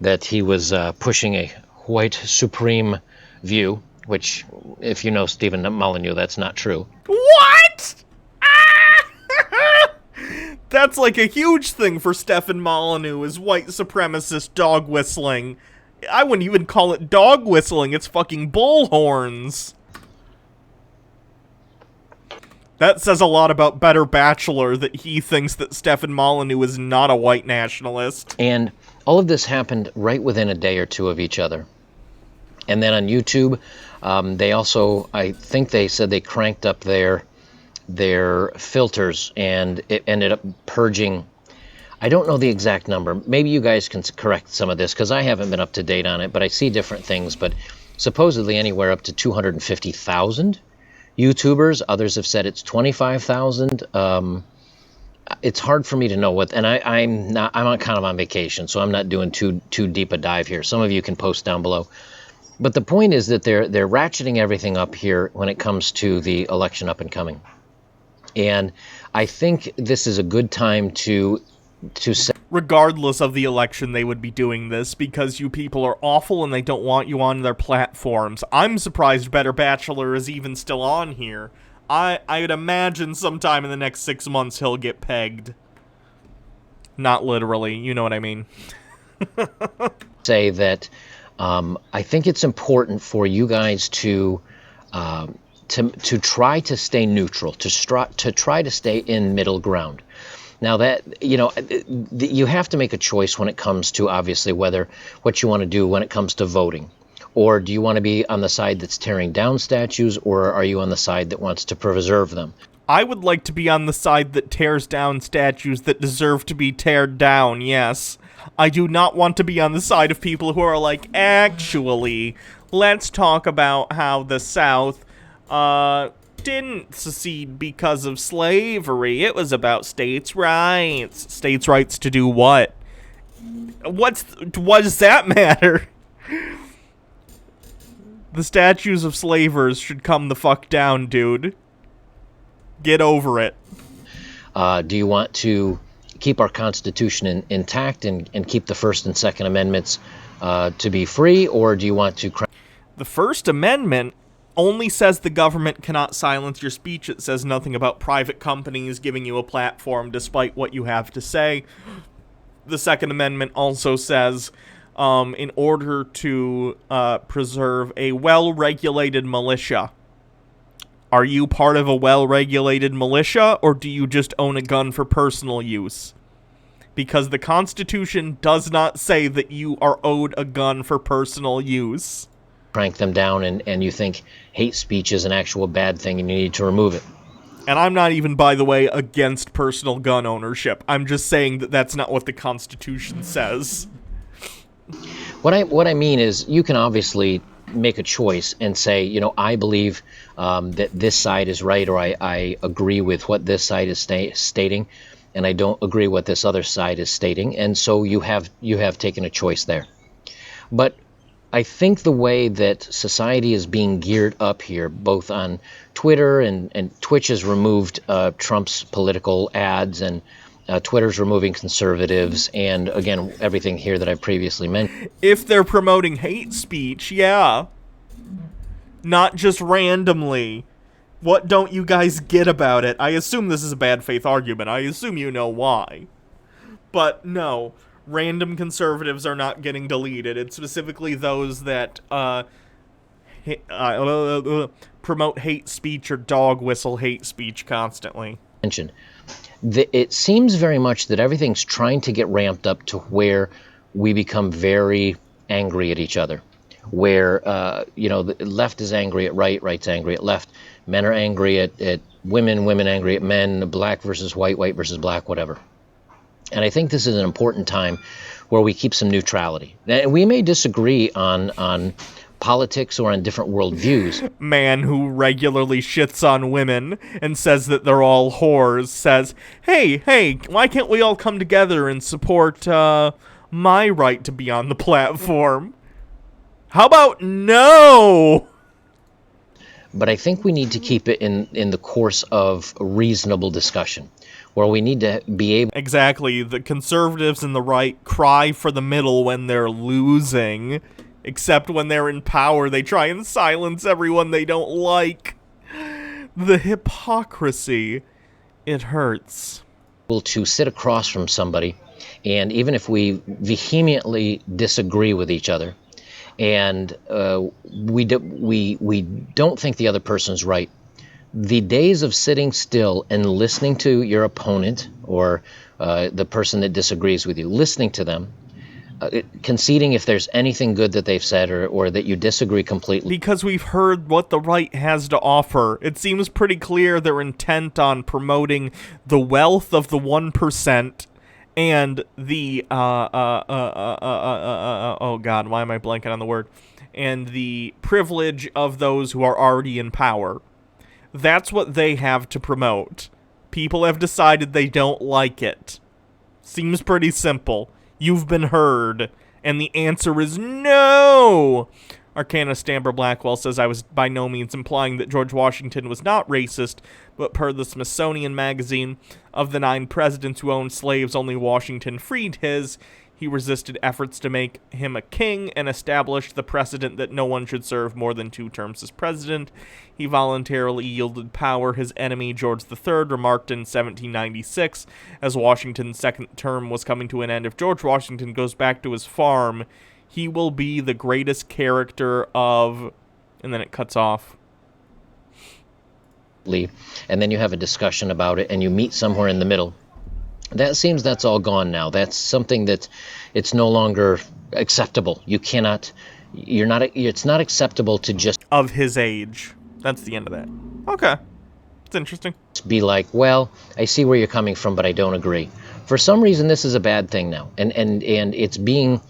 that he was pushing a white supreme view, which, if you know Stephen Molyneux, that's not true. What? That's like a huge thing for Stefan Molyneux, is white supremacist dog whistling. I wouldn't even call it dog whistling, it's fucking bullhorns. That says a lot about Better Bachelor, that he thinks that Stefan Molyneux is not a white nationalist. And all of this happened right within a day or two of each other. And then on YouTube, they also, I think they said they cranked up their filters, and it ended up purging, I don't know the exact number. Maybe you guys can correct some of this, because I haven't been up to date on it, but I see different things. But supposedly anywhere up to 250,000 YouTubers. Others have said it's 25,000. It's hard for me to know what, and I'm kind of on vacation, so I'm not doing too deep a dive here. Some of you can post down below. But the point is that they're ratcheting everything up here when it comes to the election up and coming. And I think this is a good time to say, regardless of the election, they would be doing this because you people are awful and they don't want you on their platforms. I'm surprised Better Bachelor is even still on here. I'd imagine sometime in the next 6 months he'll get pegged. Not literally, you know what I mean. say that I think it's important for you guys to try to stay neutral, to try to stay in middle ground. Now that, you have to make a choice when it comes to, obviously, what you want to do when it comes to voting. Or do you want to be on the side that's tearing down statues, or are you on the side that wants to preserve them? I would like to be on the side that tears down statues that deserve to be teared down, yes. I do not want to be on the side of people who are like, actually, let's talk about how the South, didn't secede because of slavery. It was about states' rights. States' rights to do what? What does that matter? The statues of slavers should come the fuck down, dude. Get over it. Do you want to keep our Constitution intact and keep the First and Second Amendments to be free, or do you want to... The First Amendment only says the government cannot silence your speech. It says nothing about private companies giving you a platform despite what you have to say. The Second Amendment also says in order to preserve a well-regulated militia. Are you part of a well-regulated militia, or do you just own a gun for personal use? Because the Constitution does not say that you are owed a gun for personal use. Crank them down, and you think hate speech is an actual bad thing and you need to remove it. And I'm not even, by the way, against personal gun ownership. I'm just saying that that's not what the Constitution says. What I mean is, you can obviously make a choice and say, you know, I believe that this side is right, or I agree with what this side is stating, and I don't agree what this other side is stating, and so you have taken a choice there. But I think the way that society is being geared up here, both on Twitter and Twitch has removed Trump's political ads, and Twitter's removing conservatives, and again, everything here that I previously mentioned. If they're promoting hate speech, yeah. Not just randomly. What don't you guys get about it? I assume this is a bad faith argument. I assume you know why. But no, random conservatives are not getting deleted. It's specifically those that promote hate speech or dog whistle hate speech constantly. It seems very much that everything's trying to get ramped up to where we become very angry at each other. Where, you know, the left is angry at right, right's angry at left. Men are angry at women, women angry at men, black versus white, white versus black, whatever. And I think this is an important time where we keep some neutrality. Now, we may disagree on politics or on different worldviews. Man who regularly shits on women and says that they're all whores says, hey, why can't we all come together and support my right to be on the platform? How about no? But I think we need to keep it in the course of a reasonable discussion, where we need to be able... Exactly. The conservatives and the right cry for the middle when they're losing, except when they're in power, they try and silence everyone they don't like. The hypocrisy. It hurts. To sit across from somebody, and even if we vehemently disagree with each other, and we don't think the other person's right, the days of sitting still and listening to your opponent or the person that disagrees with you, listening to them, conceding if there's anything good that they've said or that you disagree completely. Because we've heard what the right has to offer. It seems pretty clear they're intent on promoting the wealth of the 1%, and the, oh god, why am I blanking on the word? And the privilege of those who are already in power. That's what they have to promote. People have decided they don't like it. Seems pretty simple. You've been heard. And the answer is no! Arcana Stamber Blackwell says, I was by no means implying that George Washington was not racist, but per the Smithsonian Magazine, of the 9 presidents who owned slaves, only Washington freed his. He resisted efforts to make him a king and established the precedent that no one should serve more than 2 terms as president. He voluntarily yielded power. His enemy, George III, remarked in 1796, as Washington's second term was coming to an end, if George Washington goes back to his farm, he will be the greatest character of... And then it cuts off. And then you have a discussion about it, and you meet somewhere in the middle. That seems that's all gone now. That's something that it's no longer acceptable. You cannot... It's not acceptable to just... Of his age. That's the end of that. Okay. It's interesting. Be like, well, I see where you're coming from, but I don't agree. For some reason, this is a bad thing now. And it's being...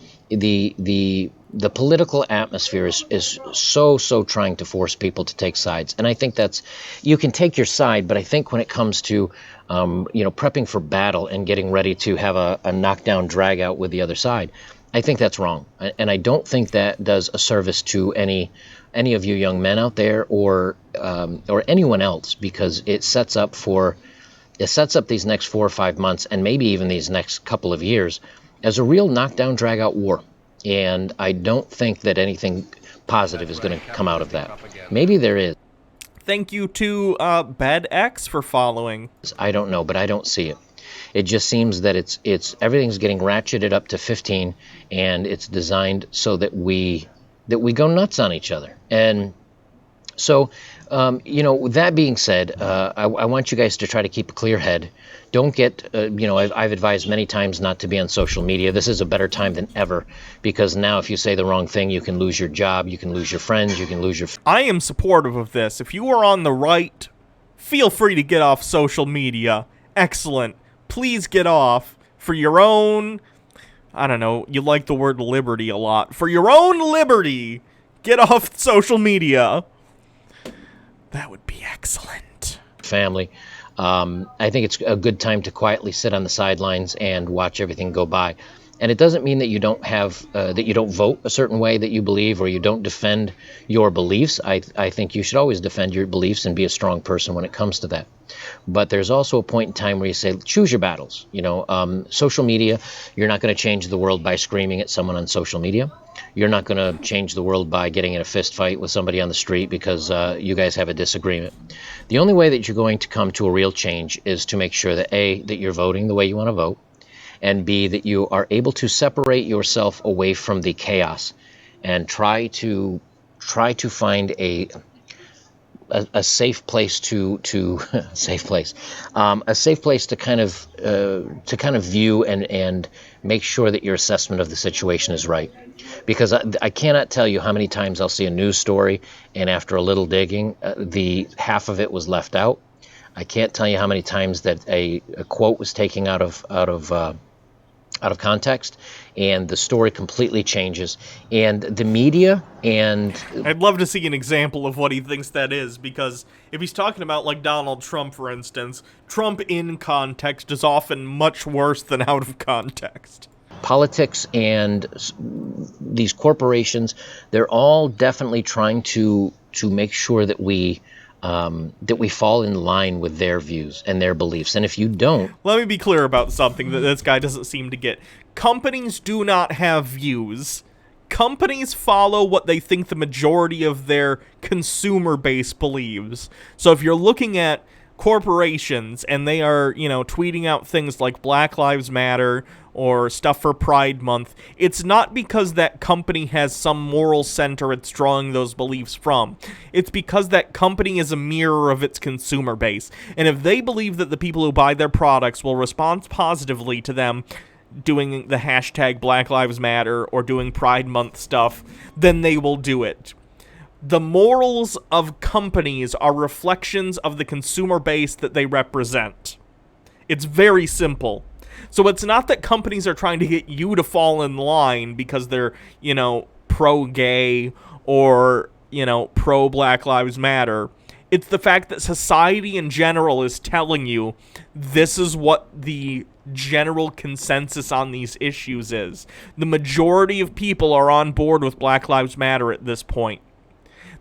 The political atmosphere is so trying to force people to take sides, and I think that's, you can take your side, but I think when it comes to prepping for battle and getting ready to have a knockdown drag out with the other side, I think that's wrong, and I don't think that does a service to any of you young men out there or anyone else, because it sets up these next 4 or 5 months and maybe even these next couple of years as a real knockdown drag out war. And I don't think that anything positive is going to come out of that. Maybe there is. Thank you to BedX for following. I don't know, but I don't see it. It just seems that it's everything's getting ratcheted up to 15, and it's designed so that we go nuts on each other. And so, with that being said, I want you guys to try to keep a clear head. Don't get, I've advised many times not to be on social media. This is a better time than ever, because now if you say the wrong thing, you can lose your job, you can lose your friends, you can lose your... I am supportive of this. If you are on the right, feel free to get off social media. Excellent. Please get off for your own... I don't know, you like the word liberty a lot. For your own liberty, get off social media. That would be excellent. Family. I think it's a good time to quietly sit on the sidelines and watch everything go by. And it doesn't mean that you don't have that you don't vote a certain way that you believe, or you don't defend your beliefs. I think you should always defend your beliefs and be a strong person when it comes to that. But there's also a point in time where you say, choose your battles. Social media, you're not going to change the world by screaming at someone on social media. You're not going to change the world by getting in a fist fight with somebody on the street because you guys have a disagreement. The only way that you're going to come to a real change is to make sure that A, that you're voting the way you want to vote, and B, that you are able to separate yourself away from the chaos and try to find a safe place to a safe place to kind of view and make sure that your assessment of the situation is right. Because I cannot tell you how many times I'll see a news story, and after a little digging, the half of it was left out. I can't tell you how many times that a quote was taken out of context, and the story completely changes. And the media and... I'd love to see an example of what he thinks that is, because if he's talking about, like, Donald Trump, for instance, Trump in context is often much worse than out of context. Politics and these corporations, they're all definitely trying to make sure that we fall in line with their views and their beliefs. And if you don't... Let me be clear about something that this guy doesn't seem to get. Companies do not have views. Companies follow what they think the majority of their consumer base believes. So if you're looking at corporations and they are, tweeting out things like Black Lives Matter or stuff for Pride Month, it's not because that company has some moral center it's drawing those beliefs from. It's because that company is a mirror of its consumer base. And if they believe that the people who buy their products will respond positively to them doing the hashtag Black Lives Matter or doing Pride Month stuff, then they will do it. The morals of companies are reflections of the consumer base that they represent. It's very simple. So it's not that companies are trying to get you to fall in line because they're, pro-gay or, pro-Black Lives Matter. It's the fact that society in general is telling you this is what the general consensus on these issues is. The majority of people are on board with Black Lives Matter at this point.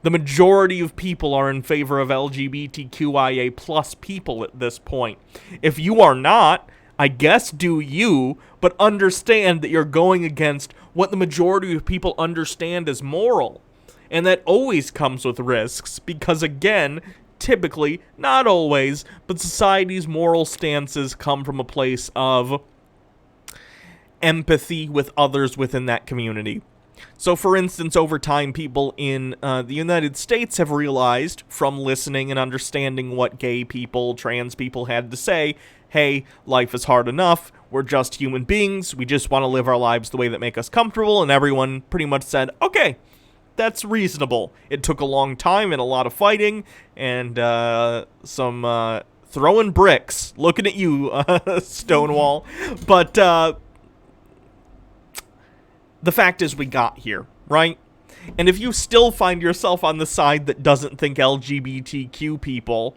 The majority of people are in favor of LGBTQIA plus people at this point. If you are not, I guess do you, but understand that you're going against what the majority of people understand as moral. And that always comes with risks, because again, typically, not always, but society's moral stances come from a place of empathy with others within that community. So, for instance, over time, people in the United States have realized, from listening and understanding what gay people, trans people had to say, hey, life is hard enough, we're just human beings, we just want to live our lives the way that make us comfortable, and everyone pretty much said, okay, that's reasonable. It took a long time and a lot of fighting, and some throwing bricks. Looking at you, Stonewall. But the fact is we got here, right? And if you still find yourself on the side that doesn't think LGBTQ people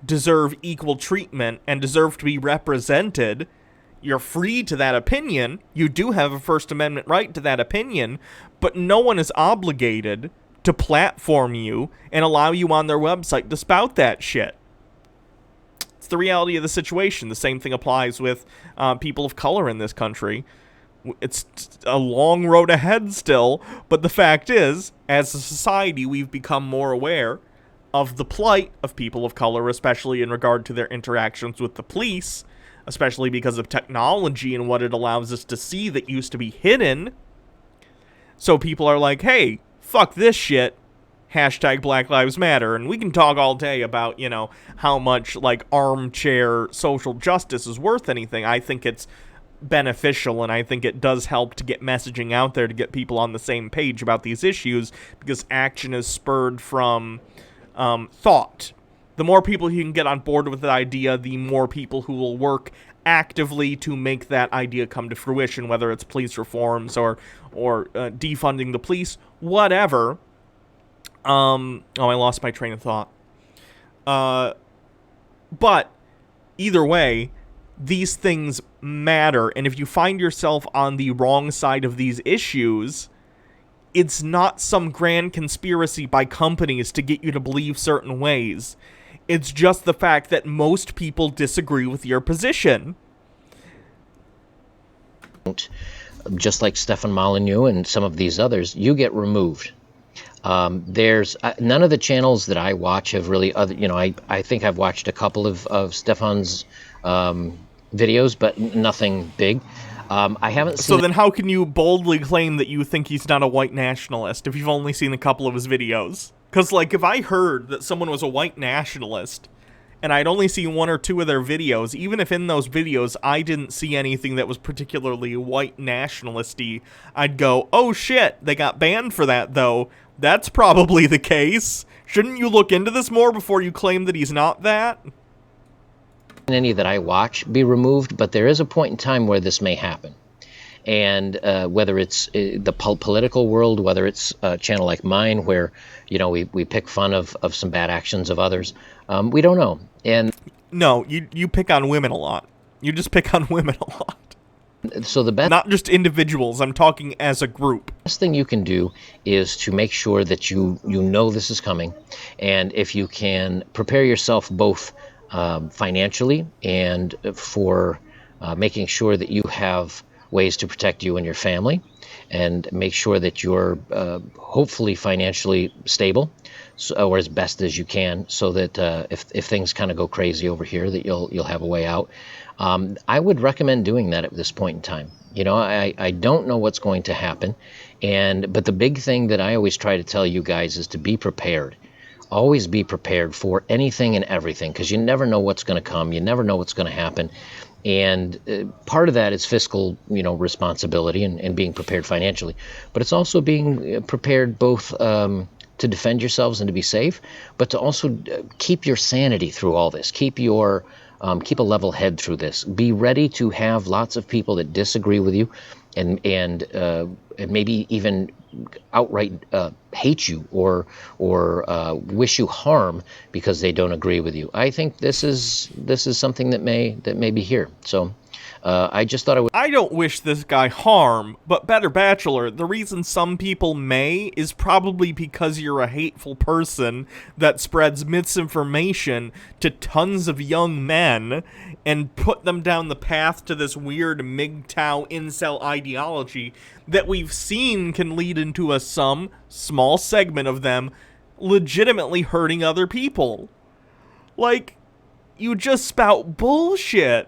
deserve equal treatment and deserve to be represented, you're free to that opinion. You do have a First Amendment right to that opinion, but no one is obligated to platform you and allow you on their website to spout that shit. It's the reality of the situation. The same thing applies with people of color in this country. It's a long road ahead still, but the fact is, as a society, we've become more aware of the plight of people of color, especially in regard to their interactions with the police, especially because of technology and what it allows us to see that used to be hidden. So people are like, hey, fuck this shit, hashtag Black Lives Matter, and we can talk all day about, you know, how much, like, armchair social justice is worth anything. I think it's beneficial, and I think it does help to get messaging out there to get people on the same page about these issues, because action is spurred from thought. The more people you can get on board with the idea, the more people who will work actively to make that idea come to fruition, whether it's police reforms or defunding the police, whatever. Oh, I lost my train of thought. But either way, these things matter, and if you find yourself on the wrong side of these issues, it's not some grand conspiracy by companies to get you to believe certain ways. It's just the fact that most people disagree with your position. Just like Stefan Molyneux and some of these others, you get removed. There's none of the channels that I watch have really, I think I've watched a couple of Stefan's videos, but nothing big. I haven't seen. So then how can you boldly claim that you think he's not a white nationalist if you've only seen a couple of his videos? Because, like, if I heard that someone was a white nationalist and I'd only seen one or two of their videos, even if in those videos I didn't see anything that was particularly white nationalisty, I'd go, oh shit, they got banned for that though. That's probably the case. Shouldn't you look into this more before you claim that he's not that? Any that I watch be removed, but there is a point in time where this may happen. And whether it's the political world, whether it's a channel like mine where, you know, we pick fun of some bad actions of others, we don't know. And no, you pick on women a lot. You just pick on women a lot. So the best, not just individuals, I'm talking as a group. Best thing you can do is to make sure that you know this is coming, and if you can prepare yourself both financially and for making sure that you have ways to protect you and your family, and make sure that you're hopefully financially stable, or as best as you can, so that if things kind of go crazy over here, that you'll have a way out. I would recommend doing that at this point in time. You know, I don't know what's going to happen, but the big thing that I always try to tell you guys is to be prepared. Always be prepared for anything and everything, because you never know what's going to come. You never know what's going to happen. And part of that is fiscal, responsibility and being prepared financially. But it's also being prepared both to defend yourselves and to be safe, but to also keep your sanity through all this. Keep a level head through this. Be ready to have lots of people that disagree with you, and maybe even outright hate you or wish you harm because they don't agree with you. I think this is something that may be here. So I just thought I don't wish this guy harm, but Better Bachelor, the reason some people may is probably because you're a hateful person that spreads misinformation to tons of young men and put them down the path to this weird MGTOW incel ideology that we've seen can lead into some small segment of them legitimately hurting other people. Like, you just spout bullshit.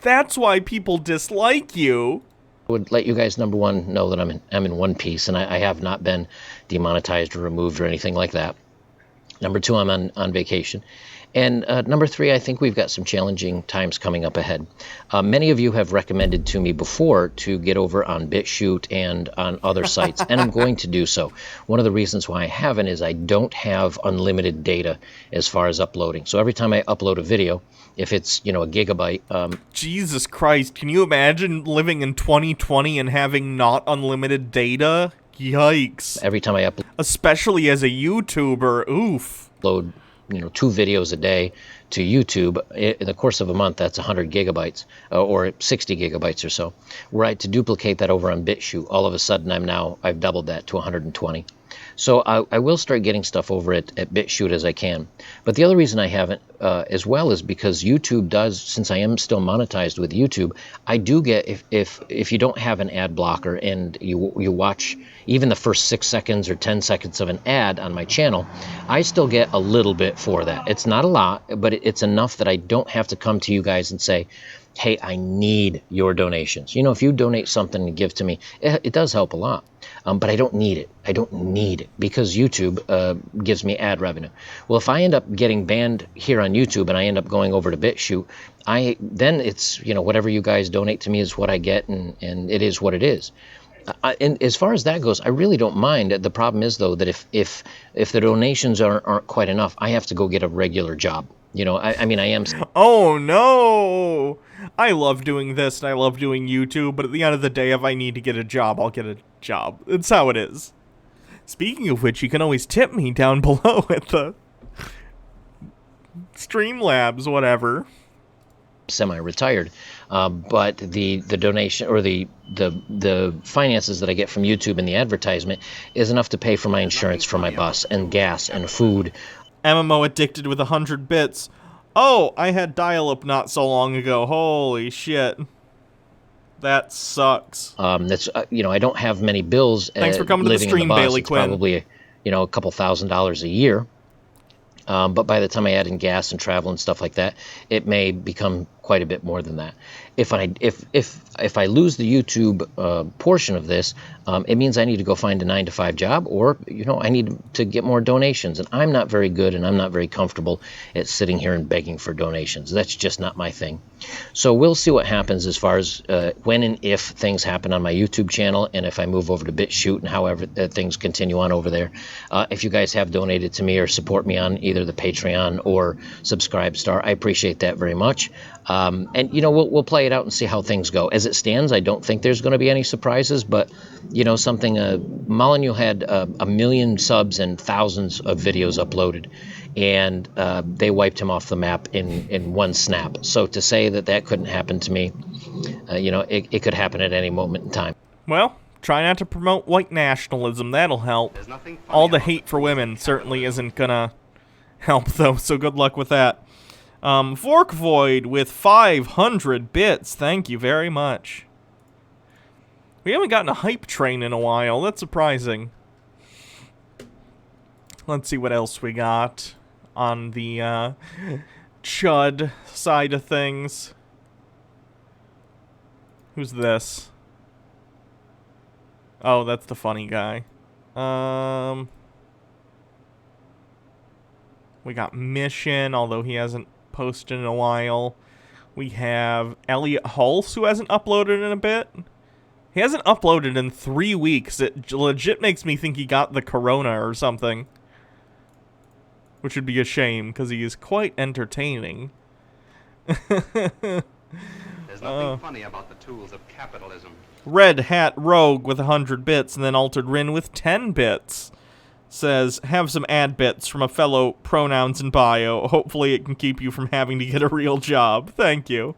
That's why people dislike you. I would let you guys, number one, know that I'm in one piece, and I have not been demonetized or removed or anything like that. Number two, I'm on vacation. And number three, I think we've got some challenging times coming up ahead. Many of you have recommended to me before to get over on BitChute and on other sites, and I'm going to do so. One of the reasons why I haven't is I don't have unlimited data as far as uploading. So every time I upload a video, if it's, a gigabyte... Jesus Christ, can you imagine living in 2020 and having not unlimited data? Yikes. Every time I upload... Especially as a YouTuber, oof. Upload, 2 videos a day to YouTube. In the course of a month, that's 100 gigabytes, or 60 gigabytes or so. Were I to duplicate that over on BitChute, all of a sudden I've doubled that to 120. So I will start getting stuff over at BitChute as I can. But the other reason I haven't as well is because YouTube does, since I am still monetized with YouTube, I do get, if you don't have an ad blocker and you watch even the first 6 seconds or 10 seconds of an ad on my channel, I still get a little bit for that. It's not a lot, but it's enough that I don't have to come to you guys and say, hey, I need your donations. You know, if you donate something and give to me, it does help a lot. But I don't need it. I don't need it because YouTube gives me ad revenue. Well, if I end up getting banned here on YouTube and I end up going over to BitChute, then it's, you know, whatever you guys donate to me is what I get, and it is what it is. And as far as that goes, I really don't mind. The problem is, though, that if the donations aren't quite enough, I have to go get a regular job. You know, I mean, I am... Oh, no! I love doing this, and I love doing YouTube, but at the end of the day, if I need to get a job, I'll get a job. It's how it is. Speaking of which, you can always tip me down below at the Streamlabs, whatever. Semi-retired, but the donation or the finances that I get from YouTube and the advertisement is enough to pay for my insurance for my bus and gas and food. MMO addicted with 100 bits. Oh, I had dial-up not so long ago. Holy shit. That sucks. That's you know, I don't have many bills. Thanks for coming to the stream, Bailey Quinn. Probably you know, a couple $1,000s a year. But by the time I add in gas and travel and stuff like that, it may become quite a bit more than that. If I lose the YouTube portion of this, it means I need to go find a 9-to-5 job, or you know, I need to get more donations. And I'm not very good, and I'm not very comfortable at sitting here and begging for donations. That's just not my thing. So we'll see what happens as far as when and if things happen on my YouTube channel, and if I move over to BitChute and however things continue on over there. If you guys have donated to me or support me on either the Patreon or Subscribestar, I appreciate that very much. And you know, we'll play it out and see how things go. As it stands, I don't think there's going to be any surprises, but you know something, Molyneux had 1 million subs and thousands of videos uploaded, and they wiped him off the map in one snap. So to say that couldn't happen to me, you know, it could happen at any moment in time. Well, try not to promote white nationalism. That'll help. All the hate for women certainly isn't gonna help, though, so good luck with that. Fork Void with 500 bits. Thank you very much. We haven't gotten a hype train in a while. That's surprising. Let's see what else we got on the Chud side of things. Who's this? Oh, that's the funny guy. We got Mission, although he hasn't posted in a while. We have Elliot Hulse, who hasn't uploaded in a bit. He hasn't uploaded in 3 weeks. It legit makes me think he got the corona or something. Which would be a shame, because he is quite entertaining. There's nothing funny about the tools of capitalism. Red Hat Rogue with 100 bits, and then Altered Rin with 10 bits. Says, have some ad bits from a fellow pronouns in bio. Hopefully it can keep you from having to get a real job. Thank you.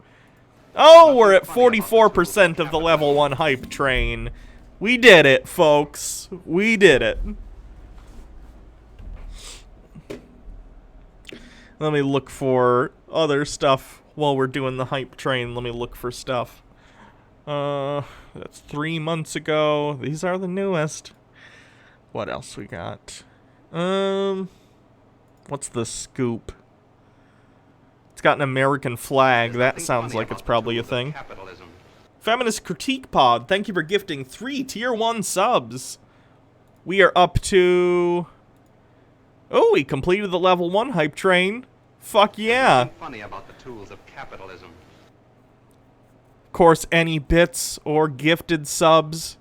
Oh, we're at 44% of the level 1 hype train. We did it, folks. We did it. Let me look for other stuff while we're doing the hype train. Let me look for stuff. That's 3 months ago. These are the newest. What else we got? What's the scoop? It's got an American flag. That sounds like it's probably a thing. Feminist Critique Pod, thank you for gifting 3 Tier 1 subs. We are up to... Oh, we completed the level 1 hype train. Fuck yeah. Funny about the tools of capitalism. Of course, any bits or gifted subs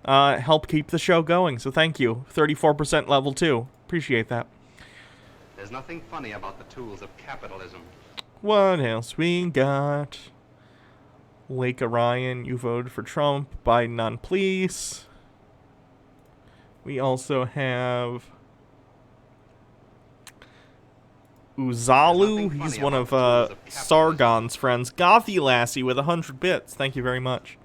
help keep the show going, so thank you. 34% level 2. Appreciate that. There's nothing funny about the tools of capitalism. What else we got? Lake Orion, you voted for Trump. Biden on police. We also have Uzalu. He's one of Sargon's friends. Gothy Lassie with 100 bits. Thank you very much.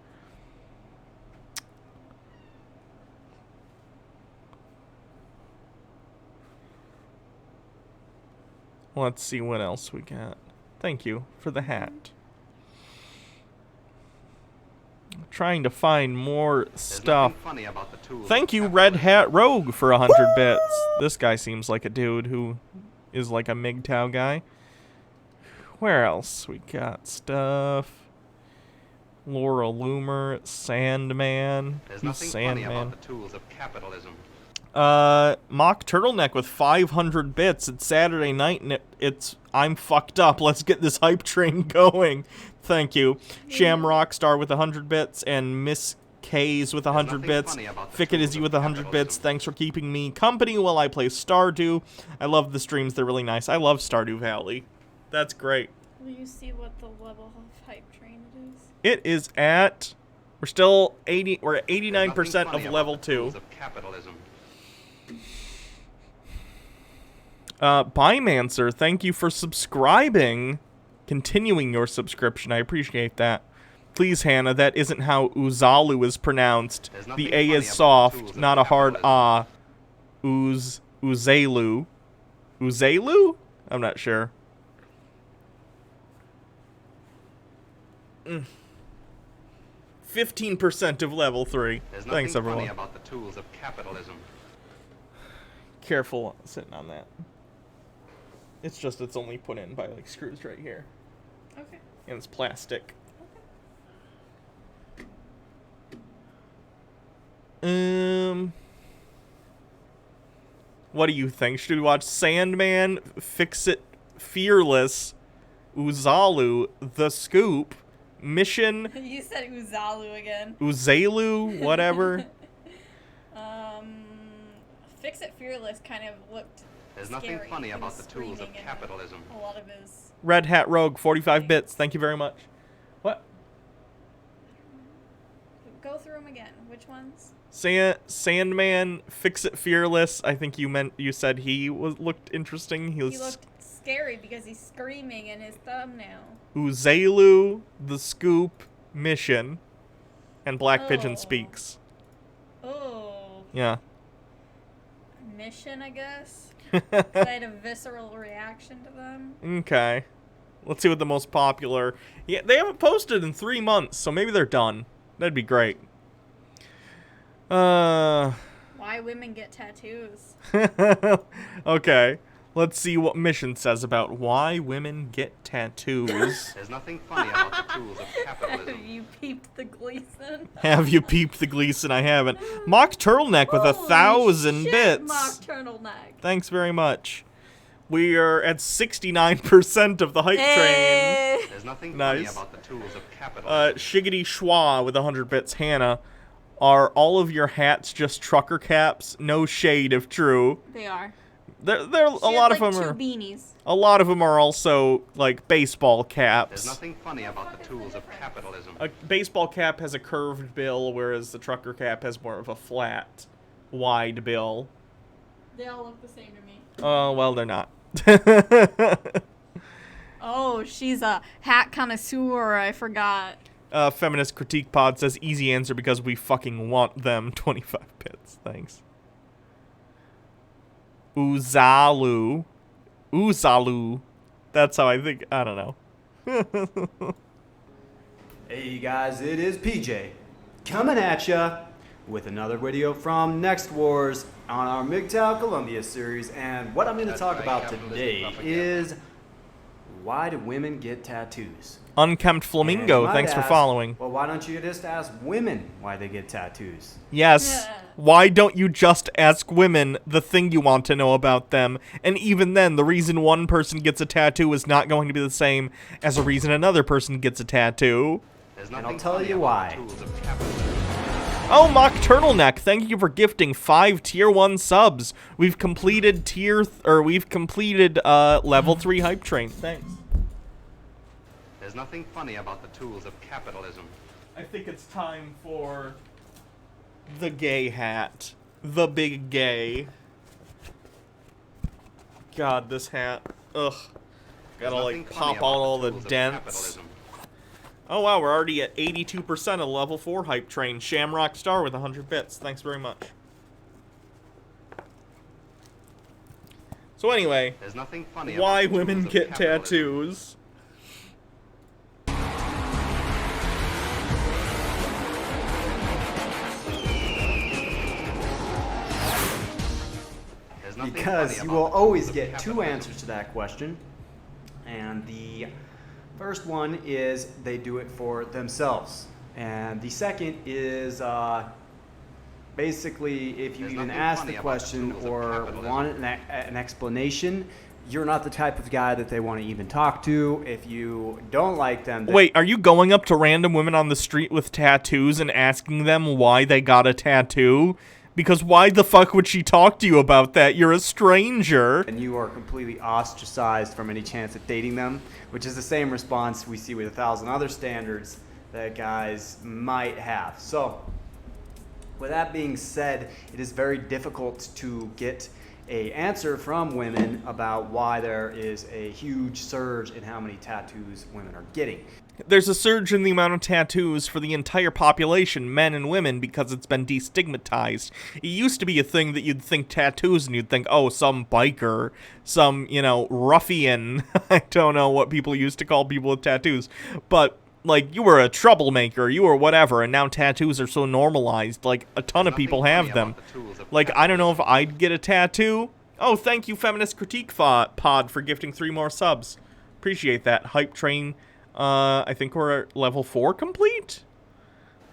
Let's see what else we got. Thank you for the hat. Trying to find more stuff. Thank you, Red Hat Rogue, for 100 bits. This guy seems like a dude who is like a MGTOW guy. Where else we got stuff? Laura Loomer, Sandman. There's Who's nothing funny Sandman? about the tools of capitalism. Mock Turtleneck with 500 bits. It's Saturday night and I'm fucked up. Let's get this hype train going. Thank you. Shamrock Star with 100 bits and Miss K's with 100 bits. Fickett Izzy with 100 bits. Thanks for keeping me company while I play Stardew. I love the streams. They're really nice. I love Stardew Valley. That's great. Will you see what the level of hype train it is? It is at... We're still 80... We're at 89% of level 2. Bymancer, thank you for subscribing. Continuing your subscription. I appreciate that. Please, Hannah, that isn't how Uzalu is pronounced. The A is soft, not a hard ah. Uzelu. Uzelu? I'm not sure. 15% of level 3. Thanks, everyone. Funny about the tools of capitalism. Careful sitting on that. It's just it's only put in by like screws right here. Okay. And it's plastic. What do you think? Should we watch Sandman, Fix It Fearless, Uzalu, The Scoop, Mission... You said Uzalu again. Uzalu, whatever. Fix It Fearless kind of looked There's nothing scary. funny He about was the tools of screaming capitalism. and a lot of his... Red Hat Rogue, 45 bits. Thank you very much. What? Go through them again. Which ones? Sandman, Fix It Fearless. I think you said he looked interesting. He looked scary because he's screaming in his thumbnail. Uzalu, The Scoop, Mission, and Black Pigeon Speaks. Oh. Yeah. Mission, I guess. 'Cause I had a visceral reaction to them. Okay. Let's see what the most popular... Yeah, they haven't posted in 3 months, so maybe they're done. That'd be great. Why women get tattoos. Okay. Let's see what Mission says about why women get tattoos. There's nothing funny about the tools of capitalism. Have you peeped the Gleason? Have you peeped the Gleason? I haven't. Mock Turtleneck with 1,000 bits. Mock Turtleneck. Thanks very much. We are at 69% of the hype train. There's nothing nice. funny about the tools of capitalism. Shiggity Schwa with 100 bits. Hannah, are all of your hats just trucker caps? No shade if true. They are. There a lot of them are. Two beanies. A lot of them are also like baseball caps. There's nothing funny about the tools of capitalism. A baseball cap has a curved bill, whereas the trucker cap has more of a flat, wide bill. They all look the same to me. Oh, well, they're not. Oh, she's a hat connoisseur. I forgot. Feminist Critique Pod says easy answer because we fucking want them. 25 bits. Thanks. Uzalu. That's how I think. I don't know. Hey guys, it is PJ coming at ya with another video from Next Wars on our MGTOW Columbia series. And what I'm going to talk about today is why do women get tattoos? Unkempt Flamingo, thanks for following. Well, why don't you just ask women why they get tattoos? Yes. Why don't you just ask women the thing you want to know about them? And even then, the reason one person gets a tattoo is not going to be the same as the reason another person gets a tattoo. And I'll tell you why. Oh, Mock Turtleneck, thank you for gifting 5 tier 1 subs. We've completed level 3 hype train. Thanks. There's nothing funny about the tools of capitalism. I think it's time for the gay hat. The big gay. God, this hat. Ugh. Gotta like pop out all the dents. Oh wow, we're already at 82% of level 4 hype train. Shamrock Star with 100 bits. Thanks very much. So anyway, there's nothing funny why about women get tattoos. Because you will always get 2 answers to that question. And the First one is they do it for themselves. And the second is basically if you even ask the question or want an explanation, you're not the type of guy that they want to even talk to. If you don't like them... Wait, are you going up to random women on the street with tattoos and asking them why they got a tattoo? Because why the fuck would she talk to you about that? You're a stranger. And you are completely ostracized from any chance of dating them, which is the same response we see with 1,000 other standards that guys might have. So, with that being said, it is very difficult to get an answer from women about why there is a huge surge in how many tattoos women are getting. There's a surge in the amount of tattoos for the entire population, men and women, because it's been destigmatized. It used to be a thing that you'd think tattoos and you'd think, oh, some biker, some, you know, ruffian. I don't know what people used to call people with tattoos. But, like, you were a troublemaker, you were whatever, and now tattoos are so normalized. Like, a ton of people have them. Like, I don't know if I'd get a tattoo. Oh, thank you, Feminist Critique Pod, for gifting 3 more subs. Appreciate that. Hype Train. I think we're at level 4 complete?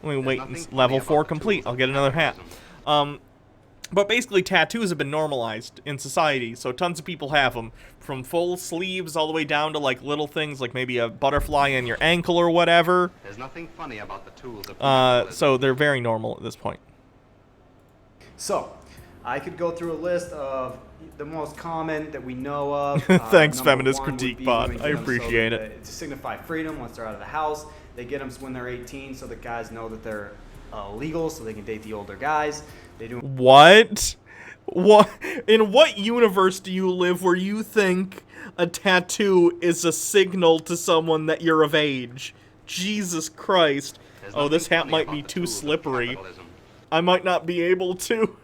Wait, level 4 complete. I'll get another hat. But basically, tattoos have been normalized in society, so tons of people have them. From full sleeves all the way down to, like, little things, like maybe a butterfly in your ankle or whatever. There's nothing funny about the tools of so they're very normal at this point. So, I could go through a list of the most common that we know of. Thanks, Feminist Critique Pod. I appreciate it. To signify freedom once they're out of the house. They get them when they're 18 so the guys know that they're legal so they can date the older guys. They do. What? What? In what universe do you live where you think a tattoo is a signal to someone that you're of age? Jesus Christ. Oh, this hat might be too slippery. I might not be able to.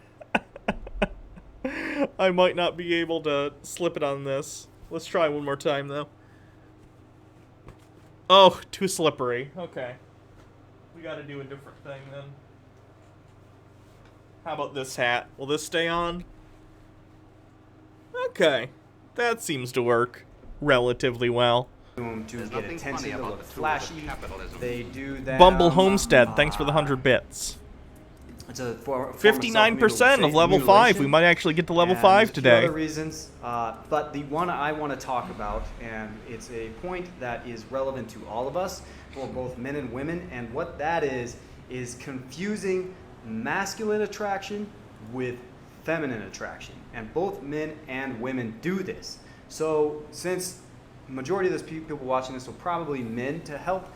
I might not be able to slip it on this. Let's try one more time, though. Oh, too slippery. Okay. We gotta do a different thing, then. How about this hat? Will this stay on? Okay. That seems to work relatively well. To get attention, to look flashy. They do that. Bumble Homestead, thanks for the 100 bits. It's a 59% of level 5. We might actually get to level 5 today. Other reasons, but the one I want to talk about, and it's a point that is relevant to all of us, for both men and women, and what that is confusing masculine attraction with feminine attraction, and both men and women do this. So, since majority of those people watching this are probably men, to help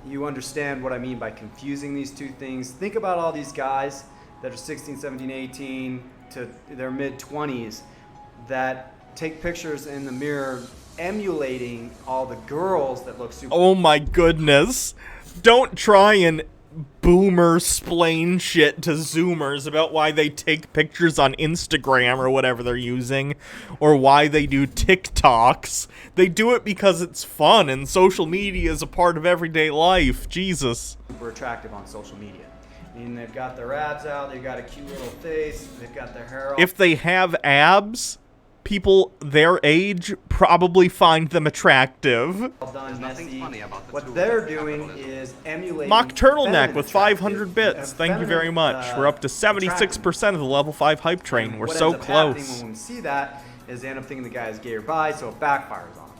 you understand what I mean by confusing these two things. Think about all these guys that are 16, 17, 18 to their mid-20s that take pictures in the mirror emulating all the girls that look super... Oh my goodness. Don't try and boomer-splain shit to Zoomers about why they take pictures on Instagram or whatever they're using, or why they do TikToks. They do it because it's fun, and social media is a part of everyday life. Jesus. Super attractive on social media. I mean, they've got their abs out, they've got a cute little face, they've got their hair all... If they have abs, people their age probably find them attractive. Done, messy. What they're doing is emulating... Mock Turtleneck with 500 bits. Thank you very much. We're up to 76% of the level 5 hype train. We're so close. When we see that is they end up thinking the guy is gay or bi, so it backfires on them.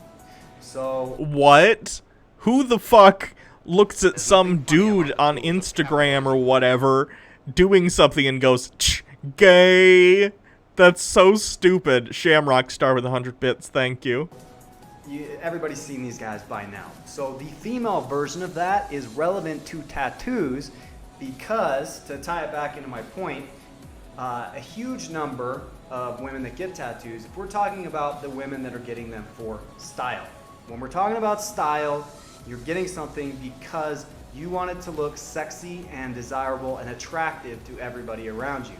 So... What? Who the fuck looks at some dude on Instagram or whatever doing something and goes, gay? That's so stupid. Shamrock Star with 100 bits, thank you. Everybody's seen these guys by now. So the female version of that is relevant to tattoos because, to tie it back into my point, a huge number of women that get tattoos, if we're talking about the women that are getting them for style. When we're talking about style, you're getting something because you want it to look sexy and desirable and attractive to everybody around you.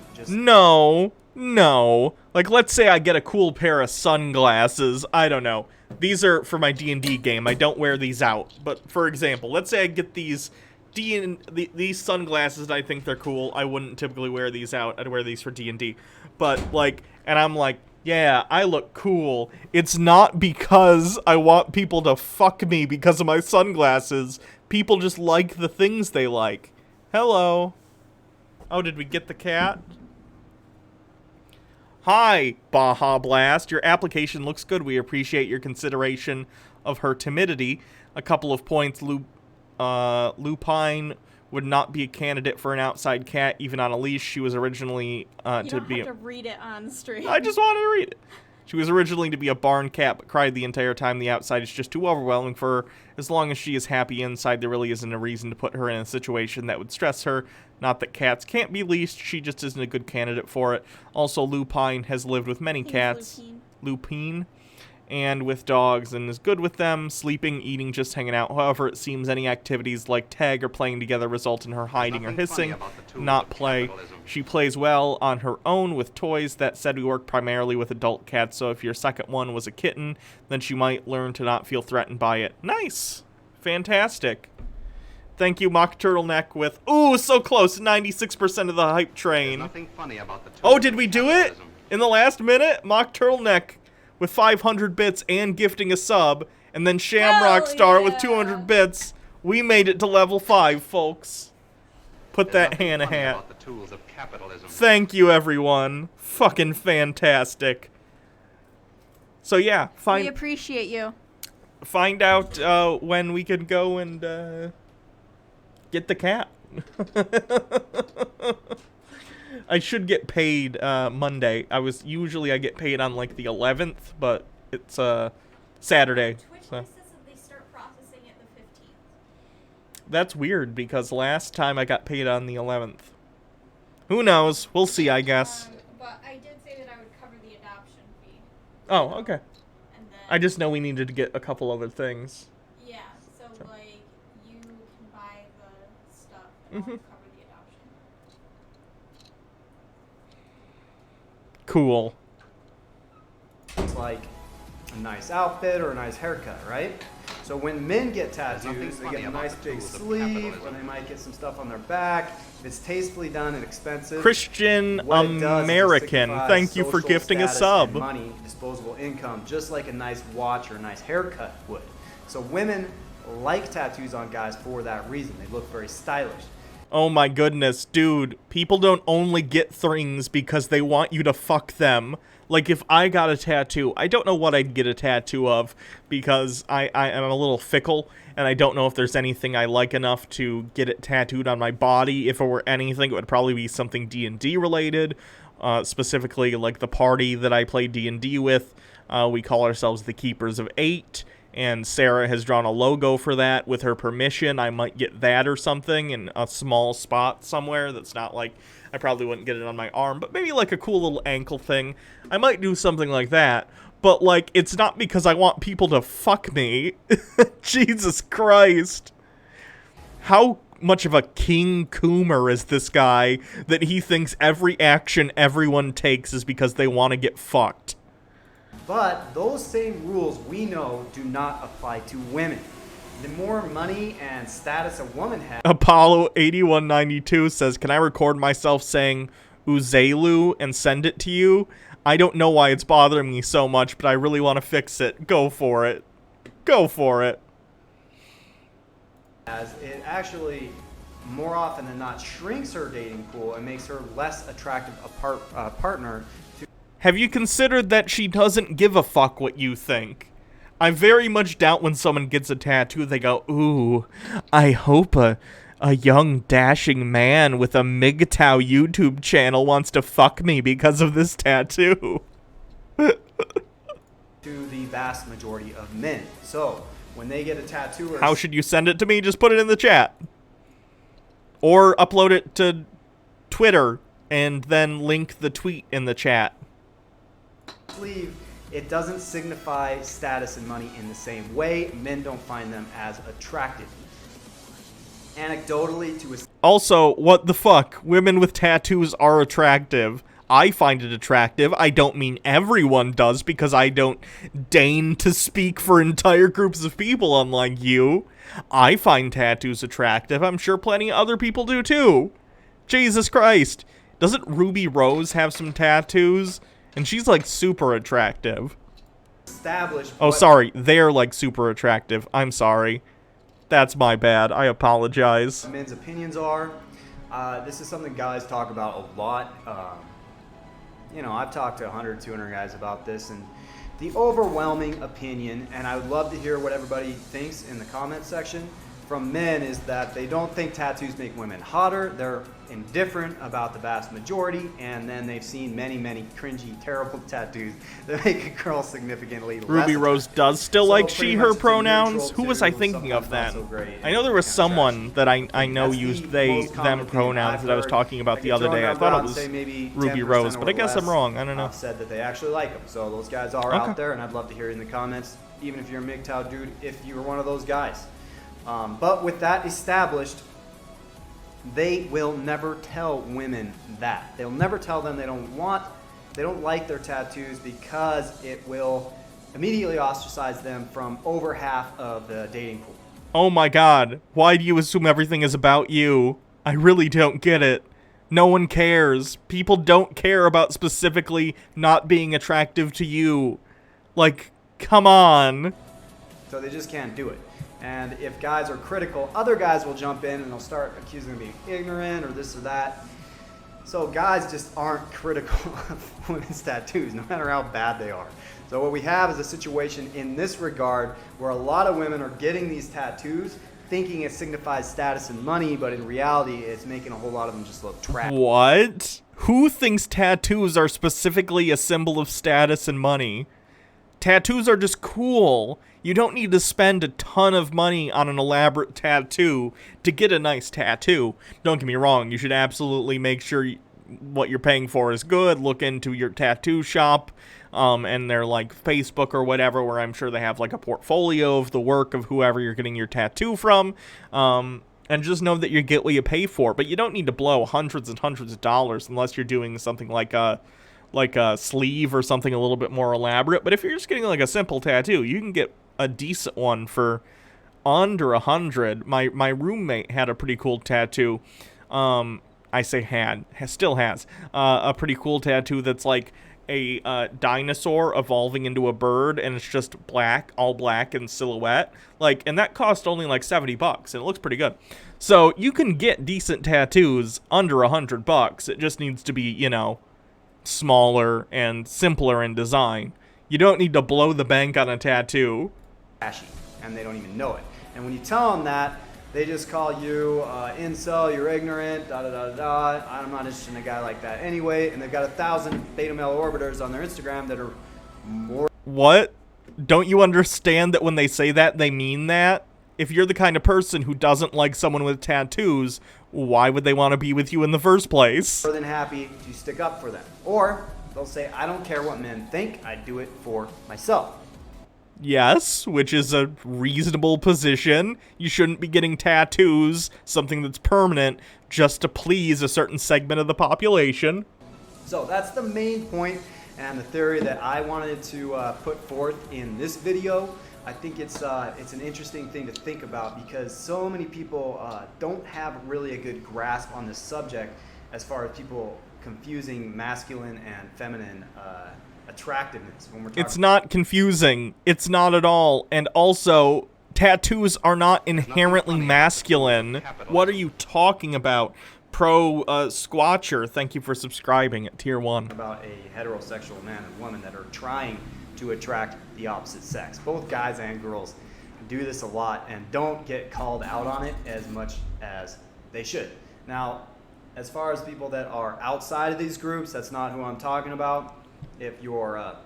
No. Like, let's say I get a cool pair of sunglasses. I don't know. These are for my D&D game. I don't wear these out. But, for example, let's say I get these sunglasses and I think they're cool. I wouldn't typically wear these out. I'd wear these for D&D. But, like, and I'm like, Yeah, I look cool. It's not because I want people to fuck me because of my sunglasses. People just like the things they like. Hello. Oh, did we get the cat? Hi, Baja Blast. Your application looks good. We appreciate your consideration of her timidity. A couple of points. Lupine would not be a candidate for an outside cat, even on a leash. She was originally You don't have to read it on stream. I just wanted to read it. She was originally to be a barn cat, but cried the entire time. The outside is just too overwhelming for her. As long as she is happy inside, there really isn't a reason to put her in a situation that would stress her. Not that cats can't be leashed, she just isn't a good candidate for it. Also, Lupine has lived with many cats. Lupine. And with dogs, and is good with them, sleeping, eating, just hanging out. However, it seems any activities like tag or playing together result in her hiding or hissing, not play. She plays well on her own with toys. That said, we work primarily with adult cats, so if your second one was a kitten, then she might learn to not feel threatened by it. Nice! Fantastic. Thank you, Mock Turtleneck with, ooh, so close, 96% of the hype train. Oh, did we do it? In the last minute? Mock Turtleneck with 500 bits and gifting a sub, and then Shamrock Star with 200 bits. We made it to level 5, folks. Put that Hannah hat. Thank you, everyone. Fucking fantastic. So yeah, we appreciate you. Find out when we can go and get the cat. I should get paid Monday. Usually I get paid on like the 11th, but it's Saturday. Twitch So. says that they start processing it the 15th. That's weird because last time I got paid on the 11th. Who knows? We'll see, I guess. But I did say that I would cover the adoption fee. Oh, okay. And then, I just know we needed to get a couple other things. Yeah, so like you can buy the stuff and I'll cover the adoption. Cool. It's like a nice outfit or a nice haircut, right? So when men get tattoos, they get a nice big sleeve, or they might get some stuff on their back. If it's tastefully done and expensive, Christian what it does is it American, signifies thank you for social gifting a status sub. and money, disposable income, just like a nice watch or a nice haircut would. So women like tattoos on guys for that reason. They look very stylish. Oh my goodness, dude. People don't only get things because they want you to fuck them. Like, if I got a tattoo, I don't know what I'd get a tattoo of because I am a little fickle, and I don't know if there's anything I like enough to get it tattooed on my body. If it were anything, it would probably be something D&D related, specifically like the party that I play D&D with. We call ourselves the Keepers of 8. And Sarah has drawn a logo for that with her permission. I might get that or something in a small spot somewhere that's not like, I probably wouldn't get it on my arm, but maybe like a cool little ankle thing. I might do something like that, but like, it's not because I want people to fuck me. Jesus Christ. How much of a king coomer is this guy that he thinks every action everyone takes is because they want to get fucked? But those same rules we know do not apply to women. The more money and status a woman has... Apollo 8192 says, can I record myself saying Uzelu and send it to you? I don't know why it's bothering me so much, but I really want to fix it. Go for it. Go for it. As it actually, more often than not, shrinks her dating pool and makes her less attractive a partner. Have you considered that she doesn't give a fuck what you think? I very much doubt when someone gets a tattoo, they go, ooh, I hope a young dashing man with a MGTOW YouTube channel wants to fuck me because of this tattoo. To the vast majority of men. So, when they get a tattoo... How should you send it to me? Just put it in the chat. Or upload it to Twitter and then link the tweet in the chat. Sleeve, it doesn't signify status and money in the same way. Men don't find them as attractive. Anecdotally, to a... Also, what the fuck? Women with tattoos are attractive. I find it attractive. I don't mean everyone does because I don't deign to speak for entire groups of people unlike you. I find tattoos attractive. I'm sure plenty of other people do too. Jesus Christ. Doesn't Ruby Rose have some tattoos? And she's, like, super attractive. Establish. Oh, sorry. They're, like, super attractive. I'm sorry. That's my bad. I apologize. Men's opinions are. This is something guys talk about a lot. You know, I've talked to 100, 200 guys about this, and the overwhelming opinion, and I would love to hear what everybody thinks in the comment section, from men is that they don't think tattoos make women hotter. They're indifferent about the vast majority, and then they've seen many, many cringy, terrible tattoos that make a girl significantly less Ruby Rose does still So like pretty she, much her it's a pronouns. neutral Who was I to thinking of sometimes then? not so great I know there was and someone that I know That's used the they, most common them opinion pronouns I've that I was heard. talking about I the could other throw a day. I number thought out it and was say maybe Ruby 10% Rose, but or I guess I'm less, wrong. I don't know. said that they actually like them. So those guys are Okay. out there, and I'd love to hear it in the comments, even if you're a MGTOW dude, if you were one of those guys. But with that established, they will never tell women that. They'll never tell them they don't like their tattoos because it will immediately ostracize them from over half of the dating pool. Oh my god, why do you assume everything is about you? I really don't get it. No one cares. People don't care about specifically not being attractive to you. Like, come on. So they just can't do it. And if guys are critical, other guys will jump in and they'll start accusing them of being ignorant or this or that. So guys just aren't critical of women's tattoos, no matter how bad they are. So what we have is a situation in this regard where a lot of women are getting these tattoos thinking it signifies status and money, but in reality it's making a whole lot of them just look trash. What? Who thinks tattoos are specifically a symbol of status and money? Tattoos are just cool. You don't need to spend a ton of money on an elaborate tattoo to get a nice tattoo. Don't get me wrong, you should absolutely make sure what you're paying for is good. Look into your tattoo shop and their like Facebook or whatever, where I'm sure they have like a portfolio of the work of whoever you're getting your tattoo from. And just know that you get what you pay for. But you don't need to blow hundreds and hundreds of dollars unless you're doing something like a sleeve or something a little bit more elaborate. But if you're just getting like a simple tattoo, you can get a decent one for under $100. My roommate had a pretty cool tattoo. I say still has a pretty cool tattoo that's like a dinosaur evolving into a bird, and it's just black, all black in silhouette. Like, and that cost only like $70, and it looks pretty good. So you can get decent tattoos under $100. It just needs to be, you know, smaller and simpler in design. You don't need to blow the bank on a tattoo. And they don't even know it. And when you tell them that, they just call you incel, you're ignorant, da da da da da. I'm not interested in a guy like that anyway. And they've got 1,000 beta male orbiters on their Instagram that are more. What? Don't you understand that when they say that, they mean that? If you're the kind of person who doesn't like someone with tattoos, why would they want to be with you in the first place? More than happy to stick up for them. Or they'll say, I don't care what men think, I do it for myself. Yes, which is a reasonable position. You shouldn't be getting tattoos, something that's permanent, just to please a certain segment of the population. So that's the main point and the theory that I wanted to put forth in this video. I think it's an interesting thing to think about because so many people don't have really a good grasp on this subject as far as people confusing masculine and feminine attractiveness when we're talking. It's not confusing. It's not at all. And also, tattoos are not inherently masculine. What are you talking about? Pro Squatcher, thank you for subscribing at Tier 1. About a heterosexual man and woman that are trying to attract the opposite sex. Both guys and girls do this a lot and don't get called out on it as much as they should. Now, as far as people that are outside of these groups, that's not who I'm talking about. If you're a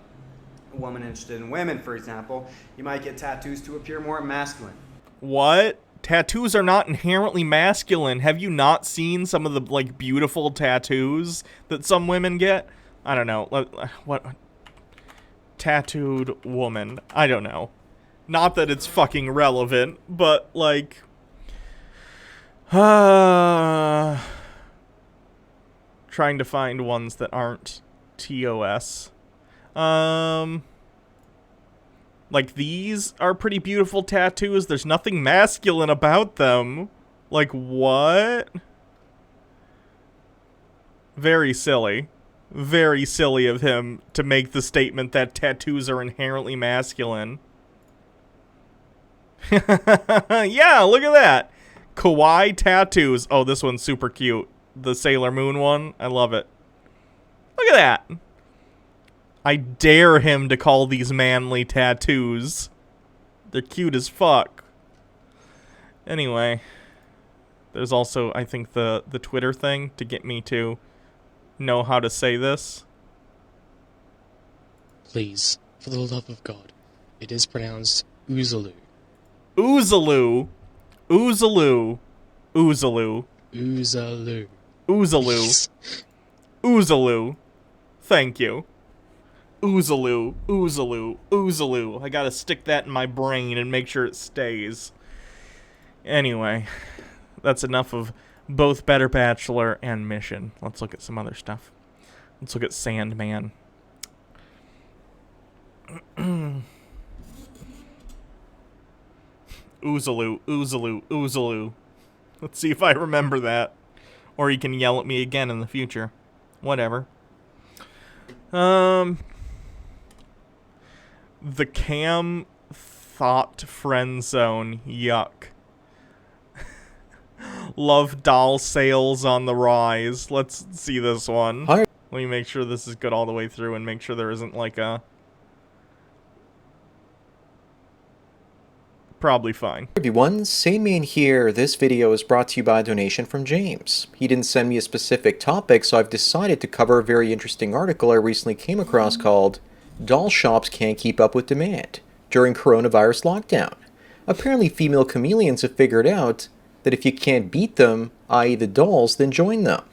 woman interested in women, for example, you might get tattoos to appear more masculine. What? Tattoos are not inherently masculine. Have you not seen some of the like beautiful tattoos that some women get? I don't know. What? Tattooed woman. I don't know. Not that it's fucking relevant, but like trying to find ones that aren't TOS. Like, these are pretty beautiful tattoos. There's nothing masculine about them. Like, what? Very silly. Very silly of him to make the statement that tattoos are inherently masculine. Yeah, look at that. Kawaii tattoos. Oh, this one's super cute. The Sailor Moon one. I love it. Look at that. I dare him to call these manly tattoos. They're cute as fuck. Anyway. There's also, I think, the Twitter thing to get me to know how to say this. Please, for the love of God, it is pronounced Oozaloo. Oozaloo. Oozaloo. Oozaloo. Oozaloo. Oozaloo. Oozaloo. Thank you. Oozaloo. Oozaloo. Oozaloo. I gotta stick that in my brain and make sure it stays. Anyway, that's enough of both Better Bachelor and Mission. Let's look at some other stuff. Let's look at Sandman. Oozaloo, Oozaloo, Oozaloo. Let's see if I remember that. Or he can yell at me again in the future. Whatever. The Cam Thought Friend Zone. Yuck. Love doll sales on the rise. Let's see this one. Let me make sure this is good all the way through and make sure there isn't like a... Probably fine. Everyone, Sandman here. This video is brought to you by a donation from James. He didn't send me a specific topic, so I've decided to cover a very interesting article I recently came across called Doll Shops Can't Keep Up with Demand During Coronavirus Lockdown. Apparently female chameleons have figured out that if you can't beat them, i.e. the dolls, then join them.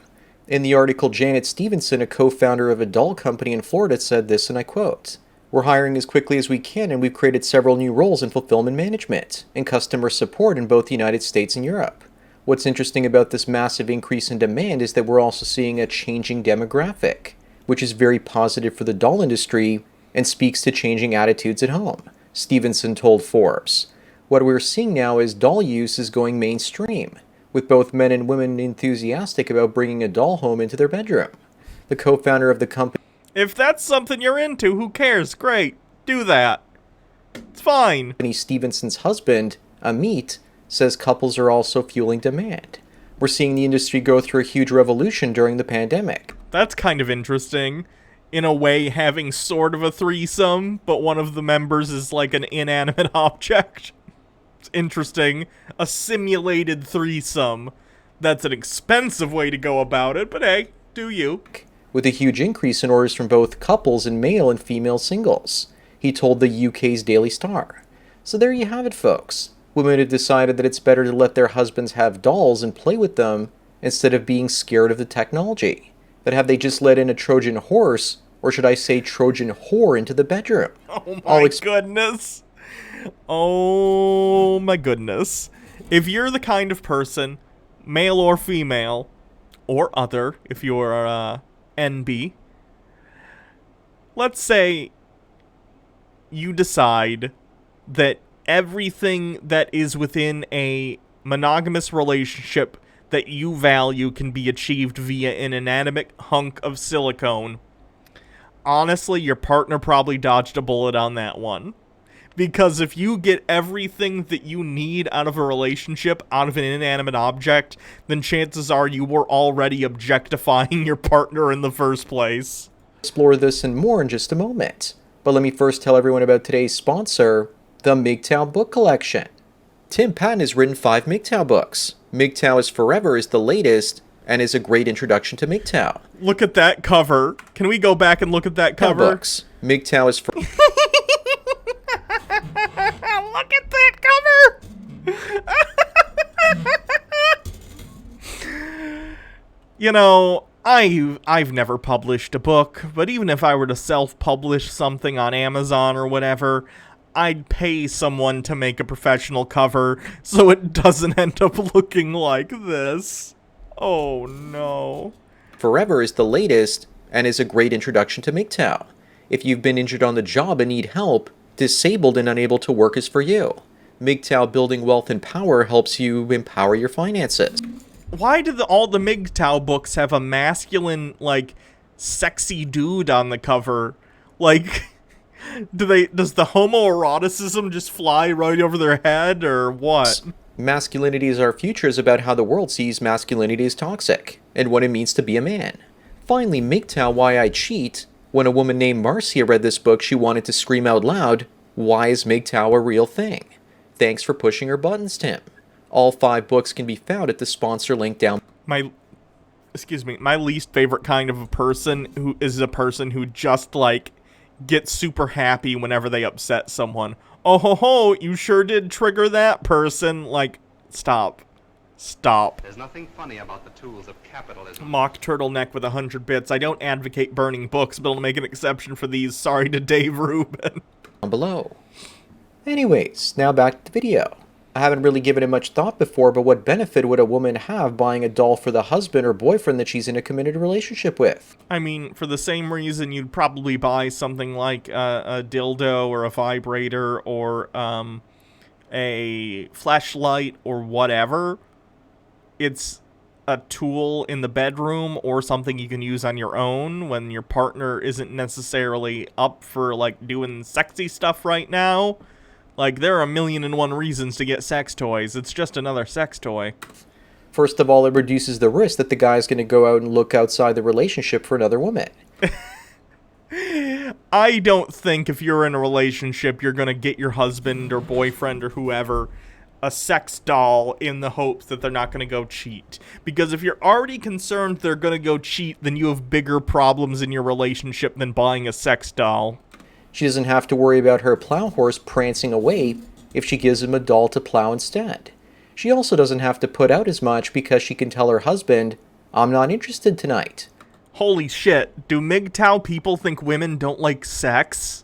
In the article, Janet Stevenson, a co-founder of a doll company in Florida, said this, and I quote, "We're hiring as quickly as we can, and we've created several new roles in fulfillment management and customer support in both the United States and Europe. What's interesting about this massive increase in demand is that we're also seeing a changing demographic, which is very positive for the doll industry and speaks to changing attitudes at home," Stevenson told Forbes. "What we're seeing now is doll use is going mainstream, with both men and women enthusiastic about bringing a doll home into their bedroom." The co-founder of the company... If that's something you're into, who cares? Great. Do that. It's fine. Stevenson's husband, Amit, says couples are also fueling demand. "We're seeing the industry go through a huge revolution during the pandemic." That's kind of interesting. In a way, having sort of a threesome, but one of the members is like an inanimate object. It's interesting. A simulated threesome. That's an expensive way to go about it, but hey, do you. With a huge increase in orders from both couples and male and female singles, he told the UK's Daily Star. So there you have it, folks. Women have decided that it's better to let their husbands have dolls and play with them instead of being scared of the technology. But have they just let in a Trojan horse, or should I say Trojan whore, into the bedroom? Oh my goodness. Oh my goodness. If you're the kind of person, male or female, or other, if you're NB, let's say you decide that everything that is within a monogamous relationship that you value can be achieved via an inanimate hunk of silicone. Honestly, your partner probably dodged a bullet on that one. Because if you get everything that you need out of a relationship out of an inanimate object, then chances are you were already objectifying your partner in the first place. Explore this and more in just a moment. But let me first tell everyone about today's sponsor, the MGTOW book collection. Tim Patton has written 5 MGTOW books. MGTOW is Forever is the latest and is a great introduction to MGTOW. Look at that cover. Can we go back and look at that cover? Books. MGTOW is for... Look at that cover! You know, I've never published a book, but even if I were to self-publish something on Amazon or whatever, I'd pay someone to make a professional cover so it doesn't end up looking like this. Oh no. Forever is the latest and is a great introduction to MGTOW. If you've been injured on the job and need help, disabled and unable to work is for you. MGTOW Building Wealth and Power helps you empower your finances. Why do all the MGTOW books have a masculine, like, sexy dude on the cover. Like, does the homoeroticism just fly right over their head, or what? Masculinity is Our Future is about how the world sees masculinity as toxic, and what it means to be a man. Finally, MGTOW Why I Cheat. When a woman named Marcia read this book, she wanted to scream out loud, "Why is MGTOW a real thing?" Thanks for pushing her buttons, Tim. All 5 books can be found at the sponsor link down. My least favorite kind of a person a person who just, like, gets super happy whenever they upset someone. Oh ho ho, you sure did trigger that person. Like, stop. Stop. There's nothing funny about the tools of capitalism. Mock turtleneck with 100 bits. I don't advocate burning books, but I'll make an exception for these. Sorry to Dave Rubin. Below. Anyways, now back to the video. I haven't really given it much thought before, but what benefit would a woman have buying a doll for the husband or boyfriend that she's in a committed relationship with? I mean, for the same reason you'd probably buy something like a dildo or a vibrator or a fleshlight or whatever. It's a tool in the bedroom or something you can use on your own when your partner isn't necessarily up for, like, doing sexy stuff right now. Like, there are 1,000,001 reasons to get sex toys. It's just another sex toy. First of all, it reduces the risk that the guy's going to go out and look outside the relationship for another woman. I don't think if you're in a relationship, you're going to get your husband or boyfriend or whoever a sex doll in the hopes that they're not going to go cheat. Because if you're already concerned they're going to go cheat, then you have bigger problems in your relationship than buying a sex doll. She doesn't have to worry about her plow horse prancing away if she gives him a doll to plow instead. She also doesn't have to put out as much because she can tell her husband, "I'm not interested tonight." Holy shit, do MGTOW people think women don't like sex?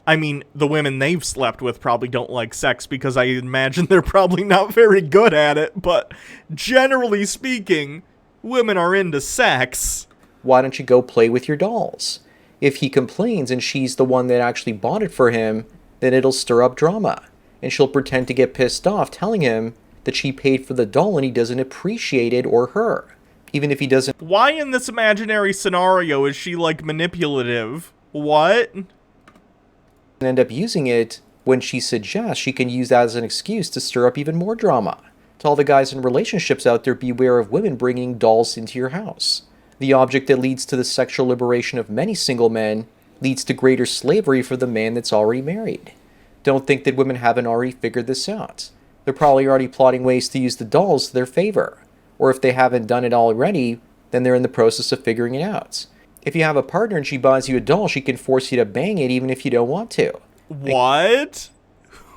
I mean, the women they've slept with probably don't like sex because I imagine they're probably not very good at it, but generally speaking, women are into sex. Why don't you go play with your dolls? If he complains and she's the one that actually bought it for him, then it'll stir up drama, and she'll pretend to get pissed off telling him that she paid for the doll and he doesn't appreciate it or her, even if he doesn't. Why in this imaginary scenario is she, like, manipulative? What? End up using it when she suggests she can use that as an excuse to stir up even more drama. To all the guys in relationships out there, beware of women bringing dolls into your house. The object that leads to the sexual liberation of many single men leads to greater slavery for the man that's already married. Don't think that women haven't already figured this out. They're probably already plotting ways to use the dolls to their favor. Or if they haven't done it already, then they're in the process of figuring it out. If you have a partner and she buys you a doll, she can force you to bang it even if you don't want to. What?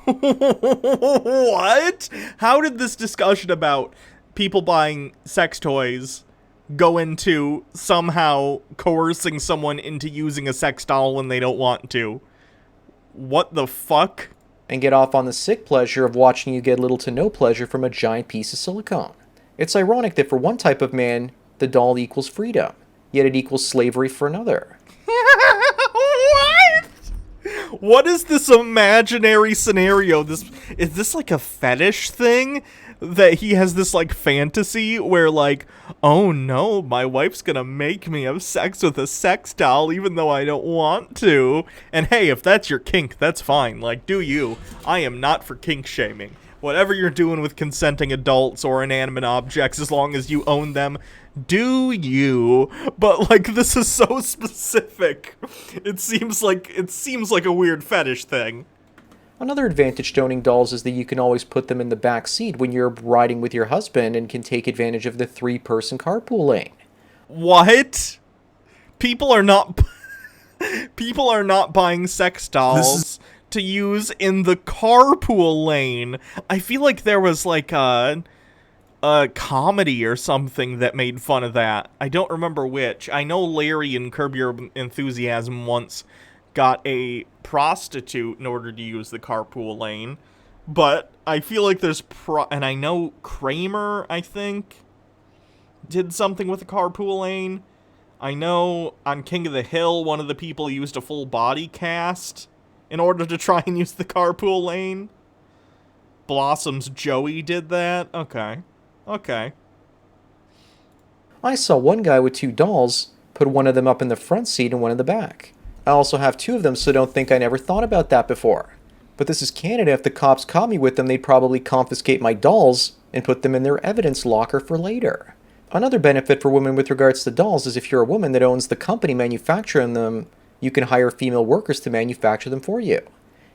What? How did this discussion about people buying sex toys go into somehow coercing someone into using a sex doll when they don't want to? What the fuck? And get off on the sick pleasure of watching you get little to no pleasure from a giant piece of silicone. It's ironic that for one type of man, the doll equals freedom, yet it equals slavery for another. What? What is this imaginary scenario? Is this like a fetish thing? That he has this, like, fantasy where, like, oh no, my wife's gonna make me have sex with a sex doll even though I don't want to. And hey, if that's your kink, that's fine. Like, do you. I am not for kink shaming. Whatever you're doing with consenting adults or inanimate objects, as long as you own them, do you. But, like, this is so specific. It seems like a weird fetish thing. Another advantage to owning dolls is that you can always put them in the back seat when you're riding with your husband and can take advantage of the 3-person carpool lane. What? People are not buying sex dolls to use in the carpool lane. I feel like there was, like, a comedy or something that made fun of that. I don't remember which. I know Larry in Curb Your Enthusiasm once got a prostitute in order to use the carpool lane, but I feel like there's and I know Kramer, I think, did something with the carpool lane. I know on King of the Hill, one of the people used a full body cast in order to try and use the carpool lane. Blossom's Joey did that. Okay. I saw one guy with 2 dolls Put one of them up in the front seat and one in the back. I also have 2 of them, so don't think I never thought about that before. But this is Canada. If the cops caught me with them, they'd probably confiscate my dolls and put them in their evidence locker for later. Another benefit for women with regards to dolls is if you're a woman that owns the company manufacturing them, you can hire female workers to manufacture them for you.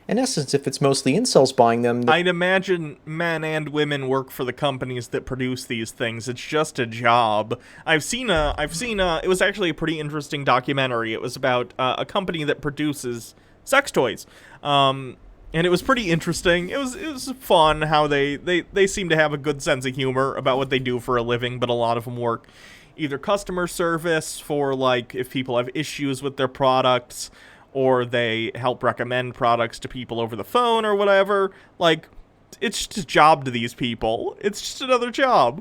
In essence, if it's mostly incels buying them... I'd imagine men and women work for the companies that produce these things. It's just a job. It was actually a pretty interesting documentary. It was about a company that produces sex toys. And it was pretty interesting. It was fun how they seem to have a good sense of humor about what they do for a living, but a lot of them work either customer service for, like, if people have issues with their products, or they help recommend products to people over the phone or whatever. Like, it's just a job to these people. It's just another job.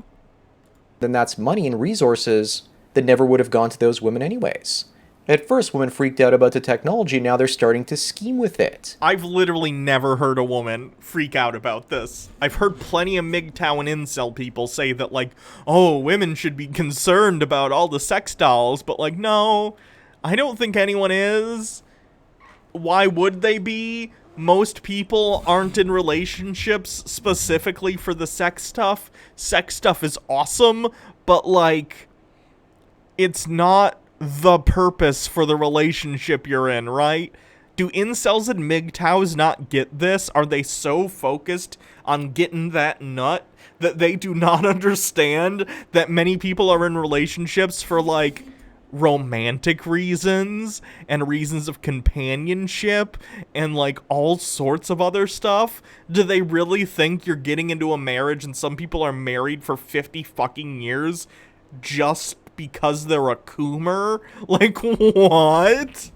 Then that's money and resources that never would have gone to those women anyways. At first, women freaked out about the technology, now they're starting to scheme with it. I've literally never heard a woman freak out about this. I've heard plenty of MGTOW and incel people say that, like, oh, women should be concerned about all the sex dolls, but, like, no, I don't think anyone is. Why would they be? Most people aren't in relationships specifically for the sex stuff. Sex stuff is awesome, but, like, it's not the purpose for the relationship you're in, right? Do incels and MGTOWs not get this? Are they so focused on getting that nut that they do not understand that many people are in relationships for, like, romantic reasons and reasons of companionship and, like, all sorts of other stuff? Do they really think you're getting into a marriage and some people are married for 50 fucking years just because they're a coomer? Like, what?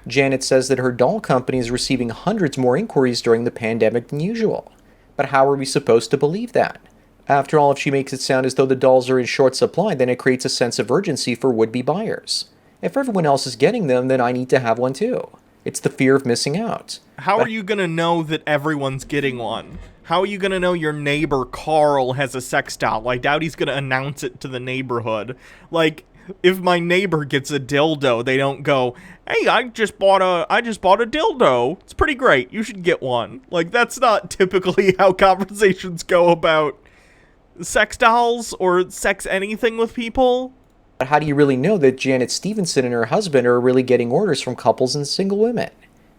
Janet says that her doll company is receiving hundreds more inquiries during the pandemic than usual. But how are we supposed to believe that? After all, if she makes it sound as though the dolls are in short supply, then it creates a sense of urgency for would-be buyers. If everyone else is getting them, then I need to have one too. It's the fear of missing out. How are you gonna know that everyone's getting one? How are you gonna know your neighbor Carl has a sex doll? I doubt he's gonna announce it to the neighborhood. Like, if my neighbor gets a dildo, they don't go, hey, I just bought a dildo. It's pretty great. You should get one. Like, that's not typically how conversations go about sex dolls or sex anything with people. But how do you really know that Janet Stevenson and her husband are really getting orders from couples and single women?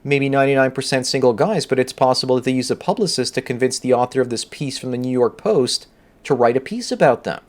Maybe 99% single guys, but it's possible that they use a publicist to convince the author of this piece from the New York Post to write a piece about them.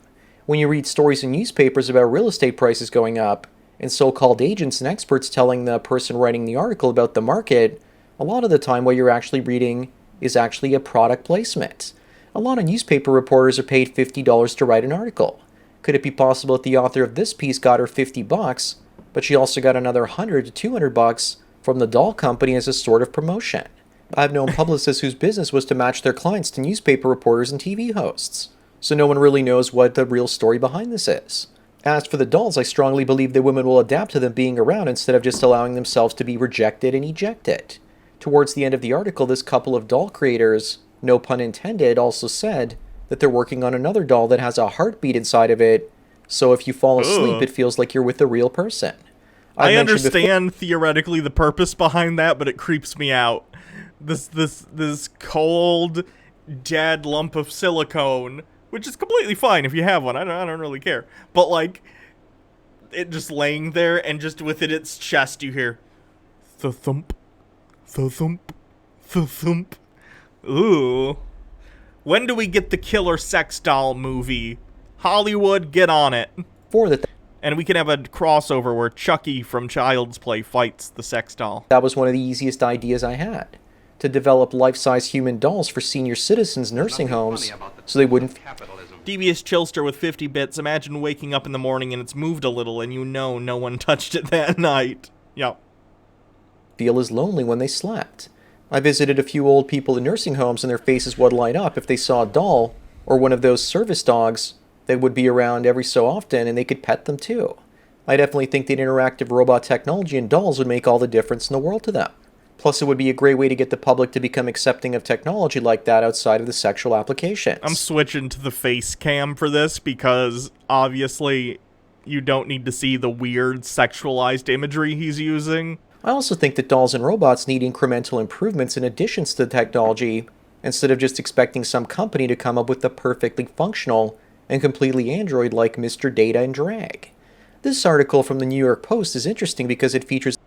When you read stories in newspapers about real estate prices going up, and so-called agents and experts telling the person writing the article about the market, a lot of the time what you're actually reading is actually a product placement. A lot of newspaper reporters are paid $50 to write an article. Could it be possible that the author of this piece got her $50, but she also got another $100 to $200 from the doll company as a sort of promotion? I've known publicists whose business was to match their clients to newspaper reporters and TV hosts, so no one really knows what the real story behind this is. As for the dolls, I strongly believe that women will adapt to them being around instead of just allowing themselves to be rejected and ejected. Towards the end of the article, this couple of doll creators, no pun intended, also said that they're working on another doll that has a heartbeat inside of it, so if you fall asleep, it feels like you're with a real person. I understand theoretically the purpose behind that, but it creeps me out. This cold, dead lump of silicone, which is completely fine if you have one. I don't really care. But, like, it just laying there, and just within its chest you hear the thump, the thump, the thump. Ooh. When do we get the killer sex doll movie? Hollywood, get on it. And we can have a crossover where Chucky from Child's Play fights the sex doll. That was one of the easiest ideas I had. To develop life-size human dolls for senior citizens' nursing homes so they wouldn't... Devious Chillster with 50 bits. Imagine waking up in the morning and it's moved a little and you know no one touched it that night. Yep. Feel as lonely when they slept. I visited a few old people in nursing homes and their faces would light up if they saw a doll or one of those service dogs that would be around every so often and they could pet them too. I definitely think that interactive robot technology and dolls would make all the difference in the world to them. Plus, it would be a great way to get the public to become accepting of technology like that outside of the sexual applications. I'm switching to the face cam for this because, obviously, you don't need to see the weird sexualized imagery he's using. I also think that dolls and robots need incremental improvements in additions to the technology, instead of just expecting some company to come up with the perfectly functional and completely android-like Mr. Data and Drag. This article from the New York Post is interesting because it features...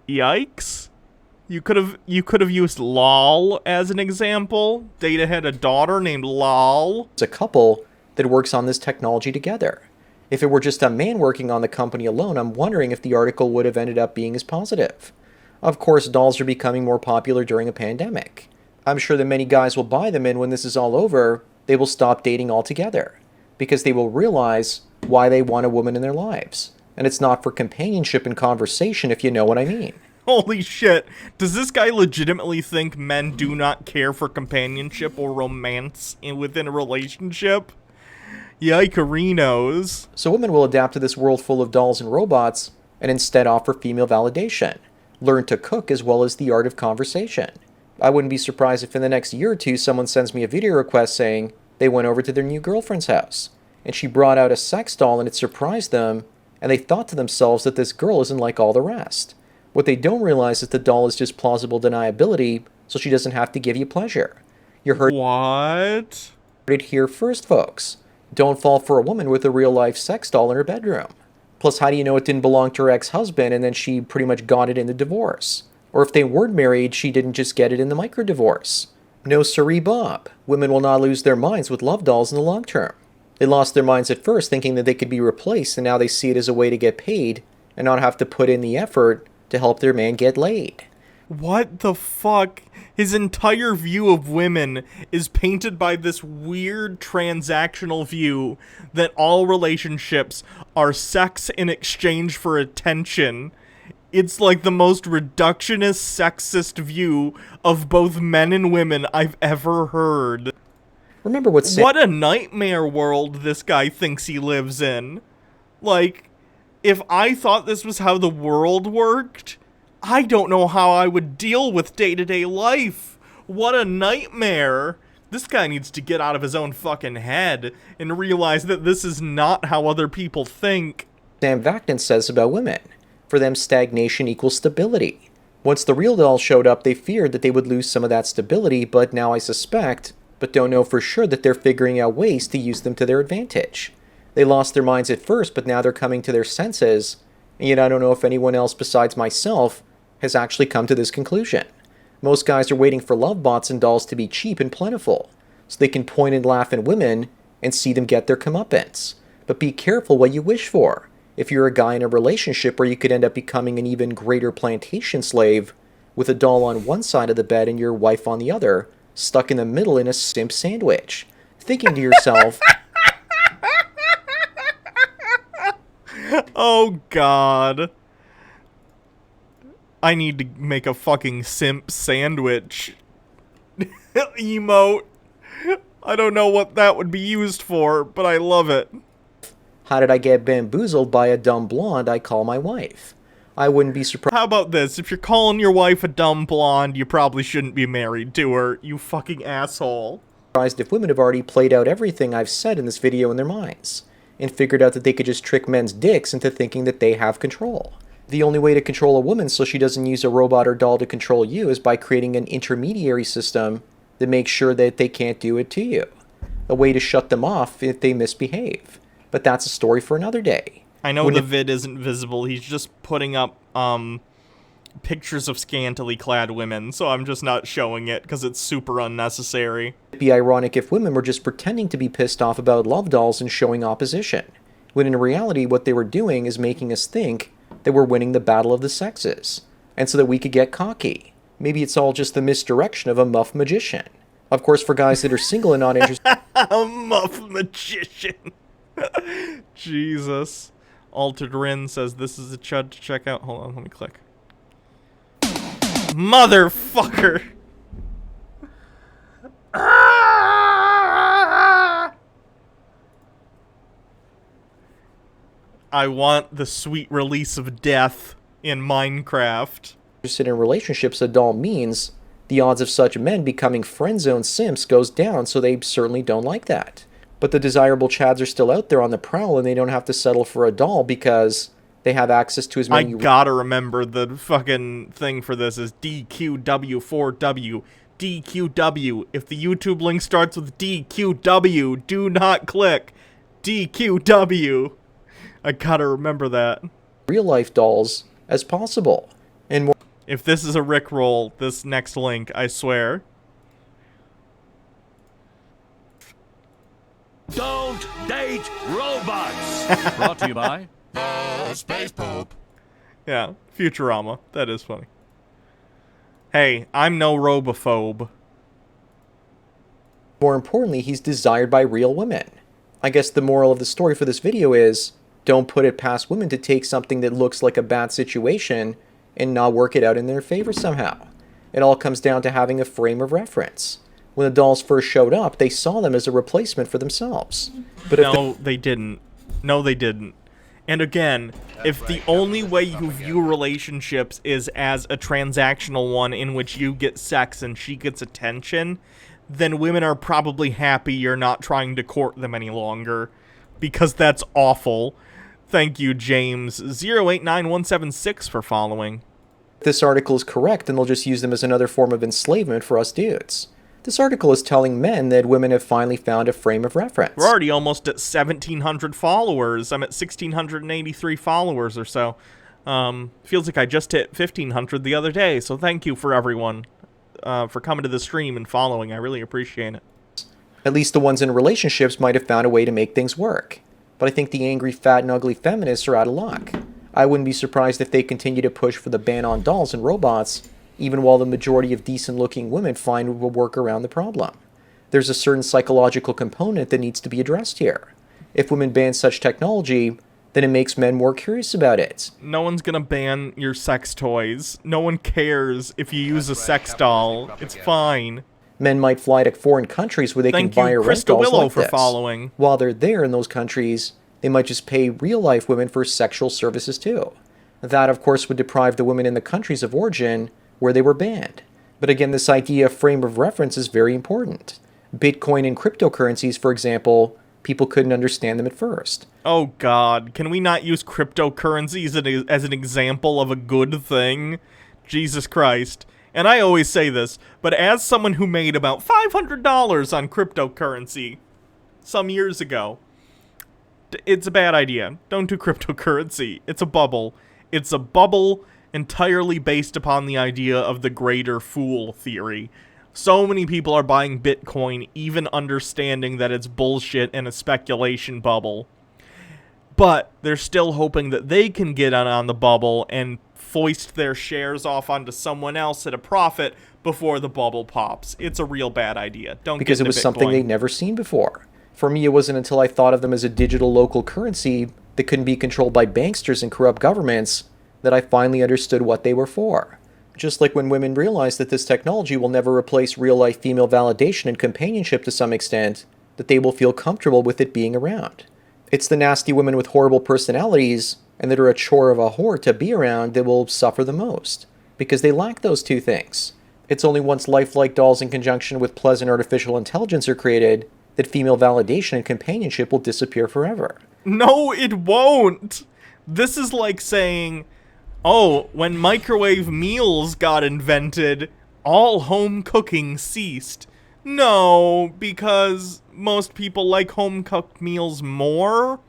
Yikes. You could have used LOL as an example. Data had a daughter named LOL. It's a couple that works on this technology together. If it were just a man working on the company alone, I'm wondering if the article would have ended up being as positive. Of course, dolls are becoming more popular during a pandemic. I'm sure that many guys will buy them, and when this is all over, they will stop dating altogether, because they will realize why they want a woman in their lives. And it's not for companionship and conversation, if you know what I mean. Holy shit. Does this guy legitimately think men do not care for companionship or romance within a relationship? Yikerinos. So women will adapt to this world full of dolls and robots, and instead offer female validation, learn to cook as well as the art of conversation. I wouldn't be surprised if in the next year or two someone sends me a video request saying they went over to their new girlfriend's house, and she brought out a sex doll and it surprised them, and they thought to themselves that this girl isn't like all the rest. What they don't realize is the doll is just plausible deniability, so she doesn't have to give you pleasure. You heard it here first, folks. Don't fall for a woman with a real-life sex doll in her bedroom. Plus, how do you know it didn't belong to her ex-husband and then she pretty much got it in the divorce? Or if they weren't married, she didn't just get it in the micro-divorce. No siree, Bob. Women will not lose their minds with love dolls in the long term. They lost their minds at first thinking that they could be replaced, and now they see it as a way to get paid and not have to put in the effort to help their man get laid. What the fuck? His entire view of women is painted by this weird transactional view that all relationships are sex in exchange for attention. It's like the most reductionist, sexist view of both men and women I've ever heard. Remember what a nightmare world this guy thinks he lives in. Like, if I thought this was how the world worked, I don't know how I would deal with day-to-day life. What a nightmare. This guy needs to get out of his own fucking head and realize that this is not how other people think. Sam Vaknin says about women. For them, stagnation equals stability. Once the real doll showed up, they feared that they would lose some of that stability, but now I suspect, but don't know for sure, that they're figuring out ways to use them to their advantage. They lost their minds at first, but now they're coming to their senses, and yet I don't know if anyone else besides myself has actually come to this conclusion. Most guys are waiting for love bots and dolls to be cheap and plentiful, so they can point and laugh at women and see them get their comeuppance. But be careful what you wish for. If you're a guy in a relationship where you could end up becoming an even greater plantation slave, with a doll on one side of the bed and your wife on the other, stuck in the middle in a simp sandwich, thinking to yourself, oh god. I need to make a fucking simp sandwich emote. I don't know what that would be used for, but I love it. How did I get bamboozled by a dumb blonde I call my wife? I wouldn't be surprised. How about this? If you're calling your wife a dumb blonde, you probably shouldn't be married to her, you fucking asshole. If women have already played out everything I've said in this video in their minds, and figured out that they could just trick men's dicks into thinking that they have control. The only way to control a woman so she doesn't use a robot or doll to control you is by creating an intermediary system that makes sure that they can't do it to you. A way to shut them off if they misbehave. But that's a story for another day. I know the vid isn't visible. He's just putting up pictures of scantily clad women, so I'm just not showing it because it's super unnecessary. It'd be ironic if women were just pretending to be pissed off about love dolls and showing opposition, when in reality what they were doing is making us think that we're winning the battle of the sexes, and so that we could get cocky. Maybe it's all just the misdirection of a muff magician. Of course, for guys that are single and not interested... A muff magician. Jesus. Altered Rin says this is a chud to check out. Hold on, let me click. Motherfucker! I want the sweet release of death in Minecraft. Interested in relationships, a doll means the odds of such men becoming friend-zone simps goes down, so they certainly don't like that. But the desirable chads are still out there on the prowl, and they don't have to settle for a doll because they have access to as many... I gotta remember the fucking thing for this is DQW4W. DQW. If the YouTube link starts with DQW, do not click DQW. I gotta remember that. ...real-life dolls as possible. And more... If this is a Rickroll, this next link, I swear. Don't date robots! Brought to you by the Space Pope. Yeah, Futurama. That is funny. Hey, I'm no robophobe. More importantly, he's desired by real women. I guess the moral of the story for this video is, don't put it past women to take something that looks like a bad situation and not work it out in their favor somehow. It all comes down to having a frame of reference. When the dolls first showed up, they saw them as a replacement for themselves. But no, they didn't. No, they didn't. And again, if the only way you view relationships is as a transactional one in which you get sex and she gets attention, then women are probably happy you're not trying to court them any longer. Because that's awful. Thank you, James 089176 for following. This article is correct, and they'll just use them as another form of enslavement for us dudes. This article is telling men that women have finally found a frame of reference. We're already almost at 1,700 followers. I'm at 1,683 followers or so. Feels like I just hit 1,500 the other day, so thank you for everyone for coming to the stream and following. I really appreciate it. At least the ones in relationships might have found a way to make things work. But I think the angry, fat, and ugly feminists are out of luck. I wouldn't be surprised if they continue to push for the ban on dolls and robots, even while the majority of decent-looking women find a work around the problem. There's a certain psychological component that needs to be addressed here. If women ban such technology, then it makes men more curious about it. No one's gonna ban your sex toys. No one cares if you use a sex doll. It's fine. Men might fly to foreign countries where they can buy or rent dolls like this. Following. While they're there in those countries, they might just pay real-life women for sexual services too. That, of course, would deprive the women in the countries of origin where they were banned. But again, this idea of frame of reference is very important. Bitcoin and cryptocurrencies, for example, people couldn't understand them at first. Oh god, can we not use cryptocurrencies as an example of a good thing? Jesus Christ. And I always say this, but as someone who made about $500 on cryptocurrency some years ago, it's a bad idea. Don't do cryptocurrency. It's a bubble. It's a bubble entirely based upon the idea of the greater fool theory. So many people are buying Bitcoin, even understanding that it's bullshit and a speculation bubble. But they're still hoping that they can get on the bubble and foist their shares off onto someone else at a profit before the bubble pops. It's a real bad idea. Don't because get into it was Bitcoin. Something they'd never seen before. For me, it wasn't until I thought of them as a digital local currency that couldn't be controlled by banksters and corrupt governments that I finally understood what they were for. Just like when women realize that this technology will never replace real-life female validation and companionship to some extent, that they will feel comfortable with it being around. It's the nasty women with horrible personalities and that are a chore of a whore to be around that will suffer the most, because they lack those two things. It's only once lifelike dolls in conjunction with pleasant artificial intelligence are created that female validation and companionship will disappear forever. No, it won't! This is like saying, oh, when microwave meals got invented, all home cooking ceased. No, because most people like home-cooked meals more,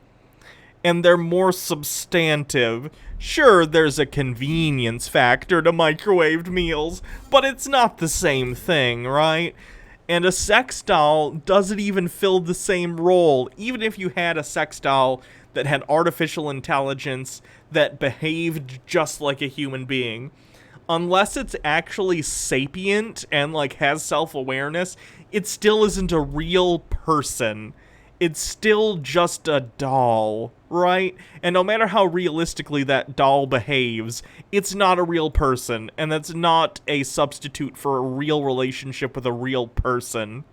and they're more substantive. Sure, there's a convenience factor to microwaved meals, but it's not the same thing, right? And a sex doll doesn't even fill the same role. Even if you had a sex doll that had artificial intelligence that behaved just like a human being, unless it's actually sapient and like has self-awareness, it still isn't a real person. It's still just a doll, right? And no matter how realistically that doll behaves, it's not a real person, and that's not a substitute for a real relationship with a real person.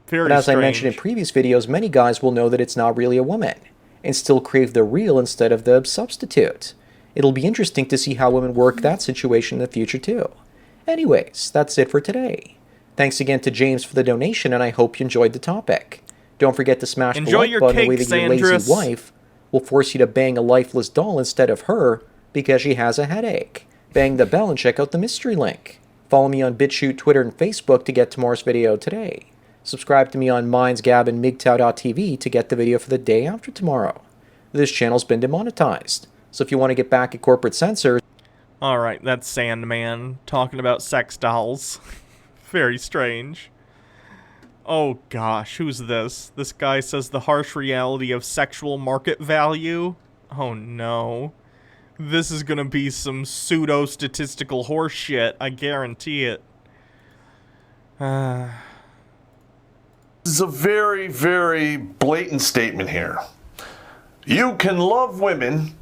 Very But as strange. I mentioned in previous videos, many guys will know that it's not really a woman, and still crave the real instead of the substitute. It'll be interesting to see how women work that situation in the future too. Anyways, that's it for today. Thanks again to James for the donation, and I hope you enjoyed the topic. Don't forget to smash the Enjoy like your button cake, the way that your lazy Sandris. wife will force you to bang a lifeless doll instead of her because she has a headache. Bang the bell and check out the mystery link. Follow me on BitChute, Twitter, and Facebook to get tomorrow's video today. Subscribe to me on Moans, Gab, and MGTOW.tv to get the video for the day after tomorrow. This channel's been demonetized, so if you want to get back at corporate censors... Alright, that's Sandman talking about sex dolls. Very strange. Oh gosh, who's this? This guy says the harsh reality of sexual market value? Oh no. This is gonna be some pseudo-statistical horse shit, I guarantee it. This is a very, very blatant statement here. You can love women,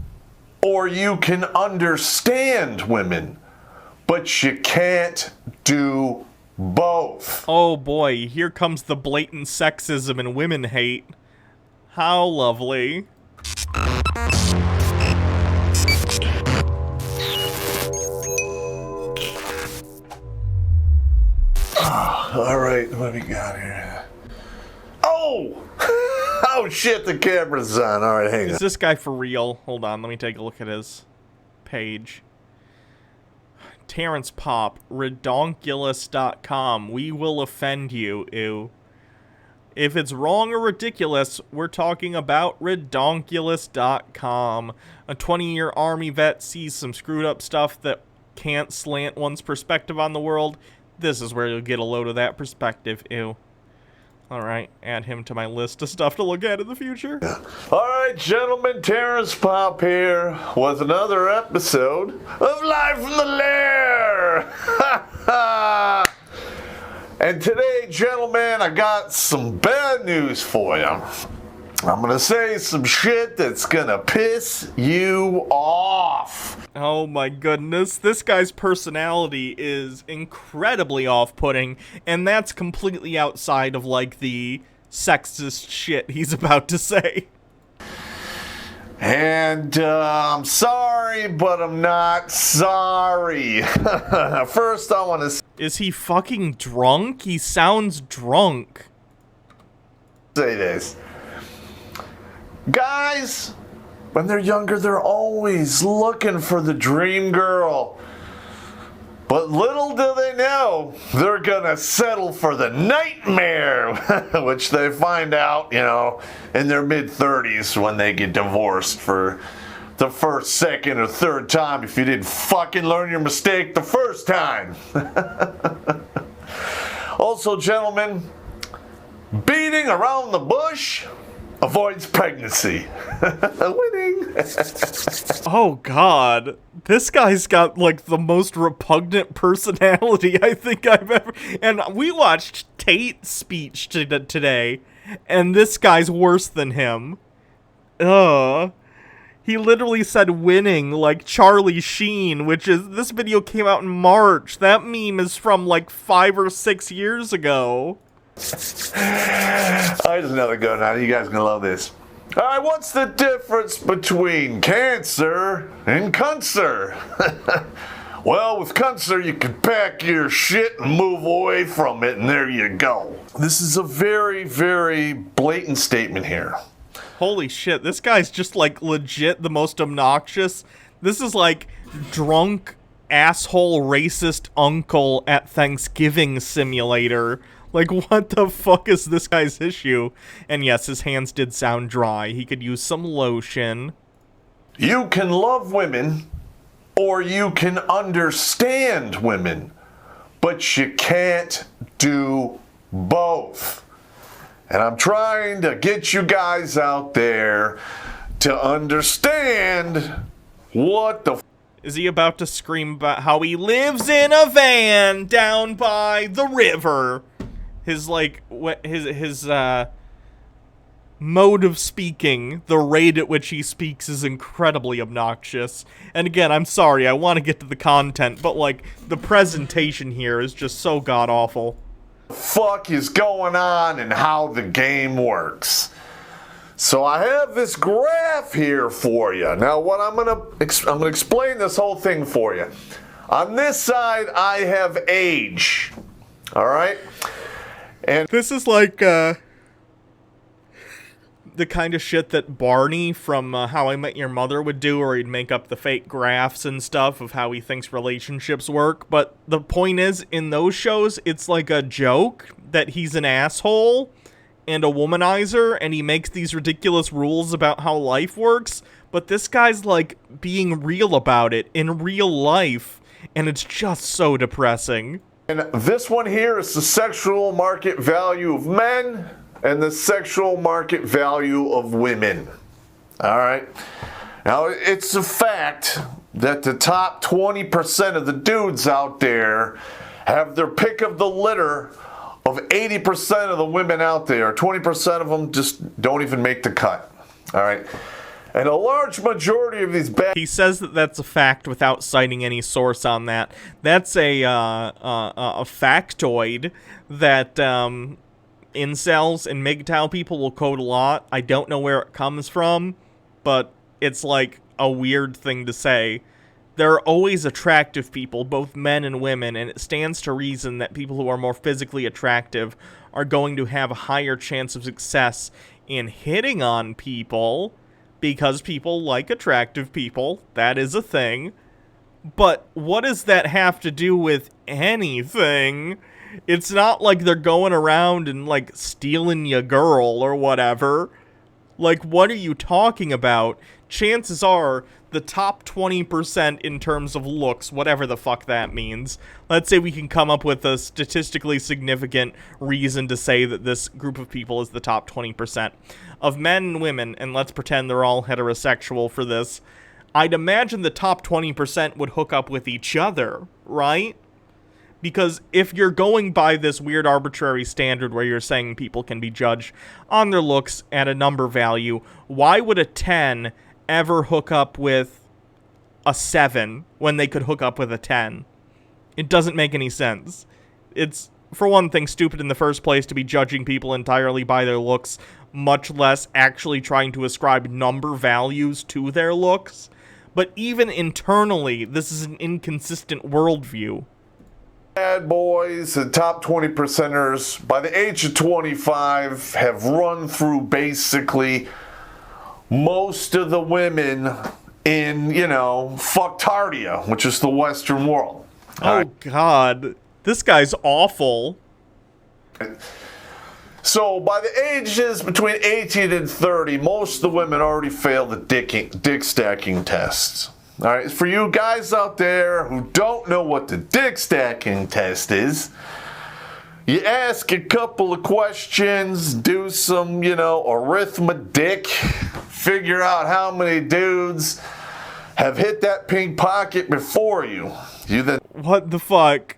or you can understand women, but you can't do both. Oh boy, here comes the blatant sexism and women hate. How lovely. All right, what do we got here? Oh! Oh shit, the camera's on. All right, hang on. Is this guy for real? Hold on, let me take a look at his page. Terrence Pop, redonkulous.com. We will offend you, ew. If it's wrong or ridiculous, we're talking about redonkulous.com. A 20-year army vet sees some screwed up stuff that can't slant one's perspective on the world. This is where you'll get a load of that perspective, ew. Alright, add him to my list of stuff to look at in the future. Alright, gentlemen, Terrence Pop here with another episode of Live from the Lair! And today, gentlemen, I got some bad news for you. I'm gonna say some shit that's gonna piss you off. Oh my goodness, this guy's personality is incredibly off-putting, and that's completely outside of, like, the sexist shit he's about to say. And, I'm sorry, but I'm not sorry. First, I want to Is he fucking drunk? He sounds drunk. say this. Guys, when they're younger, they're always looking for the dream girl. But little do they know, they're gonna settle for the nightmare, which they find out, you know, in their mid-30s when they get divorced for the first, second, or third time if you didn't fucking learn your mistake the first time. Also, gentlemen, beating around the bush avoids pregnancy. Winning. Oh god, this guy's got like the most repugnant personality I think I've ever. And we watched Tate's speech today, and this guy's worse than him. He literally said winning like Charlie Sheen, which is, this video came out in March. That meme is from like 5 or 6 years ago. Alright, there's another good one. You guys are gonna love this. Alright, what's the difference between cancer and cuncer? Well, with cuncer, you can pack your shit and move away from it, and there you go. This is a very, very blatant statement here. Holy shit, this guy's just like legit the most obnoxious. This is like drunk asshole racist uncle at Thanksgiving simulator. Like, what the fuck is this guy's issue? And yes, his hands did sound dry. He could use some lotion. You can love women, or you can understand women, but you can't do both. And I'm trying to get you guys out there to understand what the Is he about to scream about how he lives in a van down by the river? His, like, his mode of speaking, the rate at which he speaks is incredibly obnoxious. And again, I'm sorry, I want to get to the content, but, like, the presentation here is just so god-awful. fuck is going on and how the game works. So I have this graph here for you. Now what I'm gonna explain this whole thing for you. On this side I have age. All right? And this is like the kind of shit that Barney from How I Met Your Mother would do, or he'd make up the fake graphs and stuff of how he thinks relationships work. But the point is, in those shows, it's like a joke that he's an asshole and a womanizer, and he makes these ridiculous rules about how life works. But this guy's, like, being real about it in real life, and it's just so depressing. And this one here is the sexual market value of men and the sexual market value of women. All right. Now, it's a fact that the top 20% of the dudes out there have their pick of the litter of 80% of the women out there. 20% of them just don't even make the cut. All right. And a large majority of these bad... He says that that's a fact without citing any source on that. That's a factoid that incels and MGTOW people will quote a lot. I don't know where it comes from, but it's like a weird thing to say. There are always attractive people, both men and women, and it stands to reason that people who are more physically attractive are going to have a higher chance of success in hitting on people, because people like attractive people. That is a thing. But what does that have to do with anything? It's not like they're going around and, like, stealing your girl or whatever. Like, what are you talking about? Chances are the top 20% in terms of looks, whatever the fuck that means. Let's say we can come up with a statistically significant reason to say that this group of people is the top 20% of men and women, and let's pretend they're all heterosexual for this. I'd imagine the top 20% would hook up with each other, right? Because if you're going by this weird arbitrary standard where you're saying people can be judged on their looks at a number value, why would a 10 ever hook up with a 7 when they could hook up with a 10? It doesn't make any sense. It's, for one thing, stupid in the first place to be judging people entirely by their looks, much less actually trying to ascribe number values to their looks. But even internally, this is an inconsistent worldview. Bad boys and top 20%ers by the age of 25 have run through basically most of the women in, you know, fucktardia, which is the Western world. Oh, God. This guy's awful. So, by the ages between 18 and 30, most of the women already failed the dick stacking tests. All right, for you guys out there who don't know what the dick stacking test is, you ask a couple of questions, do some, you know, arithmetic, figure out how many dudes have hit that pink pocket before you. You then... What the fuck?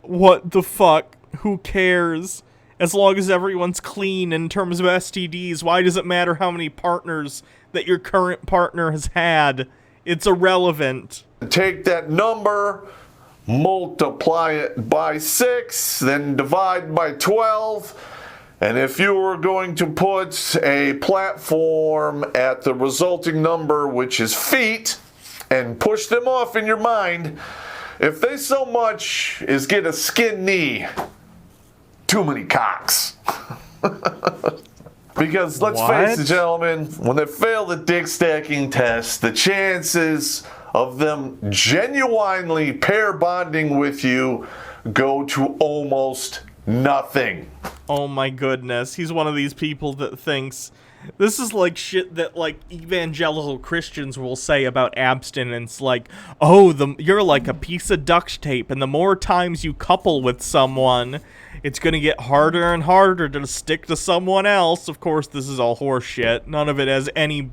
What the fuck? Who cares? As long as everyone's clean in terms of STDs, why does it matter how many partners that your current partner has had? It's irrelevant. Take that number, multiply it by 6, then divide by 12. And if you were going to put a platform at the resulting number, which is feet, and push them off in your mind, if they so much as get a skin knee, too many cocks. Because let's face it, gentlemen, when they fail the dick stacking test, the chances of them genuinely pair bonding with you go to almost nothing. Oh my goodness, he's one of these people that thinks this is like shit that like evangelical Christians will say about abstinence, like, oh, you're like a piece of duct tape, and the more times you couple with someone, it's gonna get harder and harder to stick to someone else. Of course, this is all horse shit. None of it has any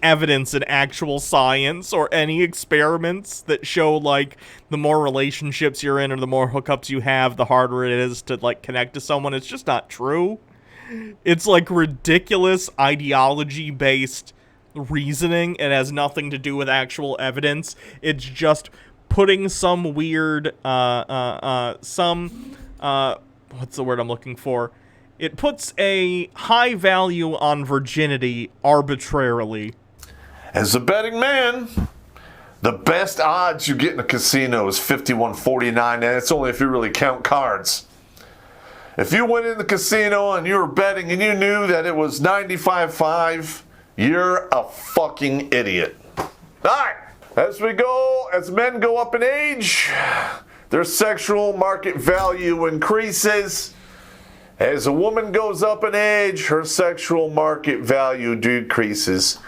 evidence in actual science or any experiments that show, like, the more relationships you're in or the more hookups you have, the harder it is to, like, connect to someone. It's just not true. It's, like, ridiculous ideology-based reasoning. It has nothing to do with actual evidence. It's just putting some weird, what's the word I'm looking for? It puts a high value on virginity arbitrarily. As a betting man, the best odds you get in a casino is 51.49, and it's only if you really count cards. If you went in the casino and you were betting and you knew that it was 95.5, you're a fucking idiot. Alright, as men go up in age, their sexual market value increases. As a woman goes up in age, her sexual market value decreases.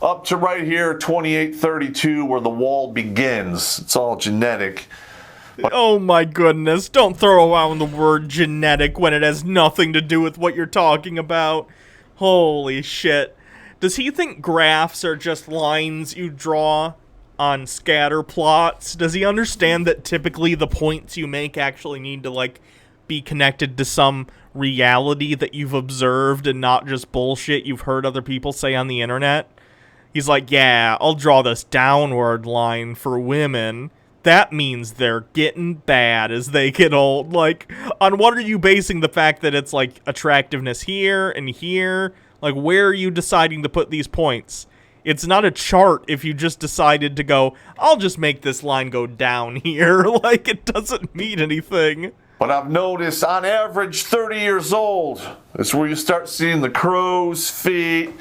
Up to right here, 28-32, where the wall begins. It's all genetic. Oh my goodness, don't throw around the word genetic when it has nothing to do with what you're talking about. Holy shit. Does he think graphs are just lines you draw on scatter plots? Does he understand that typically the points you make actually need to, like, be connected to some reality that you've observed and not just bullshit you've heard other people say on the internet? He's like, yeah, I'll draw this downward line for women. That means they're getting bad as they get old. Like, on what are you basing the fact that it's, like, attractiveness here and here? Like, where are you deciding to put these points? It's not a chart if you just decided to go, I'll just make this line go down here. Like, it doesn't mean anything. But I've noticed, on average, 30 years old is where you start seeing the crow's feet,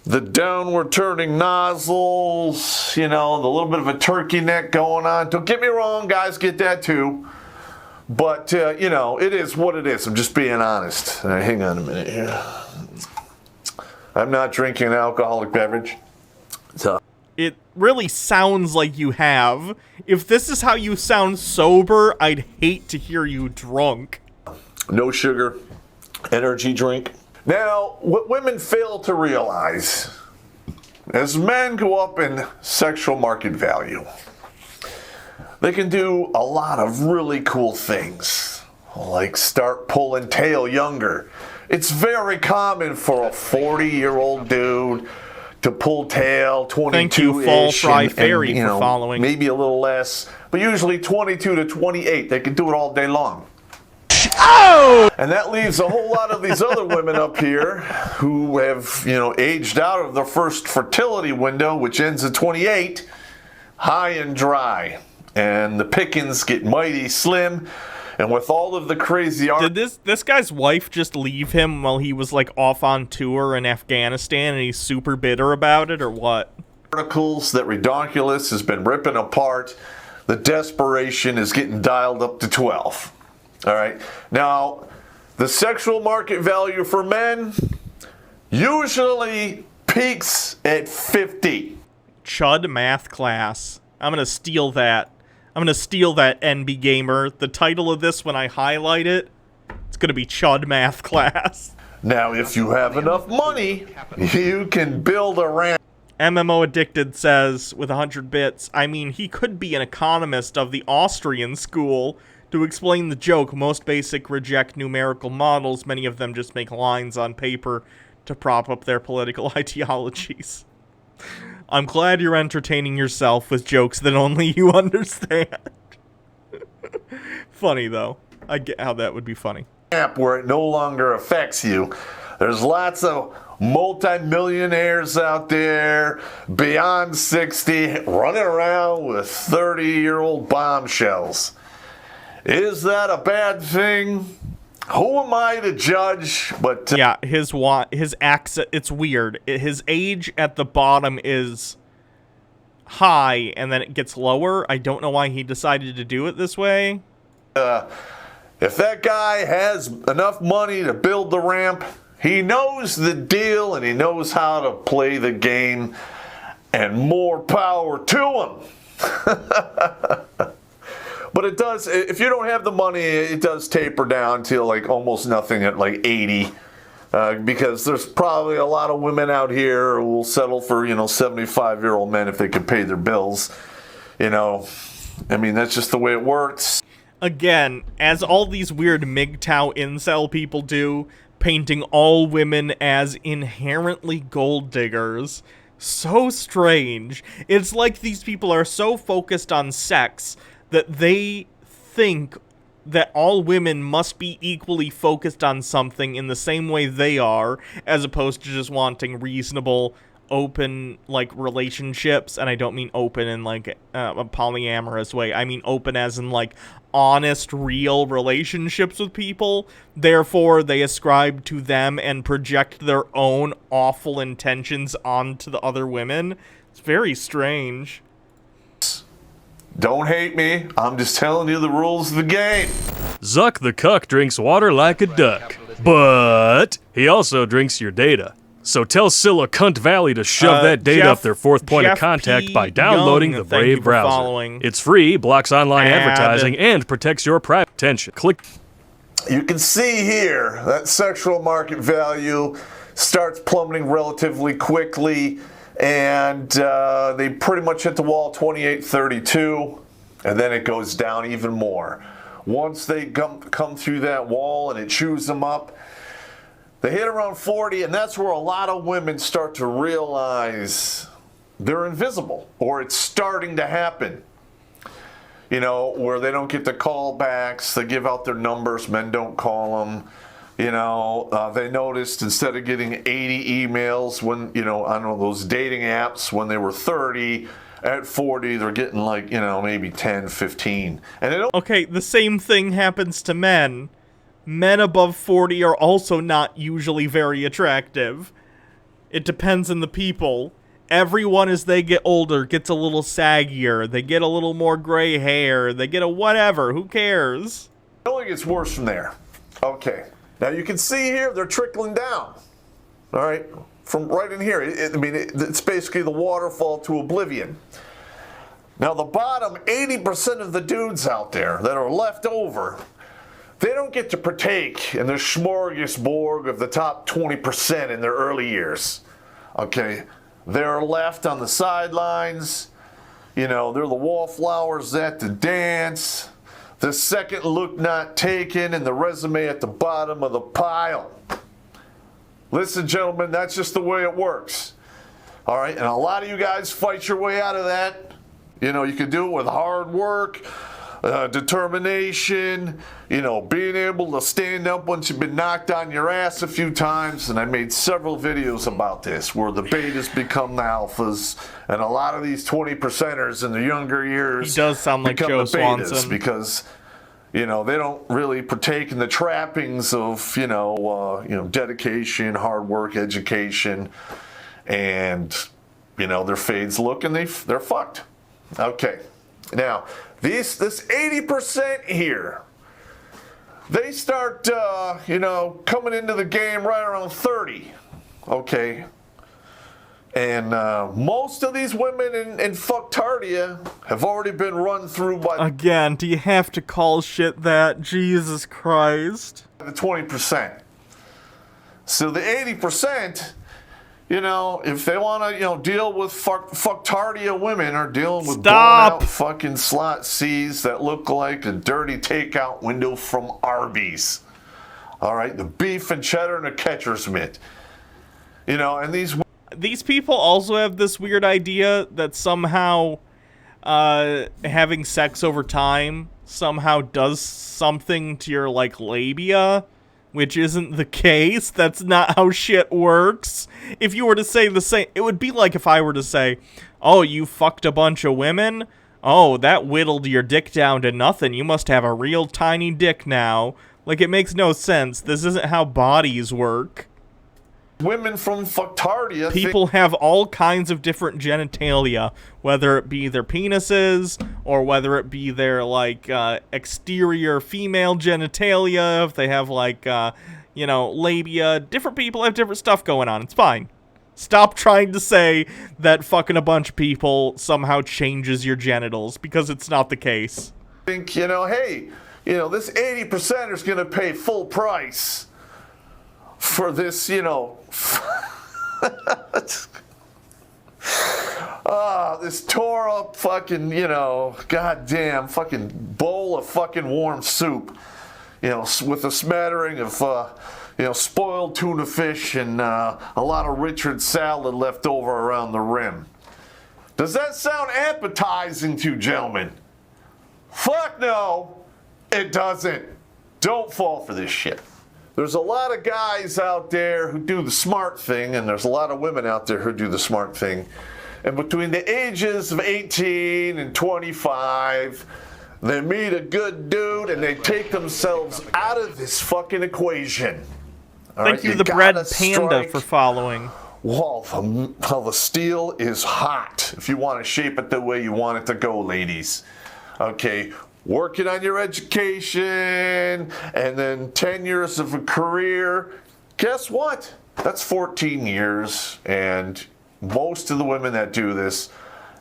the downward turning nozzles, you know, the little bit of a turkey neck going on. Don't get me wrong, guys get that too. But, you know, it is what it is. I'm just being honest. Hang on a minute here. I'm not drinking an alcoholic beverage. It really sounds like you have. If this is how you sound sober, I'd hate to hear you drunk. No sugar, energy drink. Now, what women fail to realize, as men go up in sexual market value, they can do a lot of really cool things, like start pulling tail younger. It's very common for a 40-year-old dude to pull tail, 22-ish. Thank you, Fall Fry Fairy, you know, for following. Maybe a little less, but usually 22 to 28. They can do it all day long. Oh! And that leaves a whole lot of these other women up here who have, you know, aged out of their first fertility window, which ends at 28, high and dry. And the pickings get mighty slim. And with all of the crazy art... Did this guy's wife just leave him while he was, like, off on tour in Afghanistan and he's super bitter about it, or what? Articles that Redonkulous has been ripping apart. The desperation is getting dialed up to 12. All right. Now, the sexual market value for men usually peaks at 50. Chud math class. I'm going to steal that. I'm going to steal that, NB Gamer. The title of this, when I highlight it, it's going to be Chud math class. Now, if you have enough money, you can build a ramp. MMO Addicted says, with 100 bits, I mean, he could be an economist of the Austrian school. To explain the joke, most basic reject numerical models. Many of them just make lines on paper to prop up their political ideologies. I'm glad you're entertaining yourself with jokes that only you understand. Funny, though. I get how that would be funny. Where it no longer affects you. There's lots of multi-millionaires out there, beyond 60, running around with 30-year-old bombshells. Is that a bad thing? Who am I to judge? But yeah, his accent, it's weird. His age at the bottom is high, and then it gets lower. I don't know why he decided to do it this way. If that guy has enough money to build the ramp, he knows the deal and he knows how to play the game, and more power to him. But it does, if you don't have the money, it does taper down to like almost nothing at like 80. Because there's probably a lot of women out here who will settle for, 75-year-old men if they can pay their bills. I mean, that's just the way it works. Again, as all these weird MGTOW incel people do, painting all women as inherently gold diggers. So strange. It's like these people are so focused on sex that they think that all women must be equally focused on something in the same way they are, as opposed to just wanting reasonable, open, relationships. And I don't mean open in, a polyamorous way. I mean open as in, honest, real relationships with people. Therefore, they ascribe to them and project their own awful intentions onto the other women. It's very strange. Don't hate me. I'm just telling you the rules of the game. Zuck the cuck drinks water like a duck, but he also drinks your data. So tell Silicon Valley to shove that data up their fourth point of contact by downloading the Brave browser. It's free, blocks online advertising, and protects your private attention. Click. You can see here that sexual market value starts plummeting relatively quickly, and they pretty much hit the wall 28.32, and then it goes down even more. Once they come through that wall and it chews them up, they hit around 40, and that's where a lot of women start to realize they're invisible, or it's starting to happen. You know, where they don't get the callbacks, they give out their numbers, men don't call them. You know, they noticed instead of getting 80 emails when, you know, I don't know, those dating apps when they were 30, at 40, they're getting like, you know, maybe 10, 15. And they don't. Okay, the same thing happens to men. Men above 40 are also not usually very attractive. It depends on the people. Everyone, as they get older, gets a little saggier. They get a little more gray hair. They get a whatever. Who cares? It only gets worse from there. Okay. Now you can see here, they're trickling down. All right. From right in here. It's basically the waterfall to oblivion. Now the bottom 80% of the dudes out there that are left over, they don't get to partake in the smorgasbord of the top 20% in their early years. Okay. They're left on the sidelines. You know, they're the wallflowers at the dance. The second look not taken and the resume at the bottom of the pile. Listen, gentlemen, that's just the way it works. All right, and a lot of you guys fight your way out of that. You know, you can do it with hard work, determination, you know, being able to stand up once you've been knocked on your ass a few times. And I made several videos about this where the betas become the alphas, and a lot of these 20%ers in the younger years he does sound like Joe Swanson, because, you know, they don't really partake in the trappings of, you know, dedication, hard work, education, and, you know, their fades look and they're fucked. Okay, now this 80% here, they start, you know, coming into the game right around 30. Okay. And most of these women in fucktardia have already been run through by... Again, do you have to call shit that? Jesus Christ. The 20%. So the 80%, you know, if they want to, you know, deal with fucktardia women or dealing with blown-out fucking slot C's that look like a dirty takeout window from Arby's. All right? The beef and cheddar and a catcher's mitt. You know, and these people also have this weird idea that somehow having sex over time somehow does something to your, like, labia, which isn't the case. That's not how shit works. If you were to say the same, it would be like if I were to say, oh, you fucked a bunch of women? Oh, that whittled your dick down to nothing. You must have a real tiny dick now. Like, it makes no sense. This isn't how bodies work. Women from fucktardia. People have all kinds of different genitalia, whether it be their penises or whether it be their, like, exterior female genitalia, if they have, like, you know, labia. Different people have different stuff going on. It's fine. Stop trying to say that fucking a bunch of people somehow changes your genitals, because it's not the case. Think, you know, hey, you know, this 80% is going to pay full price for this, you know, this tore up fucking, you know, goddamn fucking bowl of fucking warm soup, you know, with a smattering of, you know, spoiled tuna fish and a lot of Richard salad left over around the rim. Does that sound appetizing to you, gentlemen? Fuck no, it doesn't. Don't fall for this shit. There's a lot of guys out there who do the smart thing, and there's a lot of women out there who do the smart thing. And between the ages of 18 and 25, they meet a good dude, and they take themselves out of this fucking equation. Thank you, the Bread Panda, for following. Well, the steel is hot if you want to shape it the way you want it to go, ladies. Okay, working on your education and then 10 years of a career. Guess what? That's 14 years, and most of the women that do this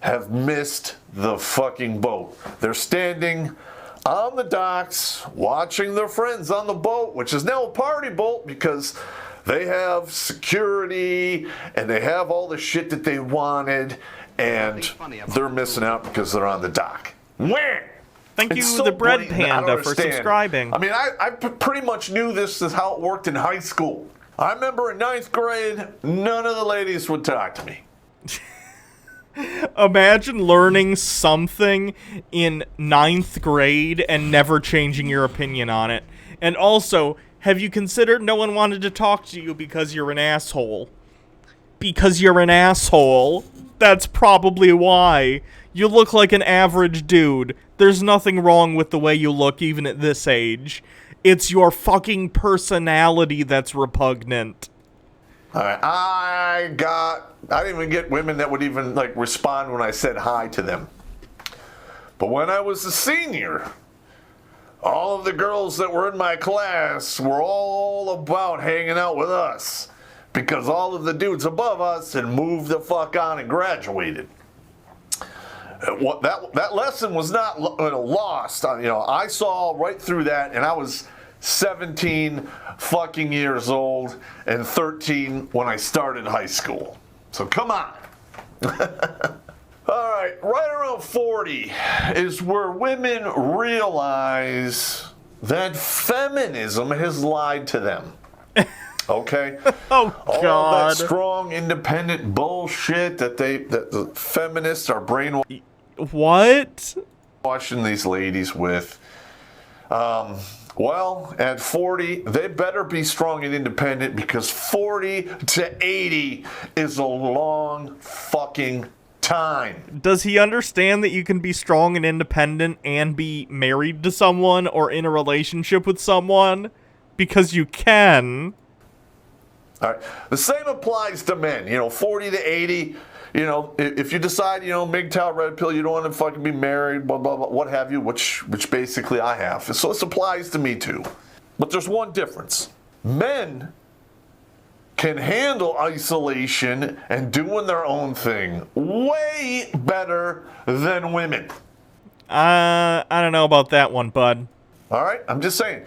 have missed the fucking boat. They're standing on the docks watching their friends on the boat, which is now a party boat because they have security and they have all the shit that they wanted, and they're missing out because they're on the dock. Where? Thank you, the Bread Panda, for subscribing. I mean, I pretty much knew this is how it worked in high school. I remember in 9th grade, none of the ladies would talk to me. Imagine learning something in 9th grade and never changing your opinion on it. And also, have you considered no one wanted to talk to you because you're an asshole? Because you're an asshole. That's probably why. You look like an average dude. There's nothing wrong with the way you look even at this age. It's your fucking personality that's repugnant. Alright, I didn't even get women that would even like respond when I said hi to them. But when I was a senior, all of the girls that were in my class were all about hanging out with us because all of the dudes above us had moved the fuck on and graduated. That lesson was not lost. I saw right through that, and I was 17 fucking years old and 13 when I started high school. So come on. Alright, right around 40 is where women realize that feminism has lied to them. Okay? Oh, God. All that strong, independent bullshit that the feminists are brainwashing. What? Washing these ladies with. Well, at 40, they better be strong and independent because 40 to 80 is a long fucking time. Does he understand that you can be strong and independent and be married to someone or in a relationship with someone? Because you can. All right. The same applies to men. 40 to 80. If you decide, MGTOW, red pill, you don't want to fucking be married, blah, blah, blah, what have you, which basically I have. So this applies to me too. But there's one difference. Men can handle isolation and doing their own thing way better than women. I don't know about that one, bud. All right, I'm just saying.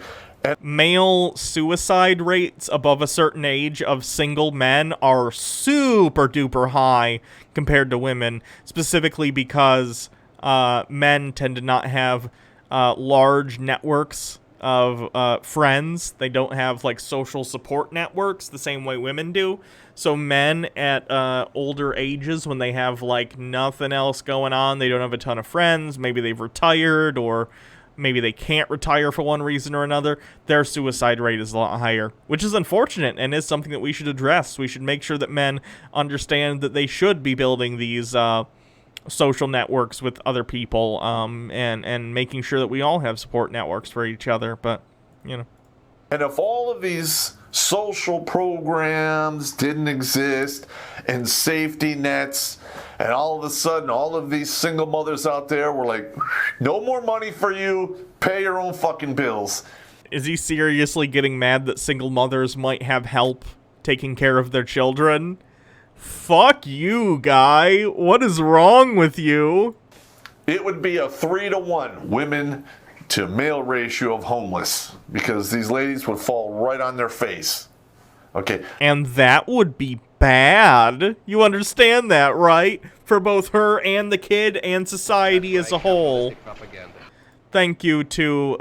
Male suicide rates above a certain age of single men are super duper high compared to women, specifically because men tend to not have large networks of friends. They don't have like social support networks the same way women do. So men at older ages, when they have like nothing else going on, they don't have a ton of friends, maybe they've retired or maybe they can't retire for one reason or another, their suicide rate is a lot higher, which is unfortunate and is something that we should address. We should make sure that men understand that they should be building these social networks with other people and making sure that we all have support networks for each other, but, And if all of these social programs didn't exist and safety nets, and all of a sudden all of these single mothers out there were like, no more money for you, pay your own fucking bills. Is he seriously getting mad that single mothers might have help taking care of their children? Fuck you, guy. What is wrong with you? It would be a 3-to-1 women to male ratio of homeless because these ladies would fall right on their face. Okay. And that would be bad. You understand that, right? For both her and the kid and society as a whole. Thank you to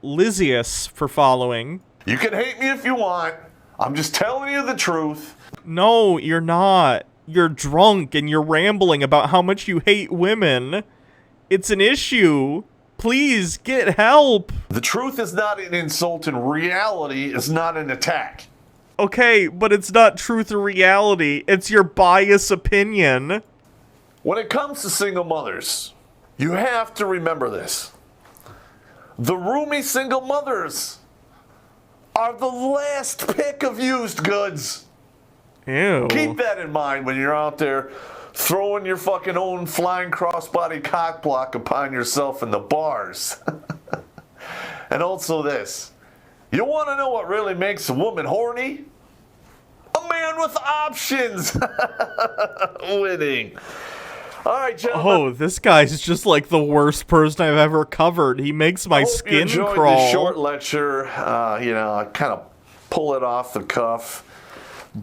Reeees for following. You can hate me if you want. I'm just telling you the truth. No, you're not. You're drunk and you're rambling about how much you hate women. It's an issue. Please, get help. The truth is not an insult and reality is not an attack. Okay, but it's not truth or reality. It's your biased opinion. When it comes to single mothers, you have to remember this. the roomy single mothers are the last pick of used goods. Ew. Keep that in mind when you're out there throwing your fucking own flying crossbody cock block upon yourself in the bars. And also this. You want to know what really makes a woman horny? A man with options. Winning. All right, gentlemen. Oh, this guy's just like the worst person I've ever covered. He makes my skin enjoyed crawl. This short lecture. I kind of pull it off the cuff.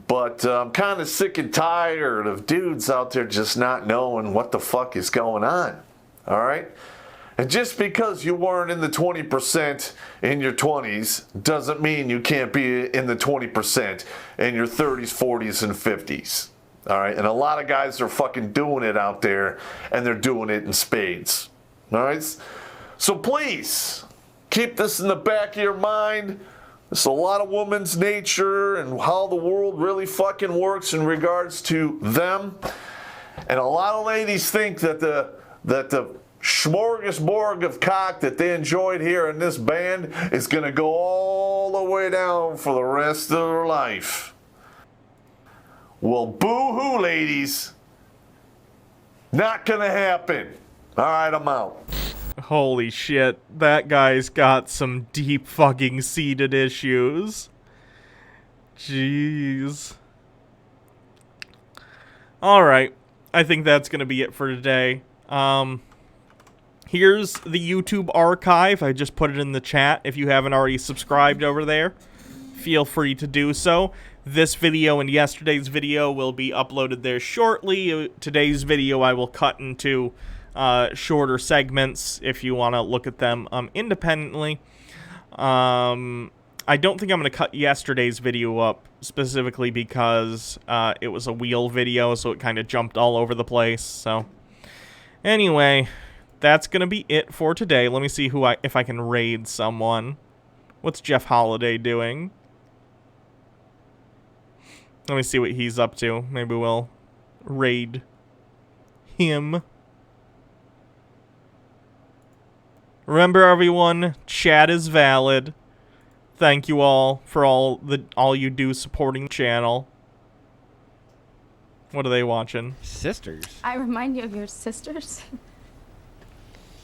But I'm kind of sick and tired of dudes out there just not knowing what the fuck is going on. All right? And just because you weren't in the 20% in your 20s doesn't mean you can't be in the 20% in your 30s, 40s, and 50s. All right? And a lot of guys are fucking doing it out there, and they're doing it in spades. All right? So please, keep this in the back of your mind. It's a lot of woman's nature and how the world really fucking works in regards to them. And a lot of ladies think that the smorgasbord of cock that they enjoyed here in this band is going to go all the way down for the rest of their life. Well, boo-hoo, ladies. Not going to happen. All right, I'm out. Holy shit, that guy's got some deep fucking seated issues. Jeez. Alright, I think that's gonna be it for today. Here's the YouTube archive. I just put it in the chat. If you haven't already subscribed over there, feel free to do so. This video and yesterday's video will be uploaded there shortly. Today's video I will cut into shorter segments if you want to look at them independently. I don't think I'm going to cut yesterday's video up specifically because it was a wheel video, so it kind of jumped all over the place. So anyway, that's going to be it for today. Let me see if I can raid someone. What's Jeff Holiday doing? Let me see what he's up to. Maybe we'll raid him. Remember, everyone, chat is valid. Thank you all for all you do supporting the channel. What are they watching? Sisters. I remind you of your sisters.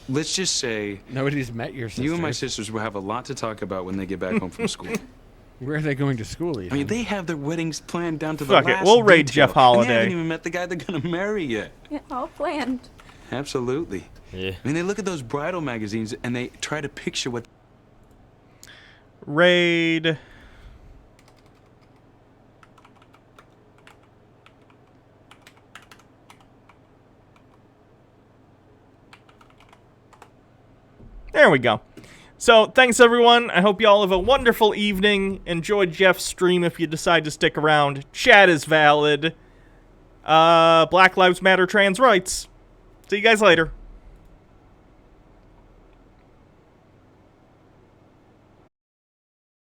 Let's just say nobody's met your sisters. You and my sisters will have a lot to talk about when they get back home from school. Where are they going to school, Ethan? I mean, they have their weddings planned down to the Fuck last it, we'll raid detail, Jeff Holiday. And they haven't even met the guy they're gonna marry yet. Yeah, all planned. Absolutely. Yeah. I mean, they look at those bridal magazines and they try to picture what... Raid. There we go. So, thanks everyone. I hope y'all have a wonderful evening. Enjoy Jeff's stream if you decide to stick around. Chat is valid. Black Lives Matter, trans rights. See you guys later.